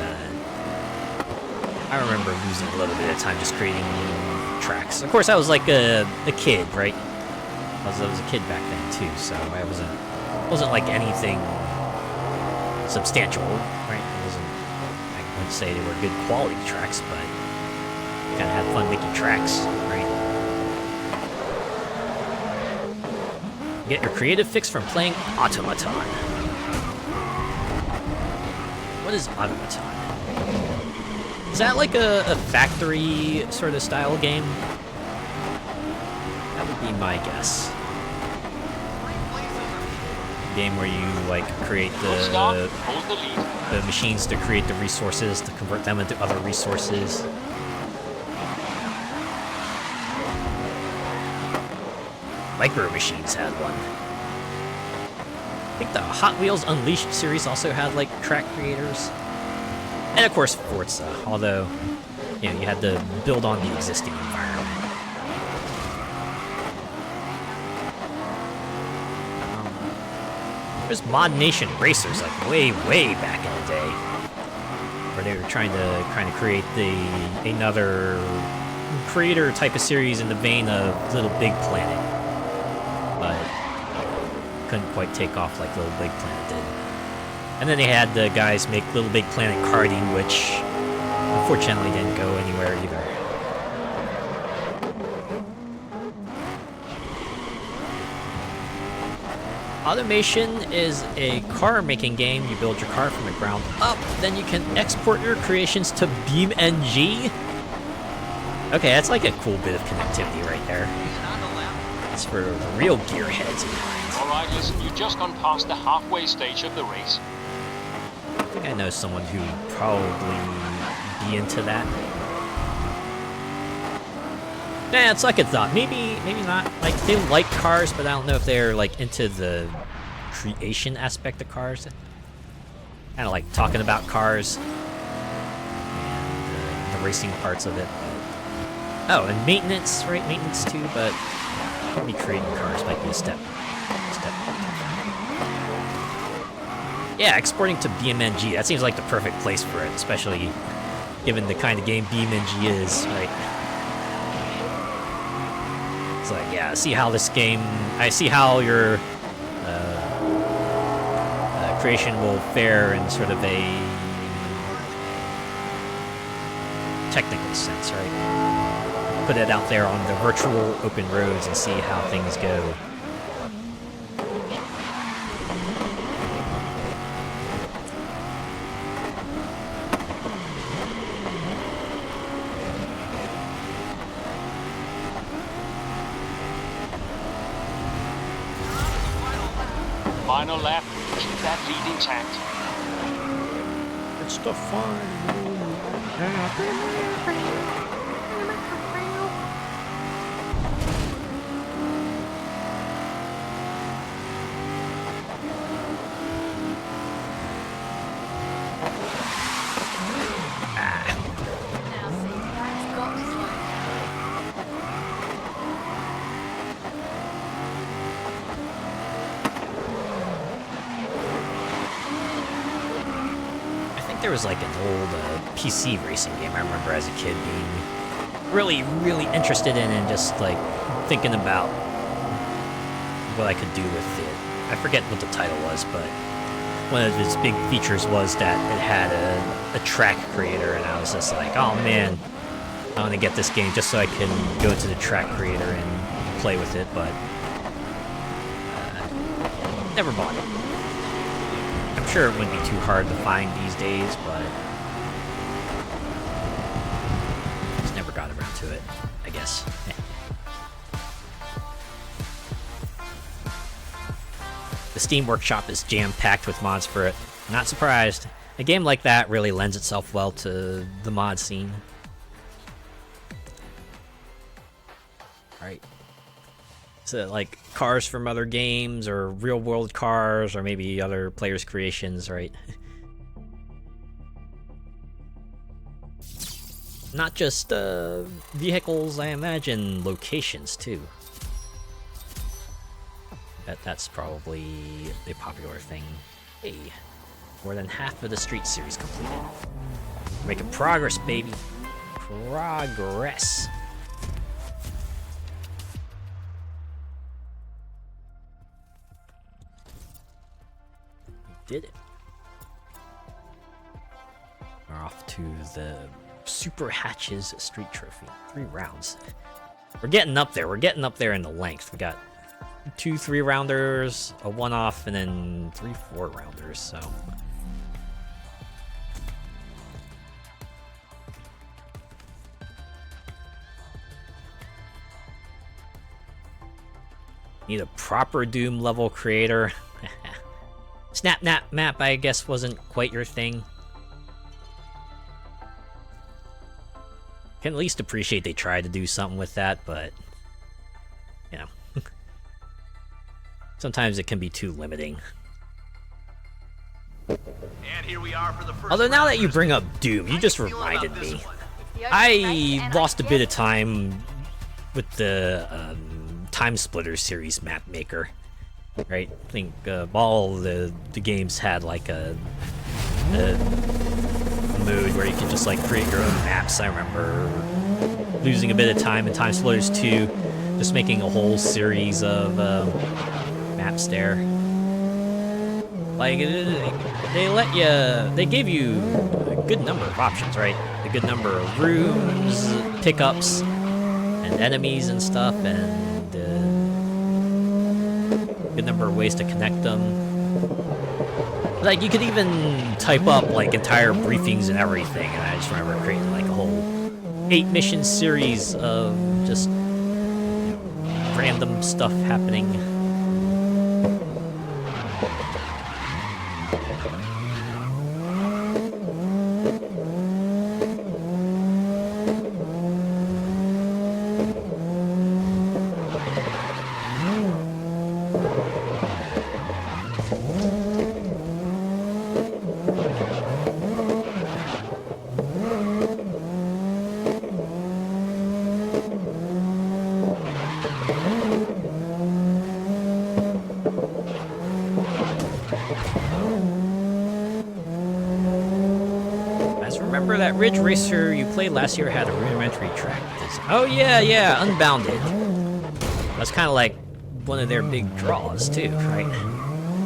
I remember losing a little bit of time just creating tracks. Of course, I was like a kid, right? I was a kid back then too, so I wasn't like anything substantial, right? It wasn't, I wouldn't say they were good quality tracks, but kind of had fun making tracks, right? Get your creative fix from playing Automaton. What is Automaton? Is that like a factory sort of style game? That would be my guess. Game where you like create the machines to create the resources, to convert them into other resources. Micro Machines had one. I think the Hot Wheels Unleashed series also had like track creators. And of course Forza, although you know, you had to build on the existing environment. There's Mod Nation Racers, like way back in the day, where they were trying to kind of create another creator type of series in the vein of Little Big Planet, but couldn't quite take off like Little Big Planet did. And then they had the guys make Little Big Planet karting, which unfortunately didn't go anywhere either. Automation is a car making game. You build your car from the ground up, then you can export your creations to BeamNG. Okay, that's like a cool bit of connectivity right there. It's for the real gearheads in mind. Alright, listen, you've just gone past the halfway stage of the race. I think I know someone who would probably be into that. Nah, it's like a thought. Maybe not. Like, they like cars, but I don't know if they're, like, into the creation aspect of cars. Kind of like talking about cars and the racing parts of it. Oh, and maintenance, right? Maintenance too, but maybe creating cars might be a step. Yeah, exporting to BeamNG. That seems like the perfect place for it, especially given the kind of game BeamNG is, right? It's like, yeah, I see how your creation will fare in sort of a technical sense, right? Put it out there on the virtual open roads and see how things go. Final lap, keep that lead intact. It's the fun. Now see, that's got to think there was like an old PC racing game I remember as a kid being really, really interested in and just like thinking about what I could do with it. I forget what the title was, but one of its big features was that it had a track creator, and I was just like, oh man, I want to get this game just so I can go to the track creator and play with it, but never bought it. I'm sure it wouldn't be too hard to find these days, but just never got around to it, I guess. The Steam Workshop is jam-packed with mods for it. Not surprised. A game like that really lends itself well to the mod scene. Right. So like cars from other games or real-world cars or maybe other players' creations, right? Not just vehicles, I imagine locations too. That's probably a popular thing. Hey, more than half of the Street series completed. We're making progress, baby. Progress. We did it. We're off to the Super Hatches Street Trophy. 3 rounds. We're getting up there. We're getting up there in the length. We got 2 3-rounders, a 1-off, and then 3 4-rounders, so. Need a proper Doom level creator. Snap map, I guess, wasn't quite your thing. Can at least appreciate they tried to do something with that, but you know. Sometimes it can be too limiting. And here we are for the first Although now round, that you Kristen. bring up Doom, you How just you feeling reminded about this me. one? I lost a bit of time with the Time Splitter series map maker. Right? I think all the games had like a mode where you could just like create your own maps. I remember losing a bit of time in Time Splitters 2, just making a whole series of maps there. Like they gave you a good number of options, right? A good number of rooms, pickups, and enemies and stuff, and a good number of ways to connect them. Like you could even type up like entire briefings and everything, and I just remember creating like a whole 8-mission series of just random stuff happening. Remember that Ridge Racer you played last year had a rudimentary track design? Oh yeah, Unbounded. That's kind of like one of their big draws too, right?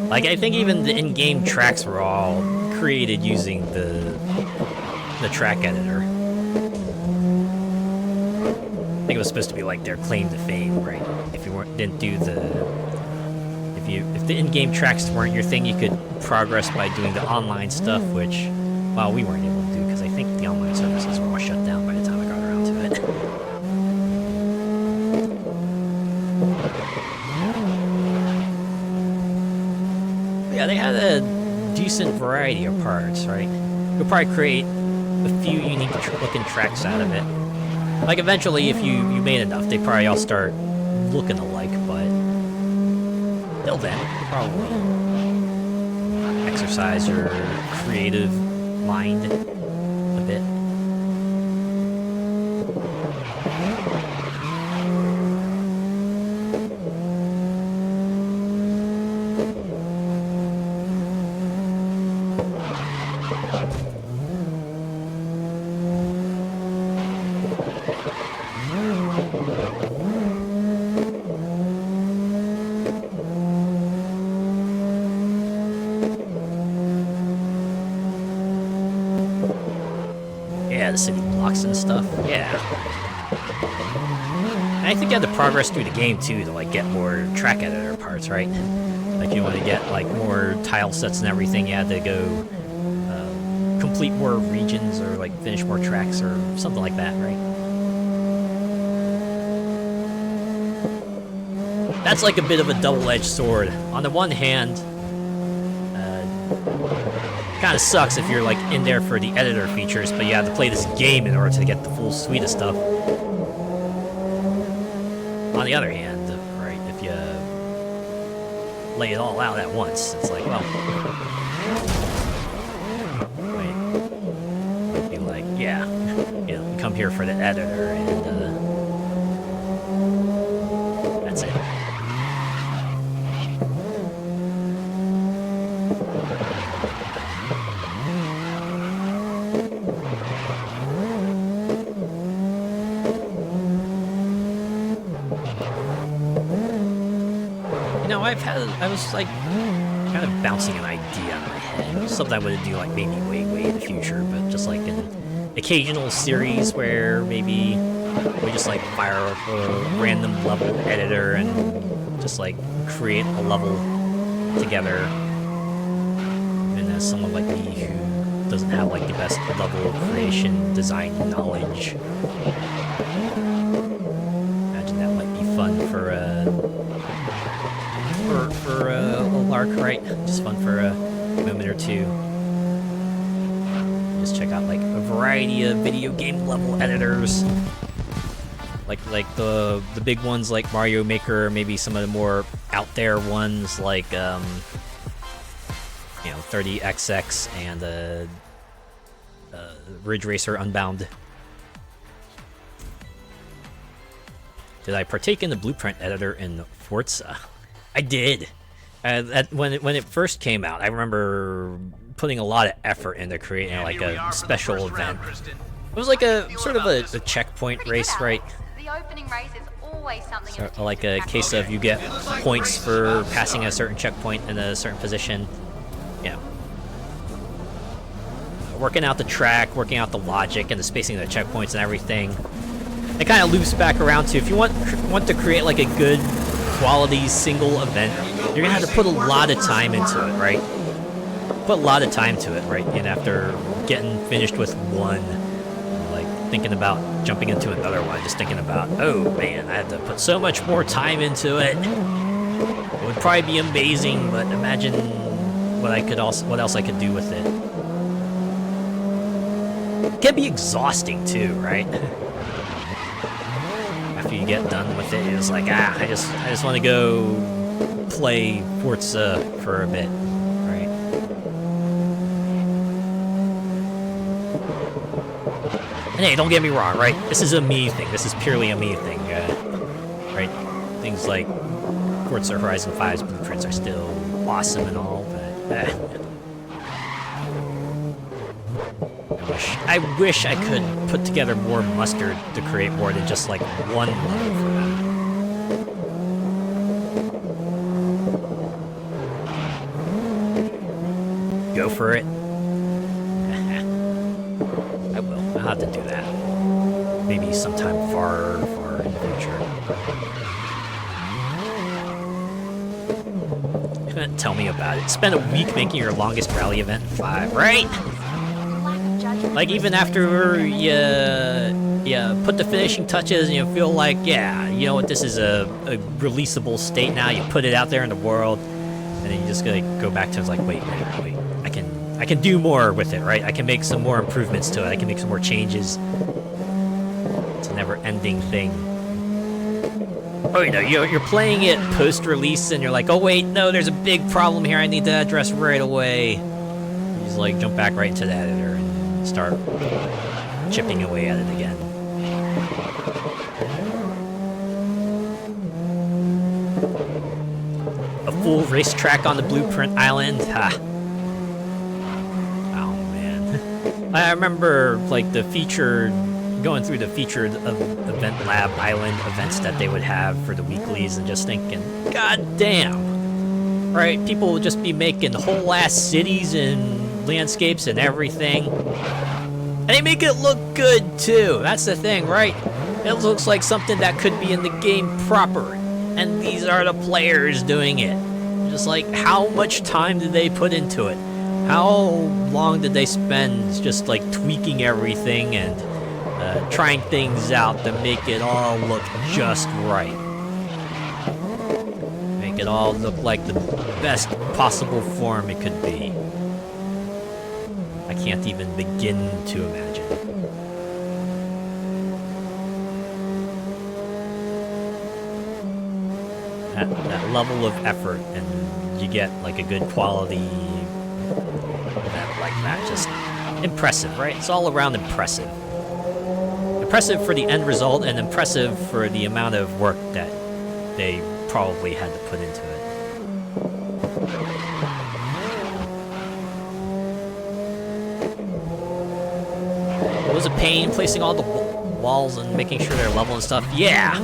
Like I think even the in-game tracks were all created using the track editor. I think it was supposed to be like their claim to fame, right? If you didn't do if the in-game tracks weren't your thing, you could progress by doing the online stuff, which, well, we weren't able to do because I think the online services were all shut down by the time I got around to it. Yeah, they had a decent variety of parts, right? You'll probably create a few unique looking tracks out of it. Like eventually, if you made enough, they probably all start looking alike, but till then, you probably exercise your creative mind a bit. Yeah, the city blocks and stuff. Yeah. And I think you have to progress through the game too to like get more track editor parts, right? Like you want to get like more tile sets and everything, you had to go complete more regions or like finish more tracks or something like that, right? That's like a bit of a double-edged sword. On the one hand, kind of sucks if you're like in there for the editor features, but you have to play this game in order to get the full suite of stuff. On the other hand, right, if you lay it all out at once, it's like, well, wait, be like, yeah, you know, you come here for the editor, and that's it. I was like kind of bouncing an idea in my head. Something I would do like maybe way in the future, but just like an occasional series where maybe we just like fire up a random level editor and just like create a level together. And as someone like me who doesn't have like the best level creation design knowledge, imagine that might be fun for a lark, right? Just fun for a moment or two. Just check out like a variety of video game level editors, like the big ones like Mario Maker, maybe some of the more out there ones like you know 30XX and Ridge Racer Unbound. Did I partake in the blueprint editor in Forza? I did. When it first came out, I remember putting a lot of effort into creating like a special event. It was like a sort of a checkpoint race, right? The opening race is always something. So, like a case of you get points for passing a certain checkpoint in a certain position. Yeah. Working out the track, working out the logic and the spacing of the checkpoints and everything. It kind of loops back around to if you want to create like a good quality single event, you're gonna have to put a lot of time into it, right? Put a lot of time to it, right? And after getting finished with one, like thinking about jumping into another one, just thinking about, oh man, I had to put so much more time into it. It would probably be amazing, but imagine what else I could do with it. It can be exhausting too, right? After you get done with it, it's like, I just want to go play Forza for a bit, right? And hey, don't get me wrong, right? This is a me thing. This is purely a me thing, right? Things like Forza Horizon 5's blueprints are still awesome and all, but I wish I could put together more mustard to create more than just like one level for them. Go for it. I will. I'll have to do that. Maybe sometime far in the future. Tell me about it. Spend a week making your longest rally event in 5, right? Like, even after you put the finishing touches and you feel like, yeah, you know what, this is a releasable state now, you put it out there in the world, and then you just go back to it, it's like, wait, I can do more with it, right? I can make some more improvements to it, I can make some more changes. It's a never-ending thing. Oh, you know, you're playing it post-release, and you're like, oh wait, no, there's a big problem here I need to address right away. You just, like, jump back right into the editor and start chipping away at it again. A full racetrack on the Blueprint Island? Ha! Oh, man. I remember, like, the featured going through the featured event lab island events that they would have for the weeklies and just thinking, God damn, right? People would just be making whole ass cities and landscapes and everything. And they make it look good too. That's the thing, right? It looks like something that could be in the game proper. And these are the players doing it. Just like, how much time did they put into it? How long did they spend just like tweaking everything and trying things out to make it all look just right? Make it all look like the best possible form it could be. I can't even begin to imagine. That level of effort, and you get like a good quality event like that. Just impressive, right? It's all around impressive. Impressive for the end result, and impressive for the amount of work that they probably had to put into it. It was a pain placing all the walls and making sure they're level and stuff. Yeah!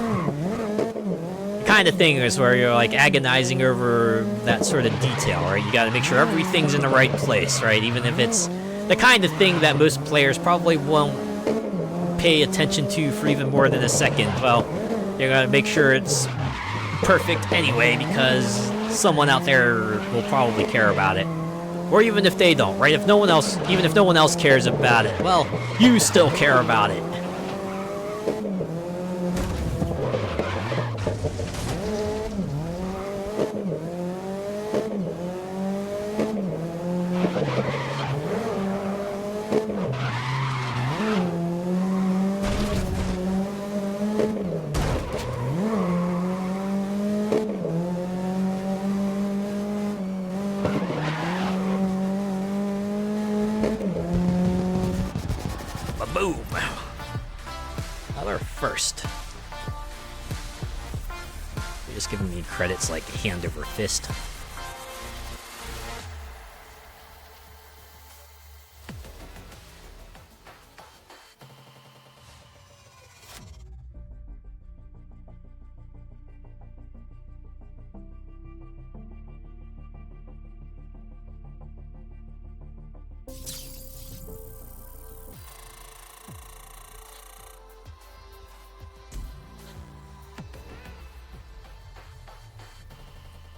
The kind of thing is where you're like agonizing over that sort of detail, right? You gotta make sure everything's in the right place, right? Even if it's the kind of thing that most players probably won't pay attention to for even more than a second. Well, you're gonna make sure it's perfect anyway because someone out there will probably care about it. Or even if they don't, right? If no one else, even if no one else cares about it, well, you still care about it. Boom! Another first. You're just giving me credits like hand over fist.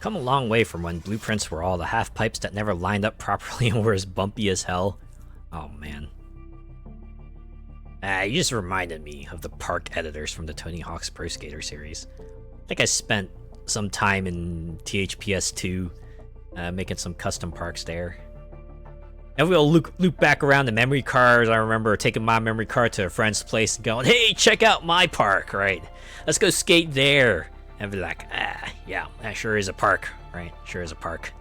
Come a long way from when blueprints were all the half pipes that never lined up properly and were as bumpy as hell. Oh man. You just reminded me of the park editors from the Tony Hawk's Pro Skater series. I think I spent some time in THPS 2 making some custom parks there. And we'll loop back around the memory cards. I remember taking my memory card to a friend's place and going, hey, check out my park, right? Let's go skate there. And be like, yeah, that sure is a park, right? Sure is a park.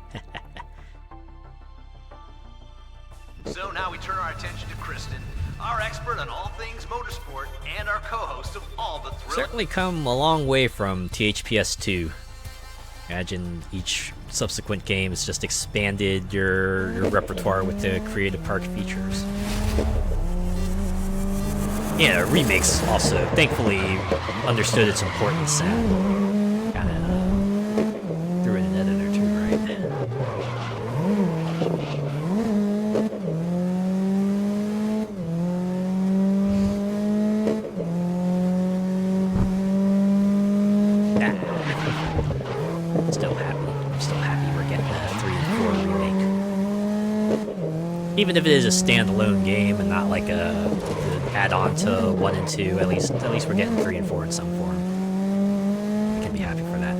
So now we turn our attention to Kristen, our expert on all things motorsport and our co-host of all the thrill. Certainly come a long way from THPS 2. Imagine each subsequent game has just expanded your repertoire with the creative park features. Yeah, remakes also thankfully understood its importance and kind of threw in an editor too, right? Still happy we're getting a 3 and 4 remake. Even if it is a standalone game and not like a add-on to 1 and 2, at least we're getting 3 and 4 in some form. I can be happy for that.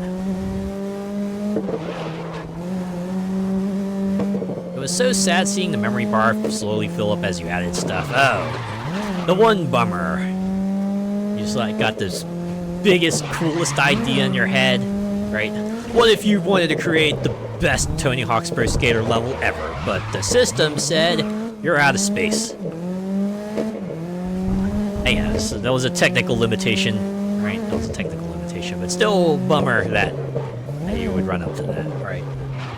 It was so sad seeing the memory bar slowly fill up as you added stuff. Oh, the one bummer. You just like got this biggest, coolest idea in your head, right? What if you wanted to create the best Tony Hawk's Pro Skater level ever, but the system said you're out of space? Yeah, so that was a technical limitation, right? That was a technical limitation, but still a bummer that you would run up to that, right?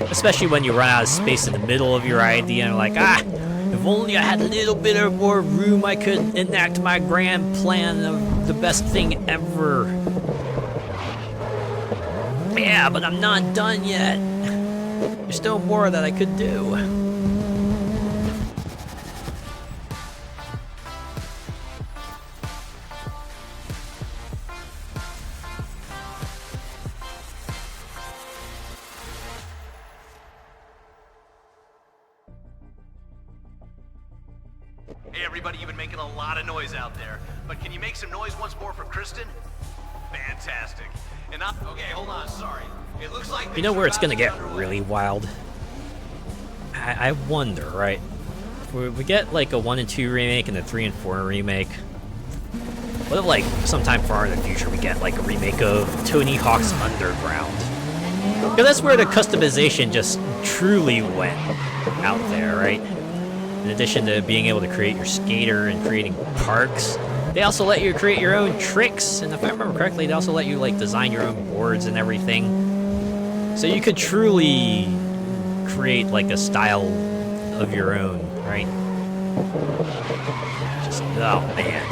Especially when you run out of space in the middle of your idea and like, if If only I had a little bit of more room, I could enact my grand plan of the best thing ever. Yeah, but I'm not done yet. There's still more that I could do. Hey everybody, you've been making a lot of noise out there, but can you make some noise once more for Kristen? Fantastic. And okay, hold on, sorry. It looks like You know where it's gonna get really wild? I wonder, right? If we get like a 1 and 2 remake and a 3 and 4 remake. What if like sometime far in the future we get like a remake of Tony Hawk's Underground? Because that's where the customization just truly went out there, right? In addition to being able to create your skater and creating parks, they also let you create your own tricks, and if I remember correctly, they also let you like design your own boards and everything. So you could truly create like a style of your own, right? Just, oh man.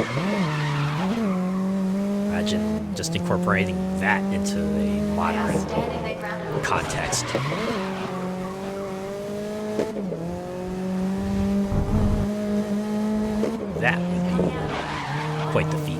Imagine just incorporating that into a modern context. That would be quite the feat.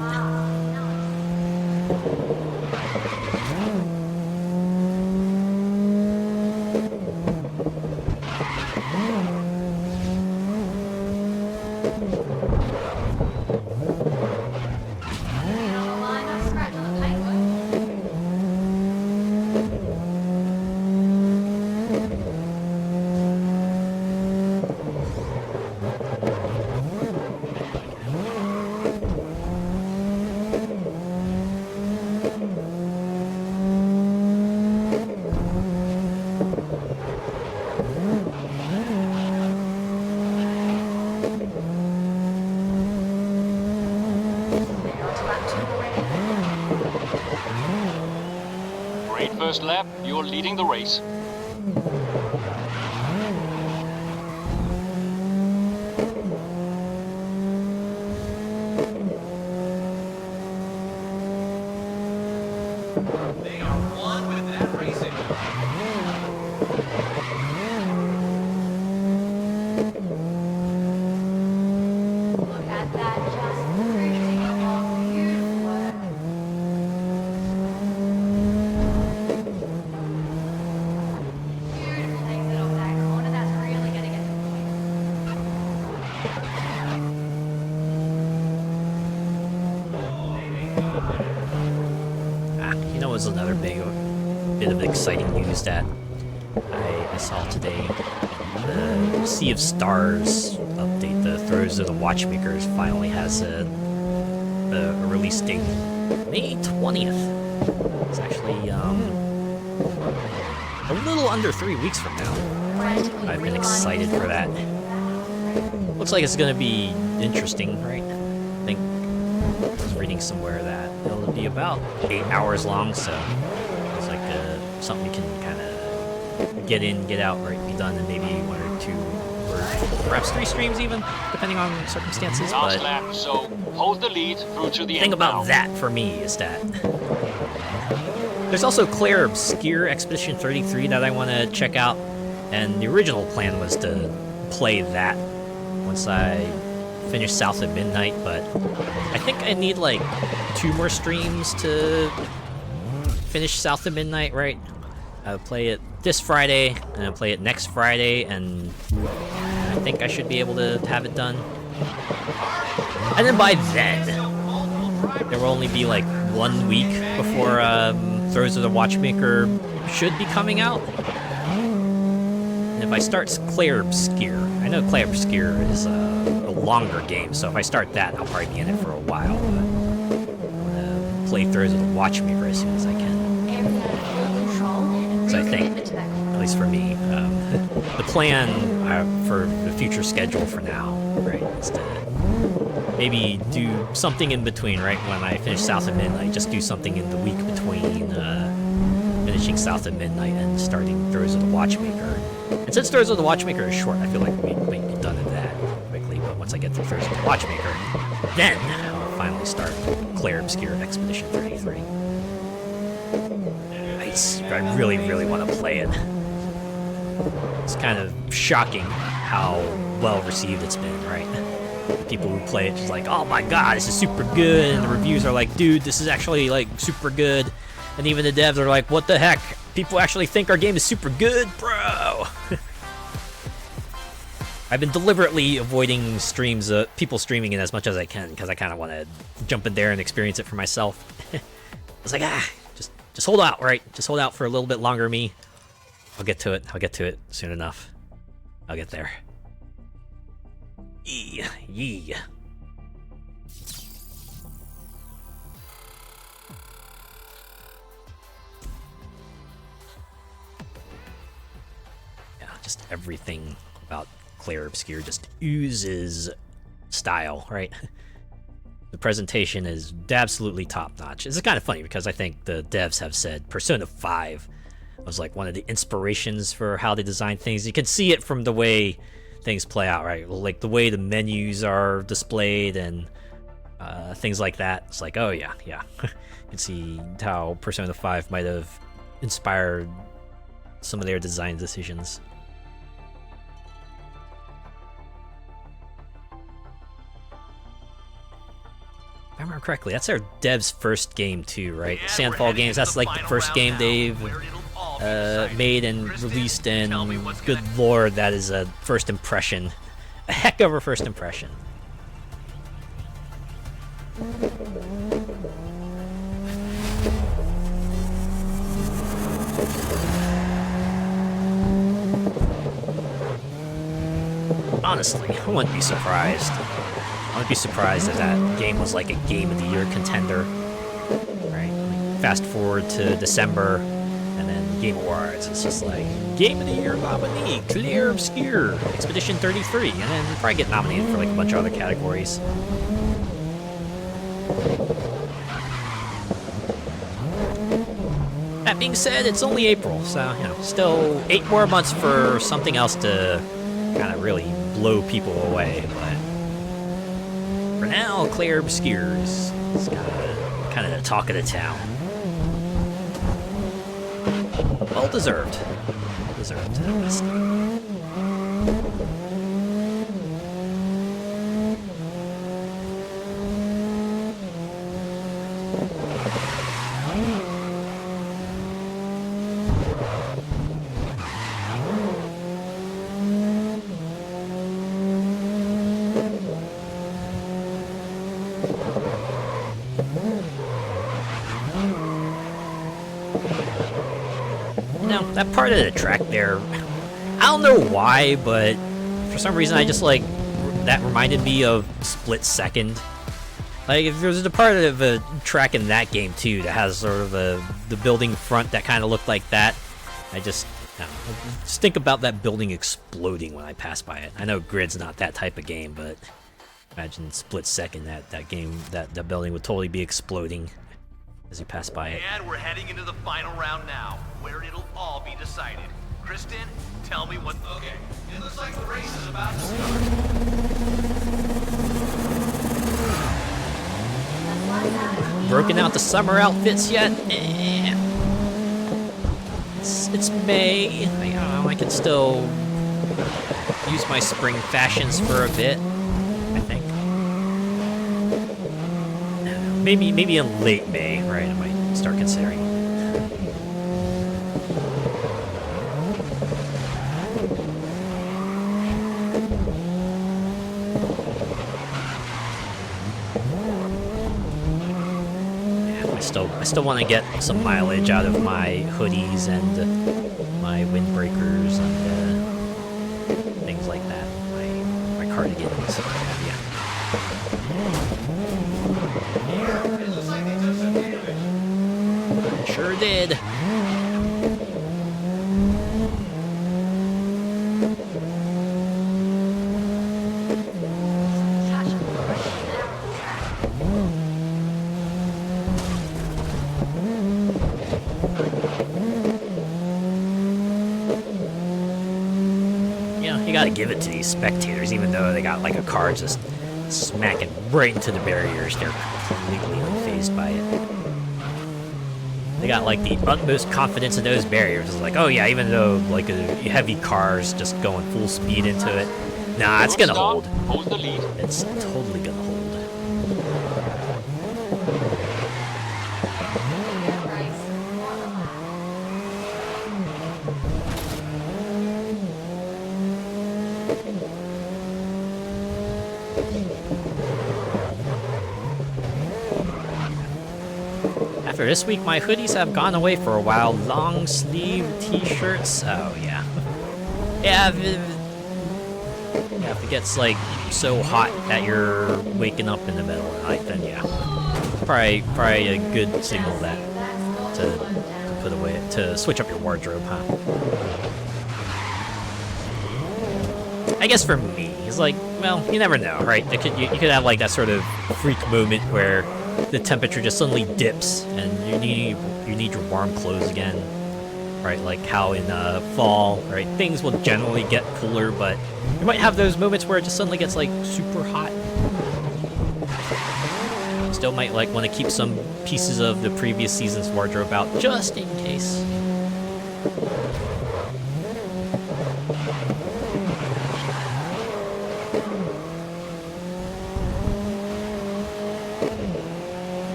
Great first lap, you're leading the race. They are one with that racing. Look at that, just cruising along. Beautiful work. Beautiful things off that corner. That's really going to get the point. You know, was another bit of exciting news that I saw today. The Sea of Stars update, the Throws of the Watchmakers, finally has a release date, May 20th. It's actually a little under 3 weeks from now. I've been excited for that. Looks like it's going to be interesting, right? I think I was reading somewhere that it'll be about 8 hours long, so it's like something you can kind of get in, get out, right? Be done in maybe 1 or 2, or perhaps 3 streams even, depending on circumstances. Last But lap, so hold the lead through to the the end thing about now. that for me is that there's also Claire Obscure Expedition 33 that I want to check out, and the original plan was to play that once I finish South at Midnight, but I think I need like 2 more streams to finish South at Midnight, right? I'll play it this Friday, and I'll play it next Friday, and I think I should be able to have it done. And then by then, there will only be like 1 week before Throws of the Watchmaker should be coming out. And if I start Claire Obscure, I know Claire Obscure is a longer game, so if I start that, I'll probably be in it for a while. But I'm gonna play Throws of the Watchmaker as soon as I can. So I think, at least for me, the plan for the future schedule for now, right, is to maybe do something in between, right? When I finish South at Midnight, just do something in the week between finishing South at Midnight and starting Throws of the Watchmaker. And since Throws of the Watchmaker is short, I feel like we might be done at that. once I get to Thursday Watchmaker, then I'll finally start Claire Obscure Expedition 33. I really, really want to play it. It's kind of shocking how well received it's been, right? People who play it just like, oh my god, this is super good, and the reviews are like, dude, this is actually like super good, and even the devs are like, what the heck? People actually think our game is super good, bro. I've been deliberately avoiding streams, people streaming it as much as I can, because I kind of want to jump in there and experience it for myself. I was like, just hold out, right? Just hold out for a little bit longer, me. I'll get to it. I'll get to it soon enough. I'll get there. Yee. Yeah, just everything about Claire Obscure just oozes style, right? The presentation is absolutely top-notch. It's kind of funny because I think the devs have said Persona 5 was like one of the inspirations for how they design things. You can see it from the way things play out, right? Like the way the menus are displayed and things like that. It's like, oh yeah. You can see how Persona 5 might have inspired some of their design decisions. If I remember correctly, that's our dev's first game too, right? Yeah, Sandfall Games, that's like the first game they've made and released, and good lord, that is a first impression. A heck of a first impression. Honestly, I wouldn't be surprised. I wouldn't be surprised if that game was like a Game of the Year contender. Right? Like, fast forward to December, and then Game Awards. It's just like, Game of the Year nominee, Claire Obscure, Expedition 33, and then we'll probably get nominated for like a bunch of other categories. That being said, it's only April, so, you know, still 8 more months for something else to kind of really blow people away, but for now, Claire Obscure is kind of the talk of the town. Well deserved. Deserved, at least. That part of the track there, I don't know why, but for some reason I just like, that reminded me of Split Second. Like, if there's a part of a track in that game too that has sort of the building front that kind of looked like that, I don't know, just think about that building exploding when I pass by it. I know Grid's not that type of game, but imagine Split Second, that game, that building would totally be exploding as you pass by it. And we're heading into the final round now, where it'll all be decided. Kristen, tell me what... Okay, it looks like the race is about to start. Broken out the summer outfits yet? It's May. I can still use my spring fashions for a bit, I think. Maybe in late May, right? I might start considering. I still want to get some mileage out of my hoodies and my windbreakers and things like that. My cardigans. Yeah. Sure did. you know, you gotta give it to these spectators, even though they got like a car just smacking right into the barriers. They're completely unfazed by it. They got like the utmost confidence in those barriers. It's like, oh yeah, even though like a heavy car's just going full speed into it, nah, it's gonna hold. Hold the lead. It's totally gonna hold. After this week, my hoodies have gone away for a while. Long sleeve t-shirts. Oh yeah. Yeah, if it gets like so hot that you're waking up in the middle of the night, then yeah, probably a good signal that to put away to switch up your wardrobe, huh? I guess for me, it's like, well, you never know, right? You could have like that sort of freak moment where the temperature just suddenly dips and you need your warm clothes again, right? Like how in fall, right? Things will generally get cooler, but you might have those moments where it just suddenly gets like super hot. Still might like want to keep some pieces of the previous season's wardrobe out just in case.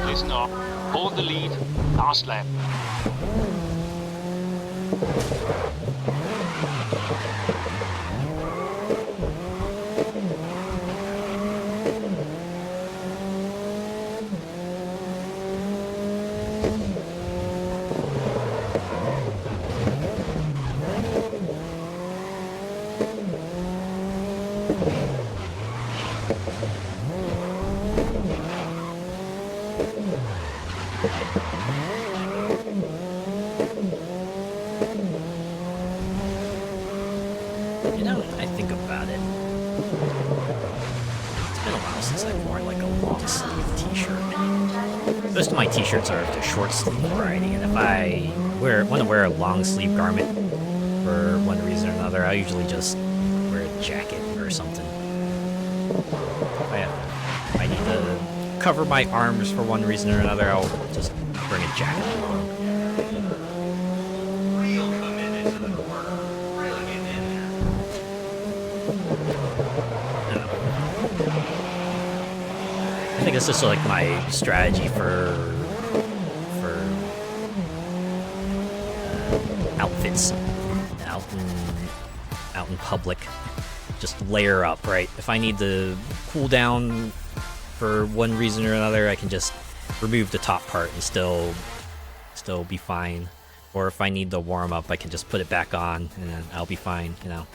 Listen up. Hold the lead. Last lap. You know, I think about it. It's been a while since I've worn like a long sleeve t-shirt. Most of my t-shirts are the short sleeve variety, and if I want to wear a long sleeve garment for one reason or another, I usually just wear a jacket or something. If I need to cover my arms for one reason or another, I'll just bring a jacket along. Real committed to the corner. Really getting in there. I think this is like my strategy for outfits out in public. Just layer up, right? If I need to cool down for one reason or another, I can just remove the top part and still be fine. Or if I need to warm up, I can just put it back on and then I'll be fine, you know.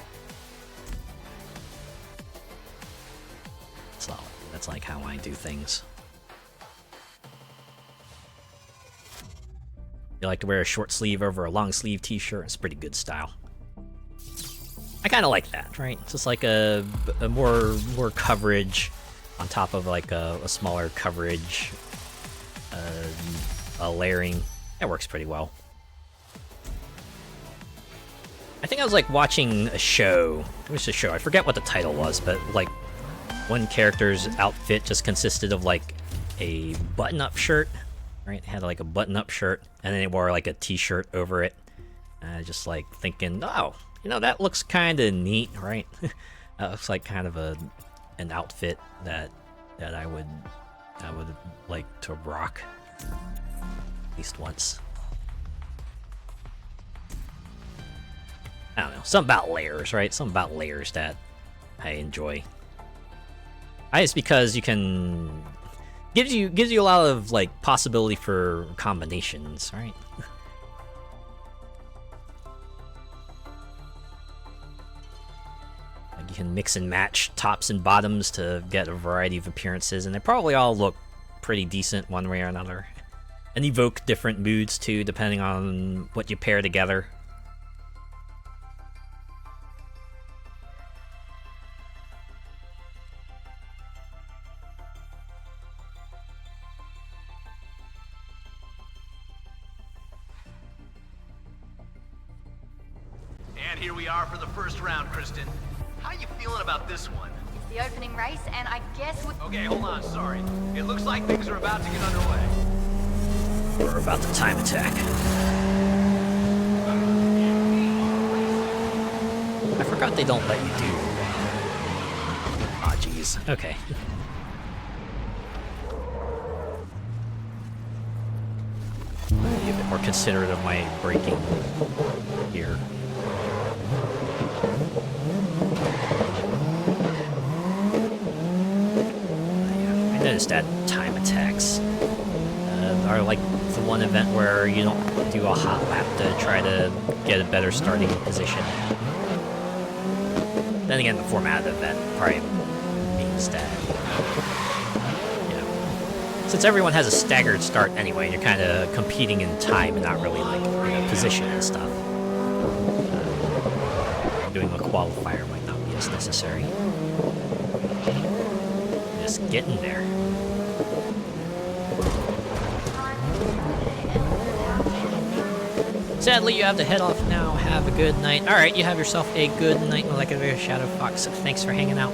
So that's like how I do things. You like to wear a short sleeve over a long sleeve t-shirt, it's pretty good style. I kind of like that, right? It's just like a more coverage on top of like a smaller coverage, a layering. That works pretty well. I think I was like watching a show. It was a show. I forget what the title was, but like one character's outfit just consisted of like a button-up shirt, right? It had like a button-up shirt, and then they wore like a t-shirt over it. Just like thinking, oh, you know, that looks kind of neat, right? That looks like kind of an outfit that I would like to rock at least once. I don't know, something about layers, right? Something about layers that I enjoy. It's because you can gives you a lot of like possibility for combinations, right? Like you can mix and match tops and bottoms to get a variety of appearances, and they probably all look pretty decent one way or another, and evoke different moods too, depending on what you pair together. And here we are for the first round, Kristen. How you feeling about this one? It's the opening race, and I guess we... Okay, hold on, sorry. It looks like things are about to get underway. We're about the time attack. I forgot they don't let you do... Aw, jeez. Okay. Be a bit more considerate of my braking here. I noticed that time attacks are like the one event where you don't do a hot lap to try to get a better starting position. Then again, the format of the event probably means that, you know, since everyone has a staggered start anyway, you're kind of competing in time and not really like position and stuff. Doing a qualifier might not be as necessary. Just get in there. Sadly, you have to head off now. Have a good night. Alright, you have yourself a good night, Molecular Shadow Fox. Thanks for hanging out.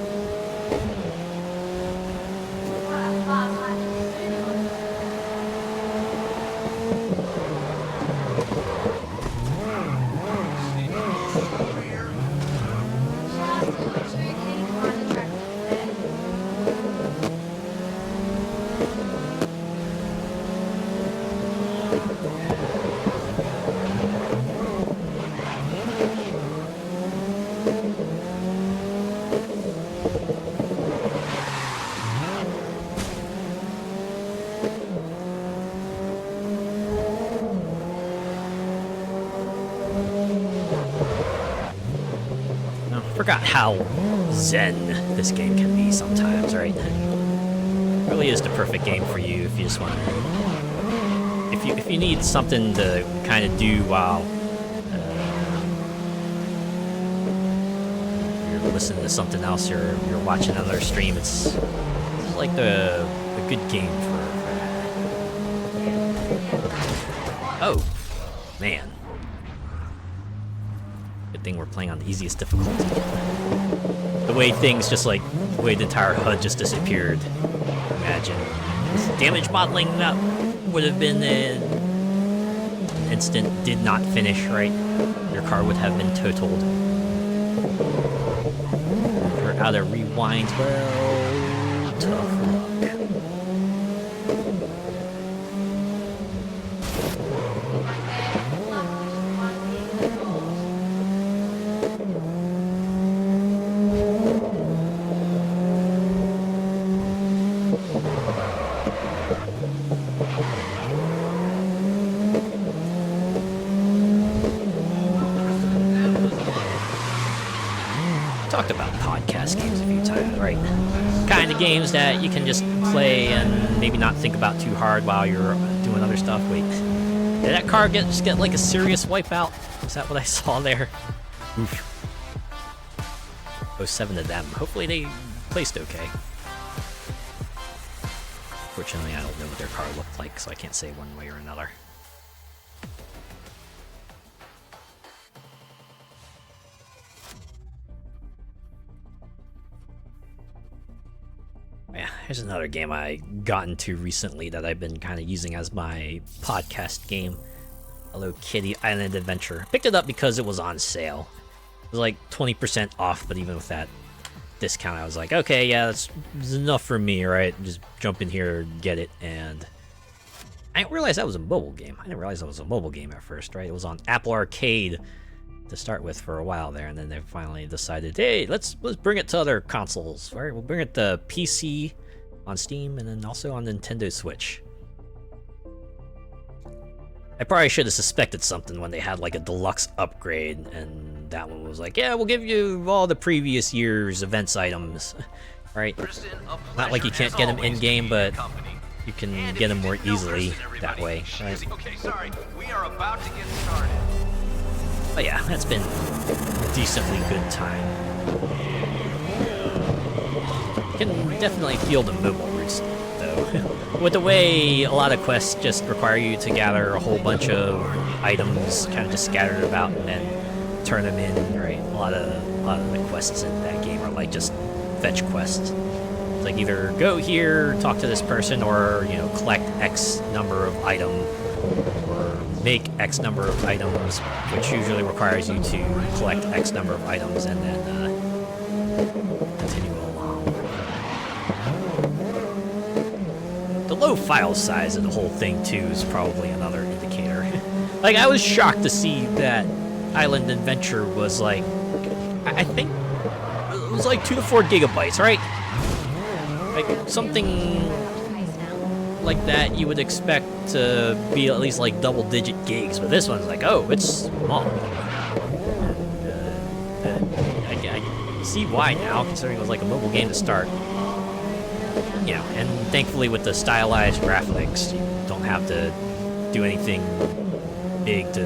Forgot how zen this game can be sometimes, right? It really is the perfect game for you if you just want to... If you need something to kind of do while you're listening to something else, or you're watching another stream, it's like the good game for that. Oh, man. Thing we're playing on the easiest difficulty. The way things just like, the way the entire HUD just disappeared. Imagine. Damage modeling that would have been an instant, did not finish, right? Your car would have been totaled. We're out of rewind. Well, tough luck. Talked about podcast games a few times, right? Kind of games that you can just play and maybe not think about too hard while you're doing other stuff. Wait, did that car just get like a serious wipeout? Is that what I saw there? Oof. 07 to them. Hopefully they placed okay. Fortunately, I don't know what their car looked like, so I can't say one way or another. Yeah, here's another game I got into recently that I've been kind of using as my podcast game. Hello Kitty Island Adventure. Picked it up because it was on sale. It was like 20% off, but even with that discount, I was like, okay, yeah, that's enough for me, right? Just jump in here, get it, and I didn't realize that was a mobile game. I didn't realize that was a mobile game at first, right? It was on Apple Arcade to start with for a while there, and then they finally decided, hey, let's bring it to other consoles, right? We'll bring it to PC on Steam and then also on Nintendo Switch. I probably should have suspected something when they had like a deluxe upgrade, and that one was like, yeah, we'll give you all the previous year's events items, right? Not like you can't get them in-game, but you can get them more easily that way, right? Okay, sorry. We are about to get started. But yeah, that's been a decently good time. You can definitely feel the mobile roots, though. With the way a lot of quests just require you to gather a whole bunch of items kind of just scattered about and then turn them in, right? A lot of the quests in that game are like just fetch quests. It's like either go here, talk to this person, or collect X number of items, or make X number of items, which usually requires you to collect X number of items and then continue along. The low file size of the whole thing too is probably another indicator. Like, I was shocked to see that Island Adventure was like, I think it was like 2 to 4 gigabytes, right? Like something like that you would expect to be at least like double-digit gigs, but this one's like, oh, it's small. I see why now, considering it was like a mobile game to start. And thankfully with the stylized graphics, you don't have to do anything big to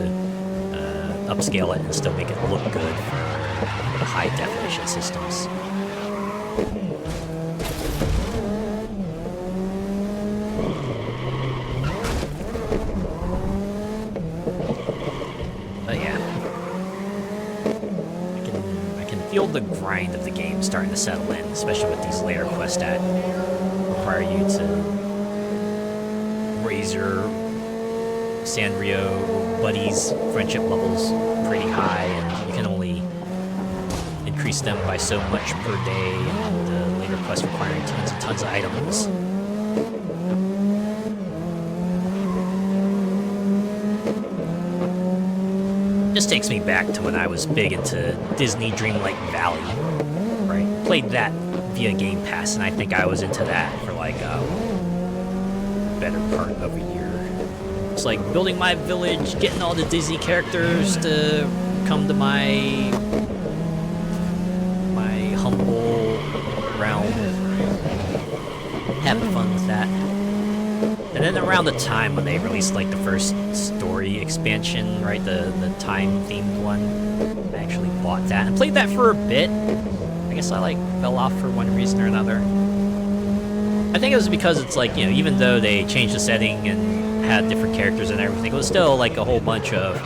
upscale it and still make it look good for the high-definition systems. But yeah, I can feel the grind of the game starting to settle in, especially with these later quests that require you to raise your Sanrio buddies' friendship levels pretty high, and you can only increase them by so much per day, and the later quests requiring tons and tons of items. This takes me back to when I was big into Disney Dreamlight Valley, right? Played that via Game Pass, and I think I was into that for like a better part of a year. It's like building my village, getting all the Disney characters to come to my humble realm, having fun with that. And then around the time when they released like the first story expansion, right, the time-themed one, I actually bought that and played that for a bit. I guess I like fell off for one reason or another. I think it was because it's like, even though they changed the setting and had different characters and everything, it was still like a whole bunch of,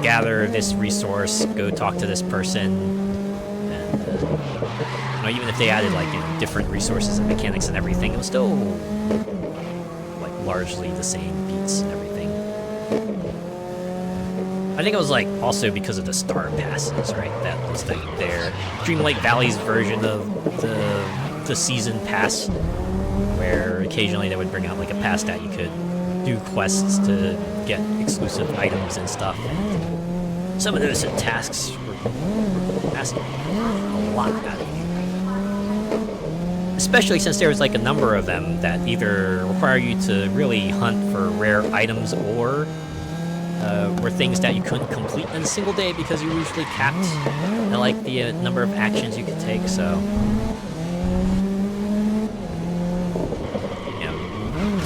gather this resource, go talk to this person, and even if they added like different resources and mechanics and everything, it was still like largely the same beats and everything. I think it was like also because of the star passes, right? That was like their Dreamlight Valley's version of the season pass, where occasionally they would bring out like a pass that you could do quests to get exclusive items and stuff. Some of those tasks were asked a lot out of you, especially since there was like a number of them that either require you to really hunt for rare items or were things that you couldn't complete in a single day because you were usually capped at like the number of actions you could take. So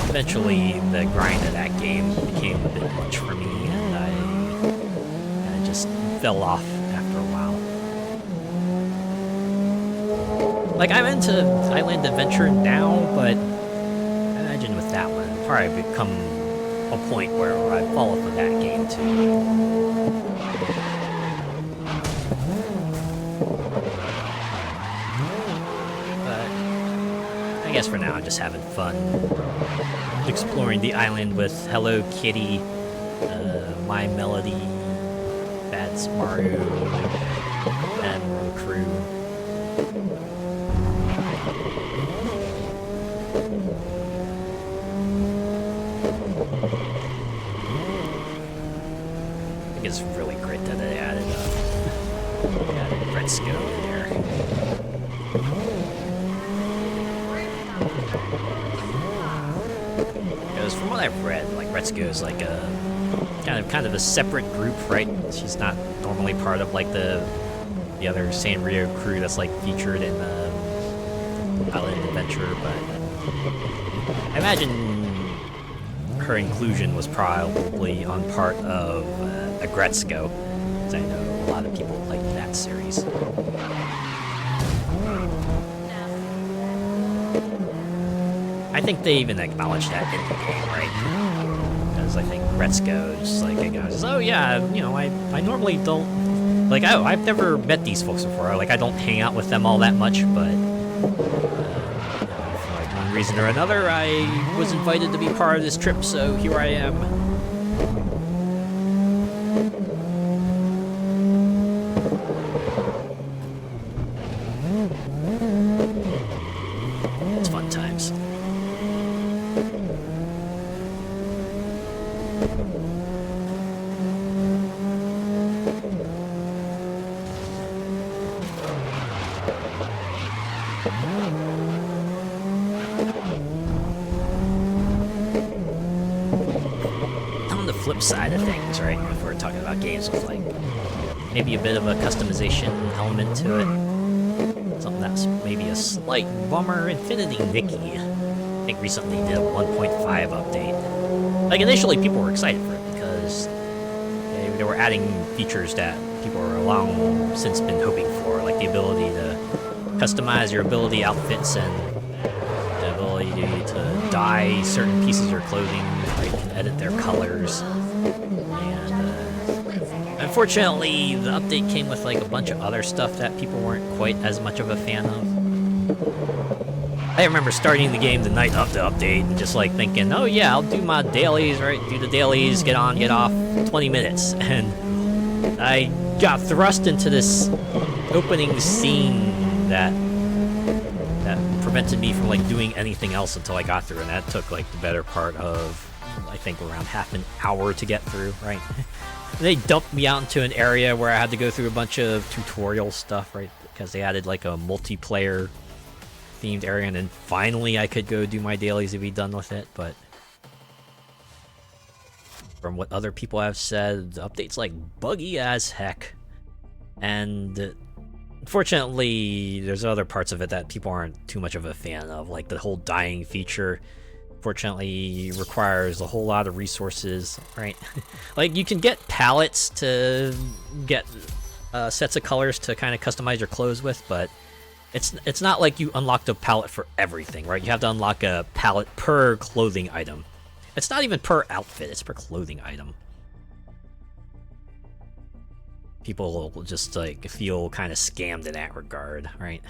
eventually the grind of that game became a bit much for me, and I just fell off after a while. Like, I'm into Island Adventure now, but I imagine with that one, it'll probably become a point where I fall off of that game too. But I guess for now I'm just having fun exploring the island with Hello Kitty, My Melody, Bad Smaru, and Crew. I think it's really great that they added Fresco in there. Because from what I've read, like Retsuko is like a kind of a separate group, right? She's not normally part of like the other Sanrio crew that's like featured in Island Adventure, but I imagine her inclusion was probably on part of Agretzko, because I know a lot of people like that series. I think they even acknowledged that in the game, right? Because as I think Gretzko, just like a guy says, oh yeah, you know, I normally don't, like, I've never met these folks before, like, I don't hang out with them all that much, but for like one reason or another, I was invited to be part of this trip, so here I am. It's fun times. On the flip side of things, right, if we're talking about games with like maybe a bit of a customization element to it, something that's maybe a slight bummer, Infinity Nikki, I think recently did a 1.5 update. Like initially people were excited for it because they were adding features that people are long since been hoping for, like the ability to customize your ability outfits and the ability to dye certain pieces of your clothing, like you can edit their colors. And unfortunately, the update came with like a bunch of other stuff that people weren't quite as much of a fan of. I remember starting the game the night of the update and just like thinking, oh yeah, I'll do my dailies, right? Do the dailies, get on, get off, 20 minutes. And I got thrust into this opening scene that prevented me from like doing anything else until I got through, and that took like the better part of, I think, around half an hour to get through, right? They dumped me out into an area where I had to go through a bunch of tutorial stuff, right? Because they added like a multiplayer themed area, and then finally I could go do my dailies and be done with it. But from what other people have said, the update's like buggy as heck, and unfortunately there's other parts of it that people aren't too much of a fan of, like the whole dyeing feature. Fortunately, requires a whole lot of resources, right? Like you can get palettes to get sets of colors to kind of customize your clothes with, but it's not like you unlocked a palette for everything, right? You have to unlock a palette per clothing item. It's not even per outfit, it's per clothing item. People will just like feel kind of scammed in that regard, right?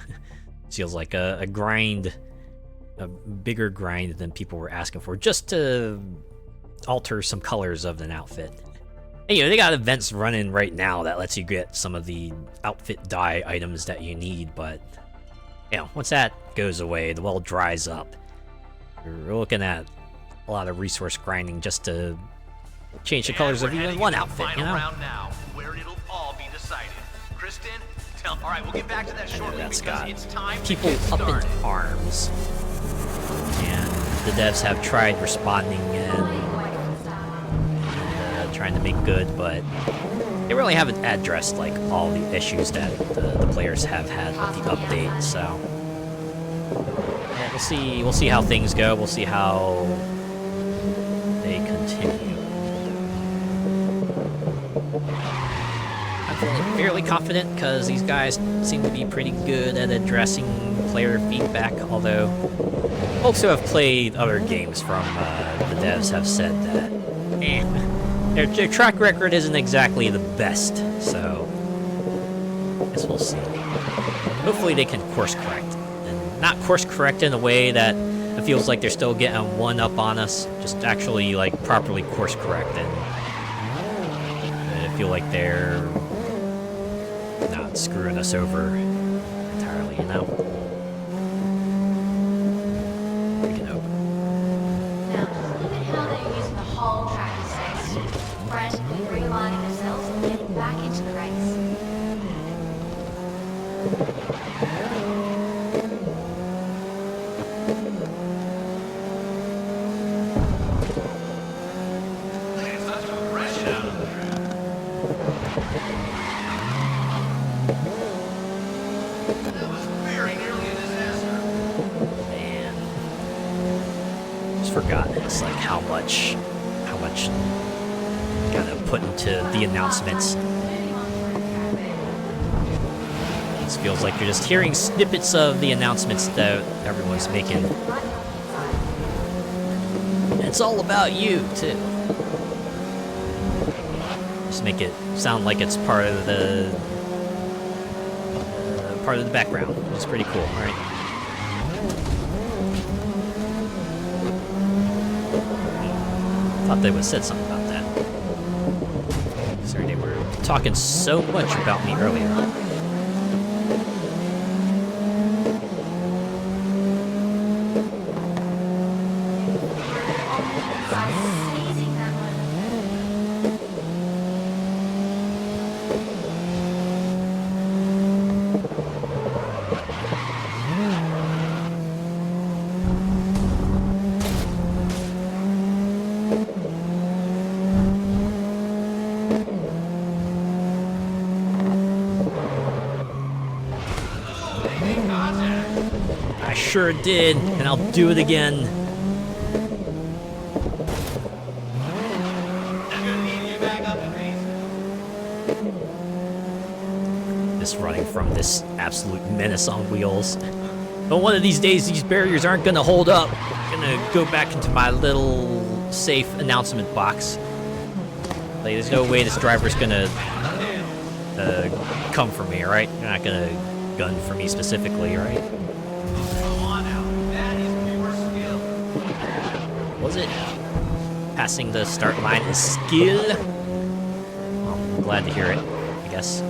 Feels like a grind, a bigger grind than people were asking for, just to alter some colors of an outfit. And, you know, they got events running right now that lets you get some of the outfit dye items that you need, but you know, once that goes away, the well dries up. You're looking at a lot of resource grinding just to change the colors of even one outfit, you know? Round now, where it'll all be decided. Kristen, all right, we'll get back to that shortly That's because got it's time people to get up in started. arms, and the devs have tried responding and trying to make good, but they really haven't addressed like all the issues that the players have had with the update. So yeah, we'll see how things go. We'll see how they continue. I'm feeling fairly confident because these guys seem to be pretty good at addressing player feedback, although folks who have played other games from the devs have said that their track record isn't exactly the best, so I guess we'll see. Hopefully they can course correct, and not course correct in a way that it feels like they're still getting one up on us, just actually like properly course correct, and I feel like they're not screwing us over entirely, you know? We can hope. Now, look at how they're using the whole tracking space. Frantically realigning themselves and getting back into the race. Man, just forgotten. It's like how much gotta put into the announcements. It feels like you're just hearing snippets of the announcements that everyone's making. And it's all about you too. make it sound like it's part of the background, which is pretty cool. All right. Thought they would have said something about that. Sorry, they were talking so much about me earlier. Sneezing that one. I sure did, and I'll do it again. Just running from this absolute menace on wheels. But one of these days, these barriers aren't gonna hold up. I'm gonna go back into my little safe announcement box. Like, there's no way this driver's gonna come for me, right? You're not gonna gun for me specifically, right? Was it? Passing the start line is skill? Well, I'm glad to hear it, I guess.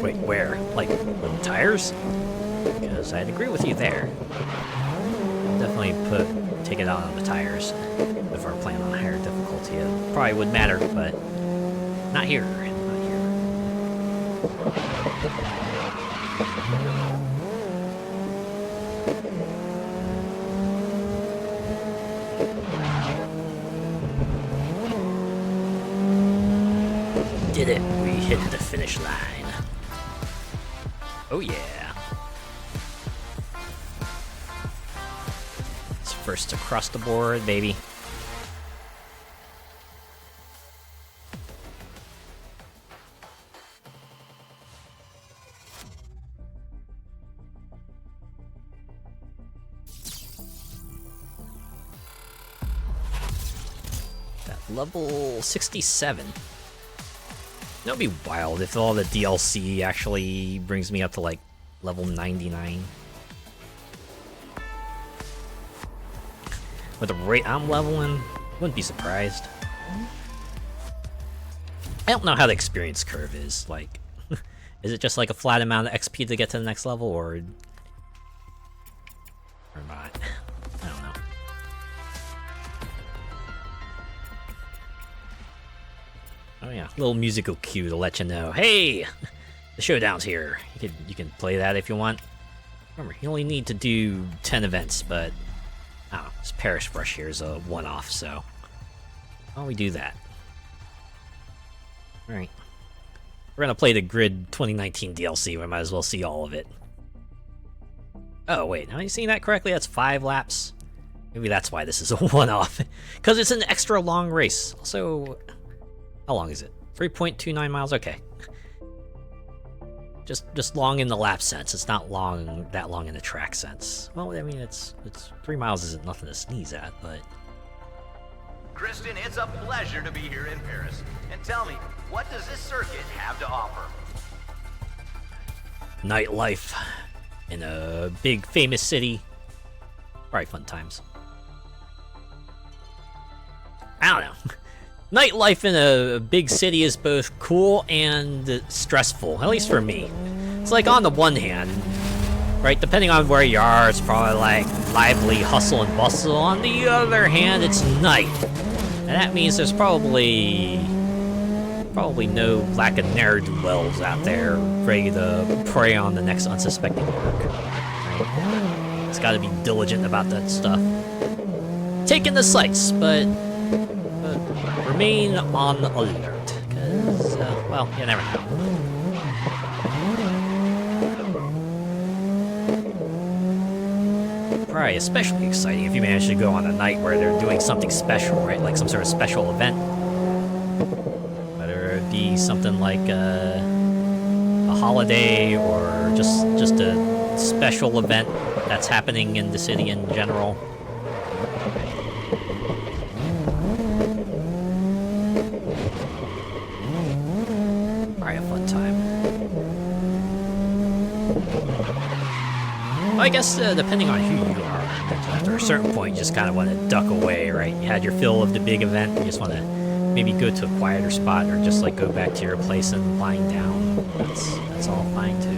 Wait, where? Like, with the tires? Because I'd agree with you there. I'll definitely take it out on the tires if we're playing on higher difficulty. It probably would matter, but not here. Not here. Did it. We hit the finish line. Oh yeah. It's first across the board, baby. That level 67. That'd be wild if all the DLC actually brings me up to like level 99. With the rate I'm leveling, wouldn't be surprised. I don't know how the experience curve is. Like, is it just like a flat amount of XP to get to the next level, or not? I don't know. Oh yeah, little musical cue to let you know, hey, the showdown's here. You can play that if you want. Remember, you only need to do 10 events, but I don't know, this Parish Brush here is a one-off, so why don't we do that? All right, we're gonna play the Grid 2019 DLC. We might as well see all of it. Oh wait, am I seeing that correctly? That's 5 laps. Maybe that's why this is a one-off, because it's an extra long race. Also, how long is it? 3.29 miles. Okay. Just long in the lap sense. It's not that long in the track sense. Well, I mean, it's 3 miles isn't nothing to sneeze at, but. Kristen, it's a pleasure to be here in Paris. And tell me, what does this circuit have to offer? Nightlife in a big famous city. Probably fun times. I don't know. Nightlife in a big city is both cool and stressful, at least for me. It's like on the one hand, right, depending on where you are, it's probably like lively hustle and bustle. On the other hand, it's night. And that means there's probably no lack of ne'er-do-wells out there ready to prey on the next unsuspecting orc. Right? It's gotta be diligent about that stuff. Taking the sights, but remain on alert, because, well, you never know. Probably especially exciting if you manage to go on a night where they're doing something special, right? Like some sort of special event. Whether it be something like a holiday or just a special event that's happening in the city in general. Probably a fun time. Well, I guess depending on who you are, after a certain point, you just kind of want to duck away, right? You had your fill of the big event, you just want to maybe go to a quieter spot or just like go back to your place and lying down. That's all fine too.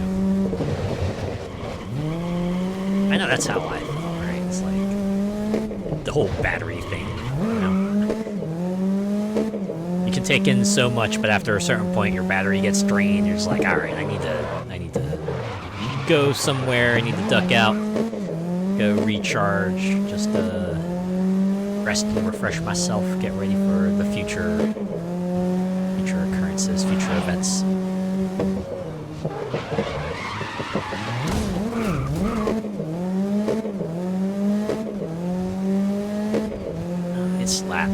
I know that's how I feel, right? It's like the whole battery thing, you know? You can take in so much, but after a certain point, your battery gets drained. You're just like, all right, I need to go somewhere. I need to duck out, go recharge, just rest and refresh myself, get ready for the future occurrences, future events. Its lap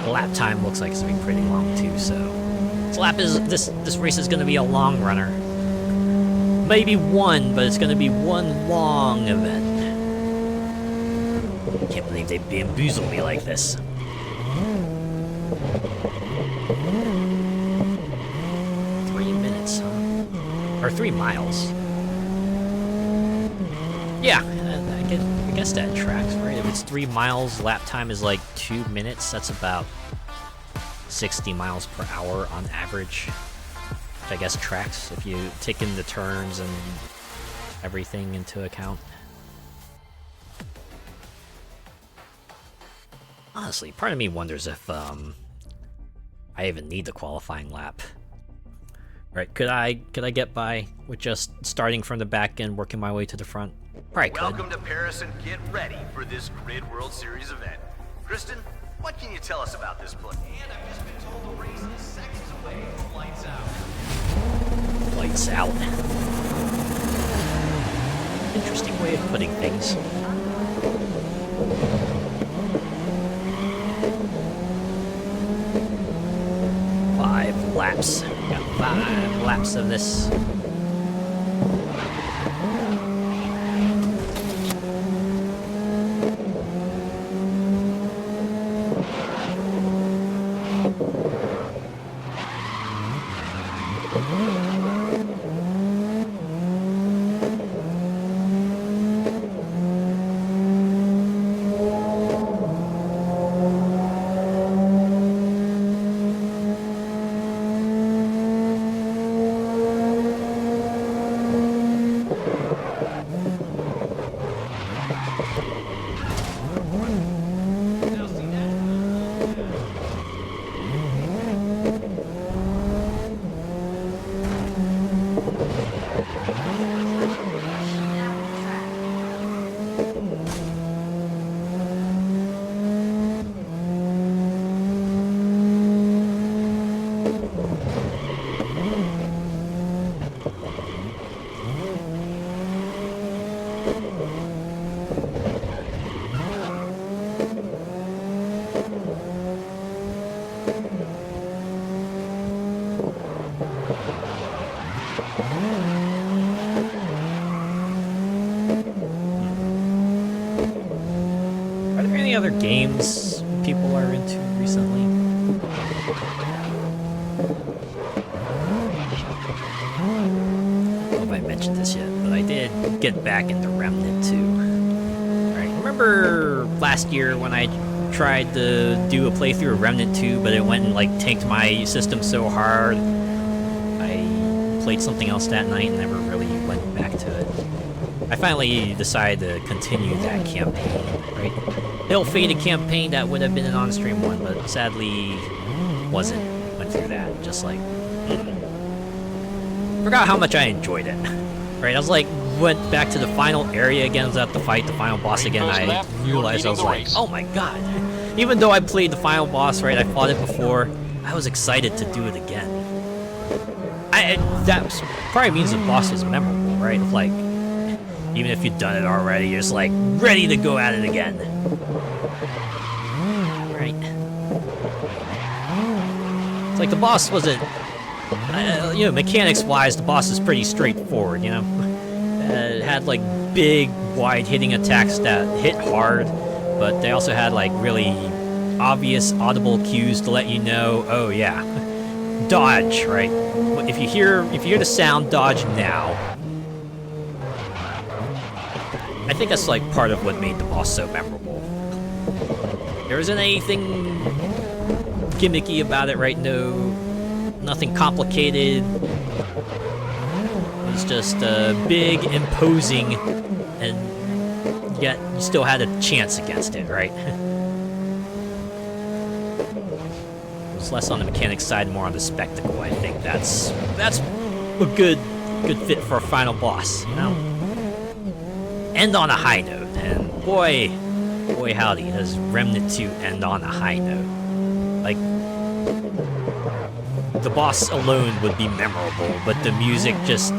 lap time looks like it's gonna be pretty long too, so this race is gonna be a long runner. Maybe one, but it's gonna be one long event. Can't believe they bamboozled me like this. 3 minutes, huh? Or 3 miles. Yeah, I guess that tracks, right? If it's 3 miles, lap time is like 2 minutes. That's about 60 miles per hour on average. Which I guess tracks if you take in the turns and everything into account. Honestly, part of me wonders if I even need the qualifying lap. Right? Could I get by with just starting from the back and working my way to the front? Probably could. Welcome to Paris and get ready for this Grid World Series event. Kristen, what can you tell us about this place? And I've just been told the race is seconds away from lights out. Lights out. Interesting way of putting things. Five laps. Got 5 laps of this. Other games people are into recently? I don't know if I mentioned this yet, but I did get back into Remnant 2. Right, remember last year when I tried to do a playthrough of Remnant 2, but it went and like tanked my system so hard. I played something else that night and never really went back to it. I finally decided to continue that campaign, right? Ill-fated campaign that would have been an on-stream one, but sadly wasn't. Went through that, just like... Forgot how much I enjoyed it. Right, I was like, went back to the final area again, I was at the fight, the final boss again, I realized I was like, oh my god. Even though I played the final boss, right, I fought it before, I was excited to do it again. That probably means the boss was memorable, right? Like, even if you've done it already, you're just like, ready to go at it again. Right. It's like the boss wasn't, you know, mechanics-wise, the boss is pretty straightforward, you know? It had, like, big, wide-hitting attacks that hit hard, but they also had, like, really obvious, audible cues to let you know, oh, yeah, dodge, right? If you hear the sound, dodge now. I think that's, like, part of what made the boss so memorable. There isn't anything gimmicky about it, right? No, nothing complicated. It was just big, imposing, and yet you still had a chance against it, right? It was less on the mechanics side, more on the spectacle. I think that's a good fit for a final boss, you know? End on a high note, and boy howdy, does Remnant 2 end on a high note. Like, the boss alone would be memorable, but the music just...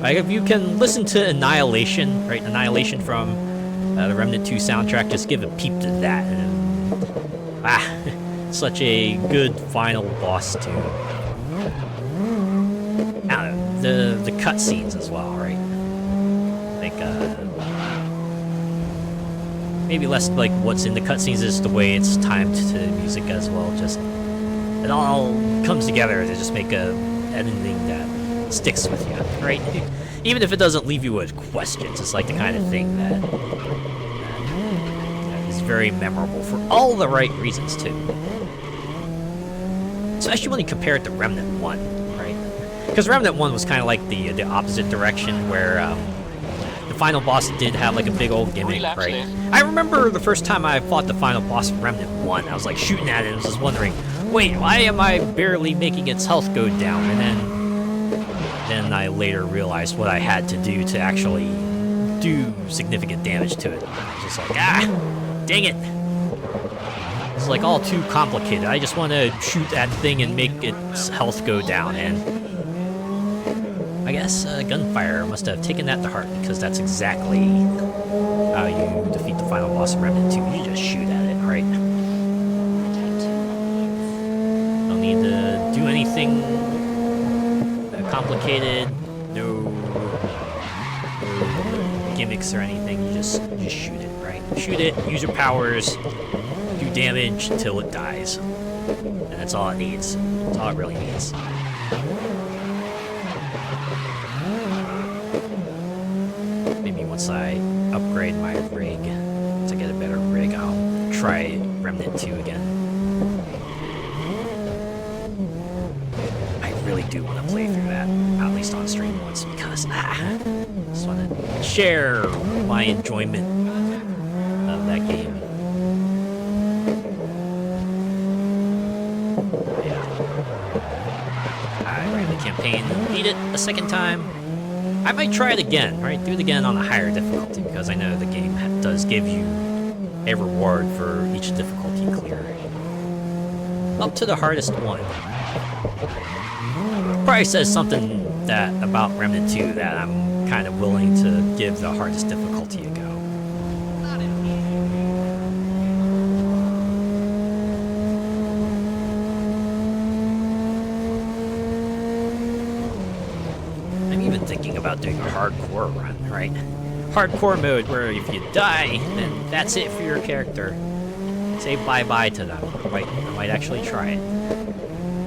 Like, if you can listen to Annihilation, right? Annihilation from the Remnant 2 soundtrack, just give a peep to that. And, such a good final boss tune. Now, the cutscenes as well, right? Like, maybe less like what's in the cutscenes is the way it's timed to the music as well. Just it all comes together to just make a editing that sticks with you, right? Even if it doesn't leave you with questions, it's like the kind of thing that is very memorable for all the right reasons too. Especially when you compare it to Remnant 1, right? Because Remnant 1 was kind of like the opposite direction, where the final boss did have like a big old gimmick, right? I remember the first time I fought the final boss of Remnant 1, I was like shooting at it and was just wondering, wait, why am I barely making its health go down? And then I later realized what I had to do to actually do significant damage to it. I was just like, dang it. It's like all too complicated. I just want to shoot that thing and make its health go down, and I guess Gunfire must have taken that to heart, because that's exactly how you defeat the final boss of Remnant 2. You just shoot at it, right? Don't need to do anything complicated, no gimmicks or anything. You just shoot it, right? Shoot it, use your powers, do damage until it dies. And that's all it needs. That's all it really needs. Maybe once I upgrade my rig, once I get a better rig, I'll try Remnant 2 again. I really do want to play through that, at least on stream once, because I just want to share my enjoyment of that game. Yeah. I ran the campaign, beat it a second time. I might try it again, right? Do it again on a higher difficulty, because I know the game does give you a reward for each difficulty clear. Up to the hardest one. Probably says something that about Remnant 2 that I'm kind of willing to give the hardest difficulty a go. I'm even thinking about doing a hardcore run, right? Hardcore mode where if you die, then that's it for your character. Say bye-bye to them. I might actually try it.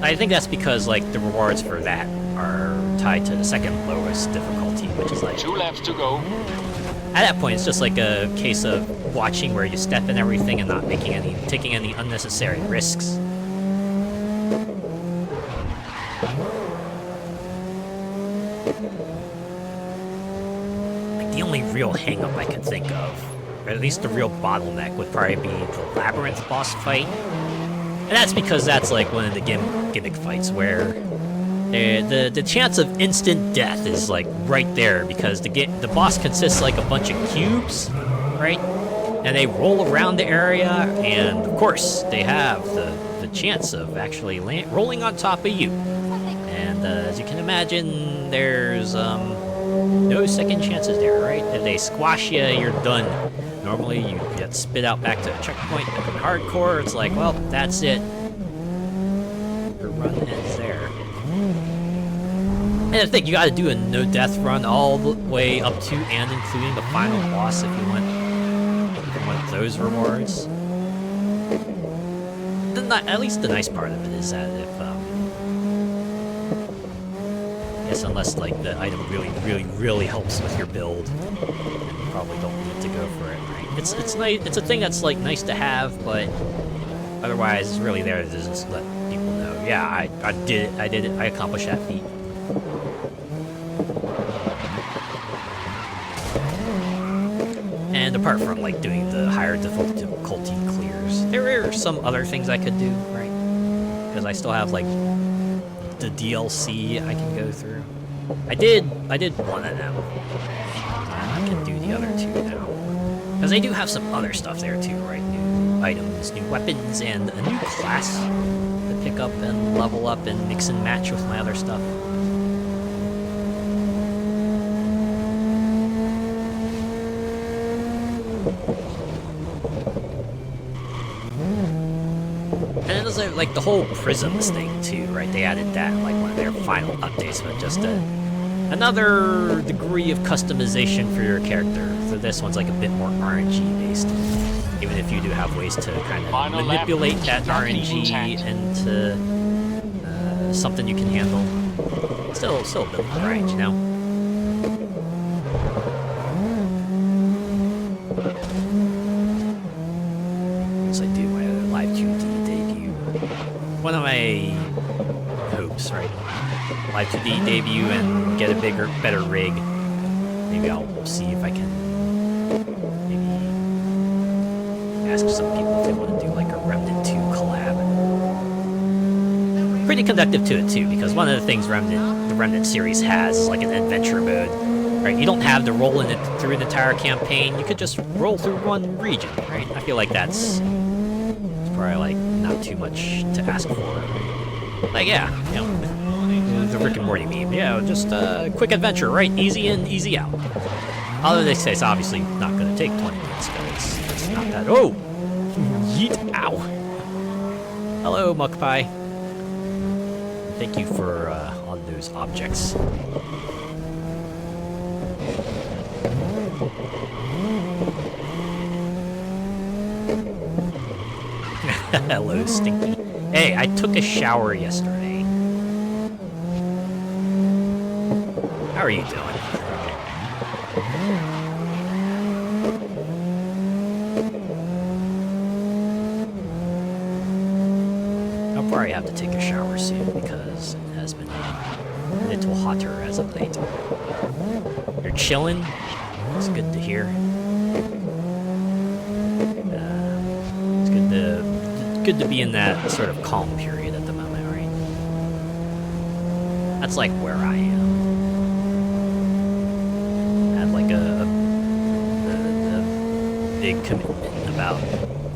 I think that's because, like, the rewards for that are tied to the second lowest difficulty, which is like... 2 laps to go. At that point, it's just like a case of watching where you step in everything and not taking any unnecessary risks. Like, the only real hang-up I could think of, or at least the real bottleneck, would probably be the Labyrinth boss fight. And that's because that's like one of the gimmick fights where the chance of instant death is like right there, because the boss consists like a bunch of cubes, right? And they roll around the area, and of course they have the chance of actually rolling on top of you. And as you can imagine, there's no second chances there, right? If they squash you, you're done. Normally, you get spit out back to a checkpoint. But in hardcore, it's like, well, that's it. Your run ends there. And I think you got to do a no-death run all the way up to and including the final boss if you want those rewards. At least the nice part of it is that if yes, unless like the item really helps with your build, then you probably don't need to go for it. Right? It's nice. It's a thing that's like nice to have, but otherwise, it's really there to just let people know. Yeah, I did it. I accomplished that feat. And apart from like doing the higher difficulty clears, there are some other things I could do, right? Because I still have like the DLC I can go through. I did one of them. I can do the other two now. Because they do have some other stuff there too, right? New items, new weapons, and a new class to pick up and level up and mix and match with my other stuff. And then there's like the whole prisms thing too, right? They added that in like one of their final updates, but just another degree of customization for your character. So this one's like a bit more RNG based, even if you do have ways to kind of manipulate that RNG into something you can handle. Still a bit of grind, you know? Once I do my other live 2D debut, one of my hopes, right? Live 2D debut and get a better rig. Maybe I'll see if I can maybe ask some people if they want to do like a Remnant 2 collab. Pretty conductive to it too, because one of the things the Remnant series has is like an adventure mode. Right, you don't have to roll in it through the entire campaign. You could just roll through one region, right? I feel like it's probably like not too much to ask for. Like, yeah, you know, the Rick and Morty meme. Yeah, just a quick adventure, right? Easy in, easy out. Although they say it's obviously not going to take 20 minutes, because it's not that. Oh, yeet! Ow! Hello, Muckpie. Thank you for on those objects. Hello, Stinky. Hey, I took a shower yesterday. How are you doing? I'll probably have to take a shower soon because it has been a little hotter as of late. You're chilling? It's good to hear. Good to be in that sort of calm period at the moment, right? That's like where I am. I had like a big commitment about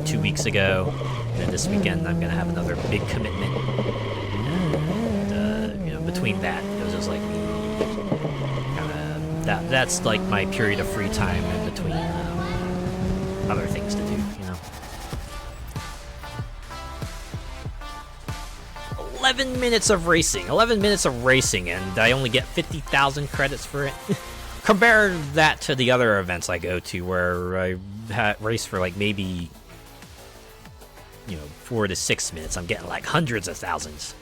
2 weeks ago, and then this weekend I'm gonna have another big commitment. And you know, between that, it was just like me kind of that's like my period of free time in between other things to do, you know. 11 minutes of racing, and I only get 50,000 credits for it. Compare that to the other events I go to, where I race for like maybe, you know, 4 to 6 minutes. I'm getting like hundreds of thousands.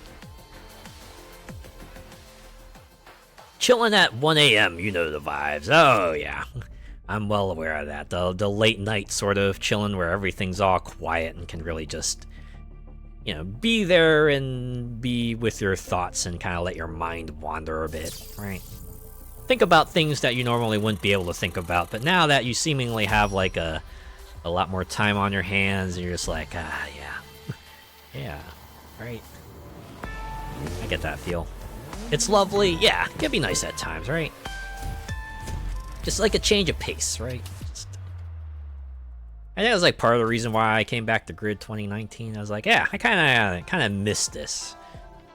Chilling at 1 a.m., you know the vibes. Oh yeah, I'm well aware of that. The late night sort of chilling where everything's all quiet and can really just, you know, be there and be with your thoughts and kind of let your mind wander a bit, right? Think about things that you normally wouldn't be able to think about, but now that you seemingly have like a lot more time on your hands, you're just like, yeah. Yeah, right. I get that feel. It's lovely, yeah, it can be nice at times, right? Just like a change of pace, right? I think that was like part of the reason why I came back to Grid 2019. I was like, yeah, I kind of missed this.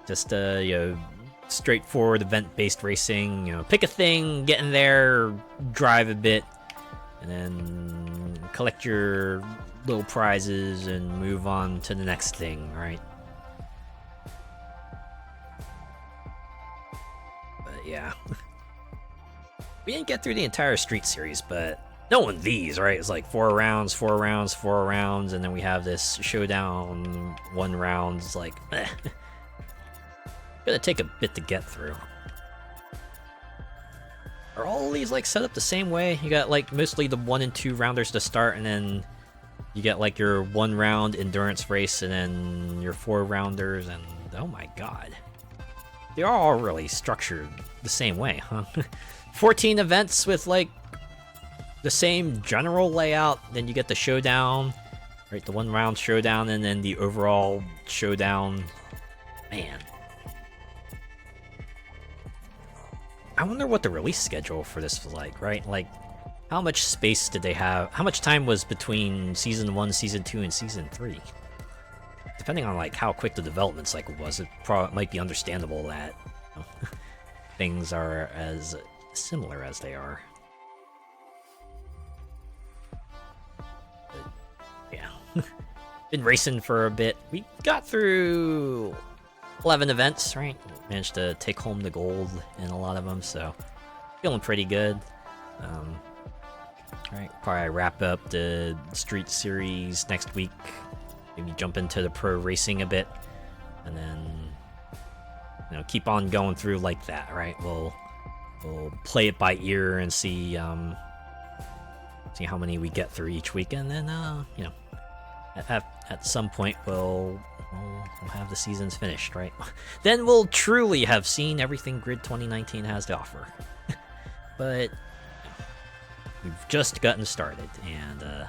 Just you know, straightforward event-based racing. You know, pick a thing, get in there, drive a bit, and then collect your little prizes and move on to the next thing, right? But yeah. We didn't get through the entire Street series, but knowing these, right? It's like 4 rounds, 4 rounds, 4 rounds, and then we have this showdown 1 round. It's like, gonna take a bit to get through. Are all of these like set up the same way? You got like mostly the 1 and 2 rounders to start, and then you get like your 1 round endurance race, and then your 4 rounders, and oh my god. They are all really structured the same way, huh? 14 events with like the same general layout, then you get the showdown, right? The 1 round showdown, and then the overall showdown. Man. I wonder what the release schedule for this was like, right? Like, how much space did they have? How much time was between Season 1, Season 2, and Season 3? Depending on like how quick the development cycle was, it might be understandable that, you know, things are as similar as they are. But, yeah. Been racing for a bit. We got through 11 events, right? Managed to take home the gold in a lot of them, so feeling pretty good. Right, probably wrap up the Street Series next week. Maybe jump into the pro racing a bit, and then, you know, keep on going through like that, right? We'll play it by ear and see see how many we get through each week, and then you know, at some point we'll have the seasons finished, right? Then we'll truly have seen everything Grid 2019 has to offer. But we've just gotten started, and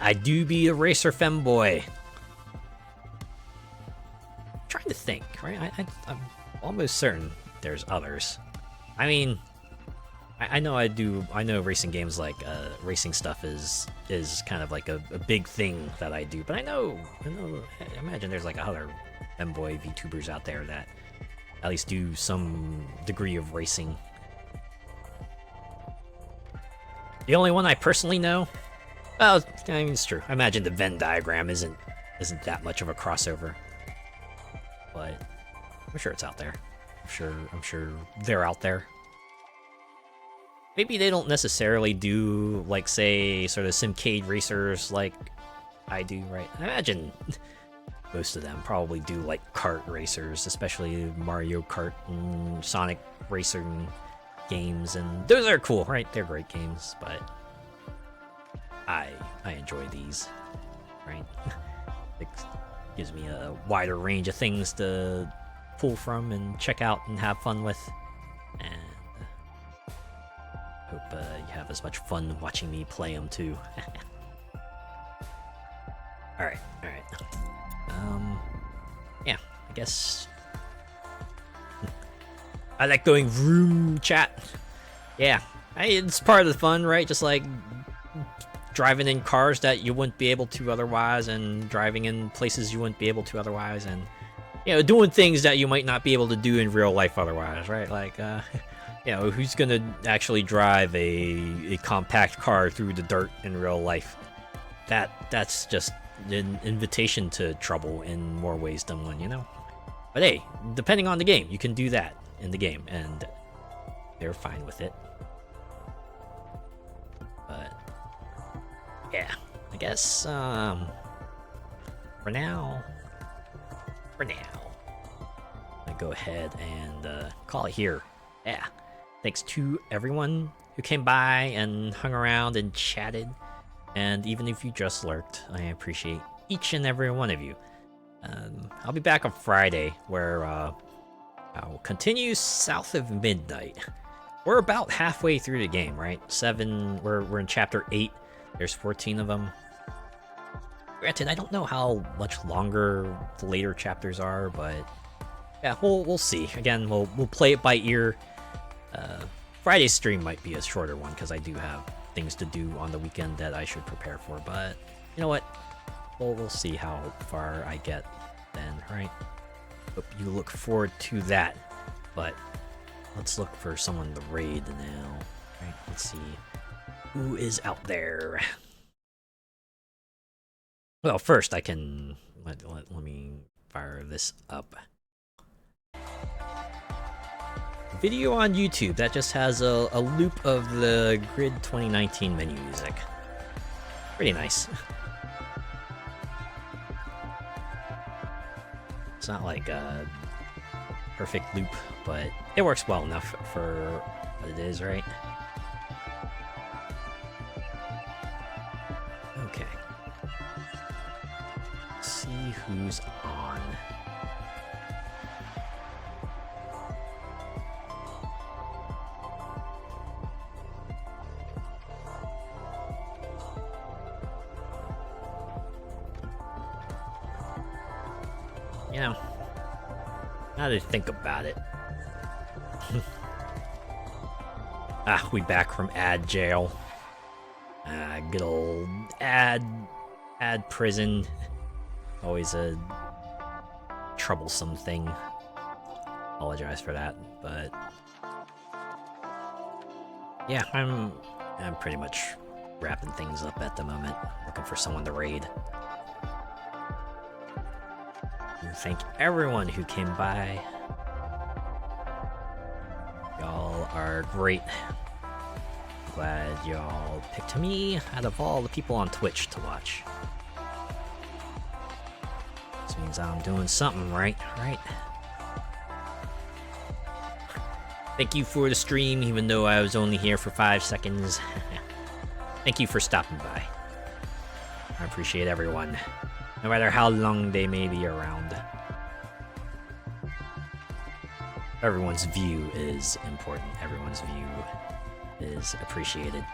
I do be a racer femboy. I'm trying to think, right? I'm almost certain there's others. I mean, I know I do. I know racing games like racing stuff is kind of like a big thing that I do. But I imagine there's like other femboy VTubers out there that at least do some degree of racing. The only one I personally know, well, I mean, it's true. I imagine the Venn diagram isn't that much of a crossover, but I'm sure it's out there. I'm sure they're out there. Maybe they don't necessarily do, like, say, sort of simcade racers like I do, right? I imagine most of them probably do, like, kart racers, especially Mario Kart and Sonic racing games, and those are cool, right? They're great games, but I enjoy these, right? It gives me a wider range of things to pull from and check out and have fun with, and hope you have as much fun watching me play them too. Alright. Yeah, I guess I like going vroom chat. Yeah, it's part of the fun, right? Just like driving in cars that you wouldn't be able to otherwise, and driving in places you wouldn't be able to otherwise, and, you know, doing things that you might not be able to do in real life otherwise, right? Like, you know, who's gonna actually drive a compact car through the dirt in real life? That's just an invitation to trouble in more ways than one, you know? But hey, depending on the game, you can do that in the game, and they're fine with it. But yeah, I guess for now, I go ahead and call it here. Yeah, Thanks to everyone who came by and hung around and chatted. And even if you just lurked, I appreciate each and every one of you. I'll be back on Friday, where I'll continue south of midnight. We're about halfway through the game, right? We're in chapter 8. There's 14 of them. Granted, I don't know how much longer the later chapters are, but yeah, we'll see. Again, we'll play it by ear. Friday's stream might be a shorter one because I do have things to do on the weekend that I should prepare for. But you know what? We'll see how far I get then, right? Hope you look forward to that. But let's look for someone to raid now. Right? Let's see who is out there. Well, first I can let me fire this up. Video on YouTube that just has a loop of the Grid 2019 menu music. Pretty nice. It's not like a perfect loop, but it works well enough for what it is, right? Okay. Let's see who's on. You know, now that I think about it. We back from ad jail. Good old ad prison. Always a troublesome thing. Apologize for that, but yeah, I'm pretty much wrapping things up at the moment. Looking for someone to raid. And thank everyone who came by. Y'all are great. Glad y'all picked me out of all the people on Twitch to watch. This means I'm doing something right? Thank you for the stream, even though I was only here for 5 seconds. Thank you for stopping by. I appreciate everyone, no matter how long they may be around. Everyone's view is important. Everyone's view is appreciated.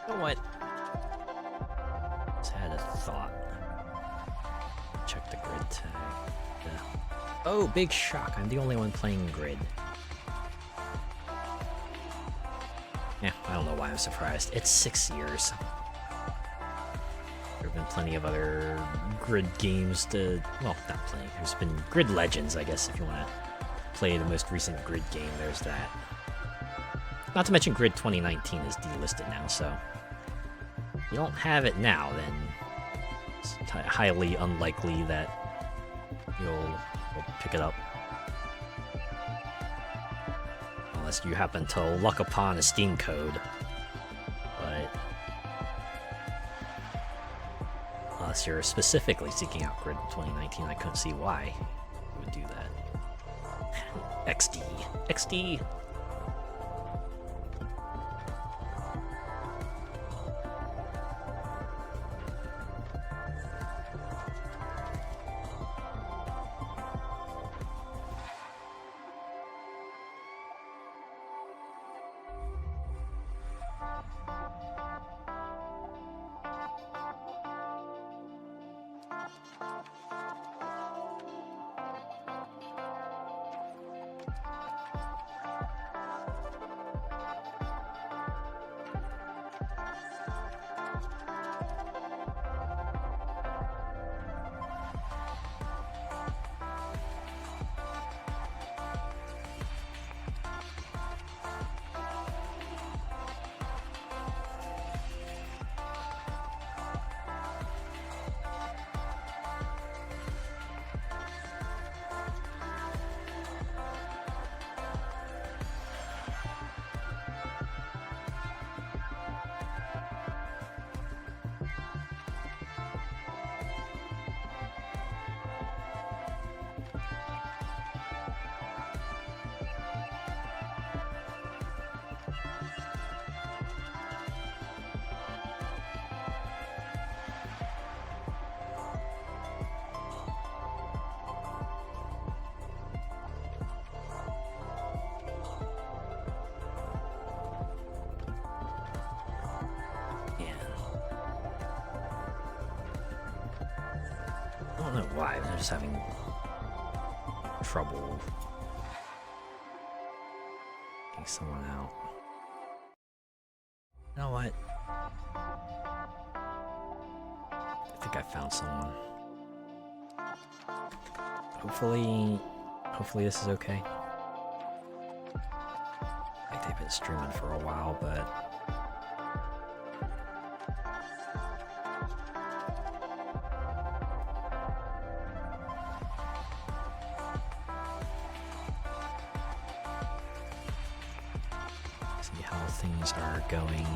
You know what? Just had a thought. Check the grid tag. Yeah. Oh, big shock. I'm the only one playing grid. Yeah, I don't know why I'm surprised. It's 6 years. There have been plenty of other grid games to... Well, not plenty. There's been Grid Legends, I guess, if you want to play the most recent grid game. There's that. Not to mention Grid 2019 is delisted now, so... If you don't have it now, then it's highly unlikely that you'll pick it up. Unless you happen to luck upon a Steam code. But... unless you're specifically seeking out Grid 2019, I couldn't see why you would do that. XD. XD! don't know why, they're just having trouble getting someone out. You know what? I think I found someone. Hopefully this is okay. I think they've been streaming for a while, but see how things are going.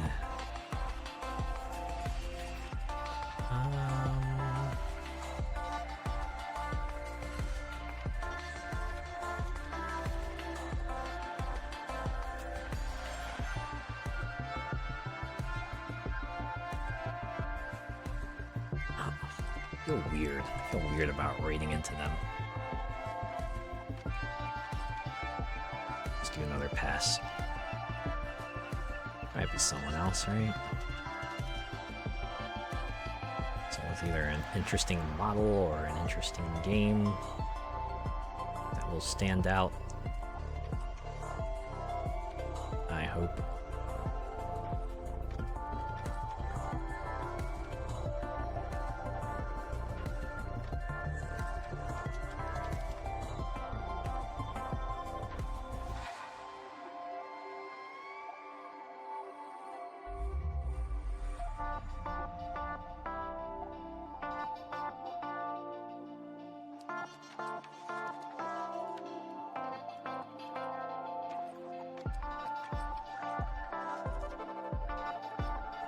I feel weird about raiding into them. Let's do another pass. Might be someone else, right? So it's either an interesting model or an interesting game that will stand out. I hope.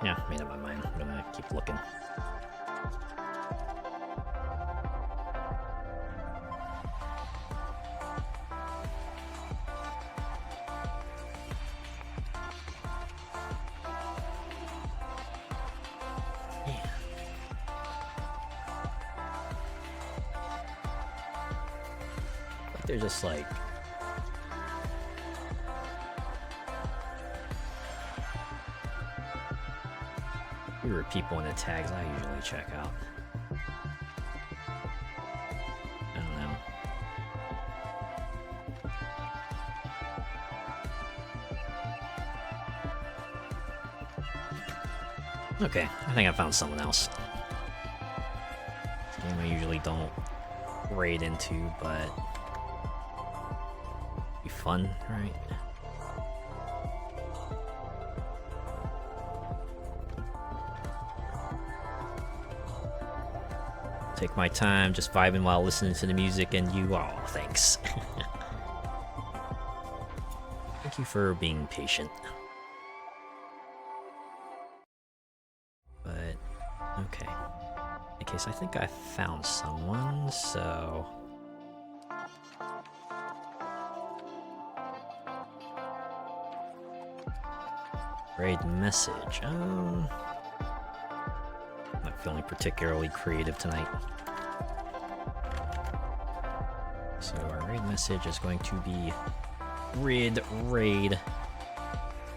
Yeah, made up my mind. I'm gonna keep looking. Yeah. But they're just like fewer people in the tags I usually check out. I don't know. Okay, I think I found someone else. It's a game I usually don't raid into, but be fun, right? Take my time, just vibing while listening to the music, and you all, thanks. Thank you for being patient. But, okay. In case I think I found someone, so... Raid message, not feeling particularly creative tonight. So our raid message is going to be Grid Raid.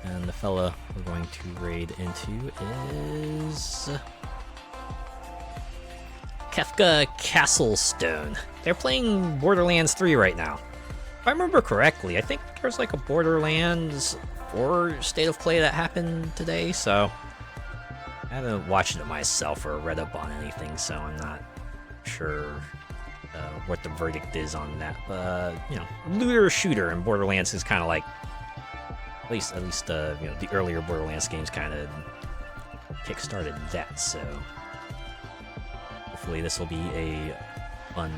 And the fella we're going to raid into is Kefka Castlestone. They're playing Borderlands 3 right now. If I remember correctly, I think there's like a Borderlands 4 state of play that happened today, so I haven't watched it myself or read up on anything, so I'm not sure what the verdict is on that. But you know, looter shooter in Borderlands is kind of like, at least you know, the earlier Borderlands games kind of kickstarted that. So hopefully this will be a fun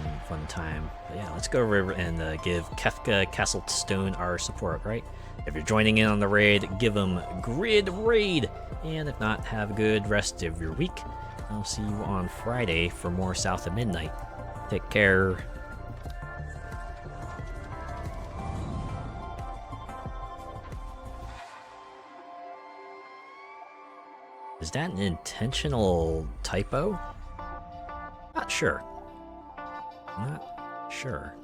time. But yeah, let's go over and give Kefka Castlestone our support, right? If you're joining in on the raid, give them Grid Raid. And if not, have a good rest of your week. I'll see you on Friday for more South of Midnight. Take care. Is that an intentional typo? Not sure. Not sure.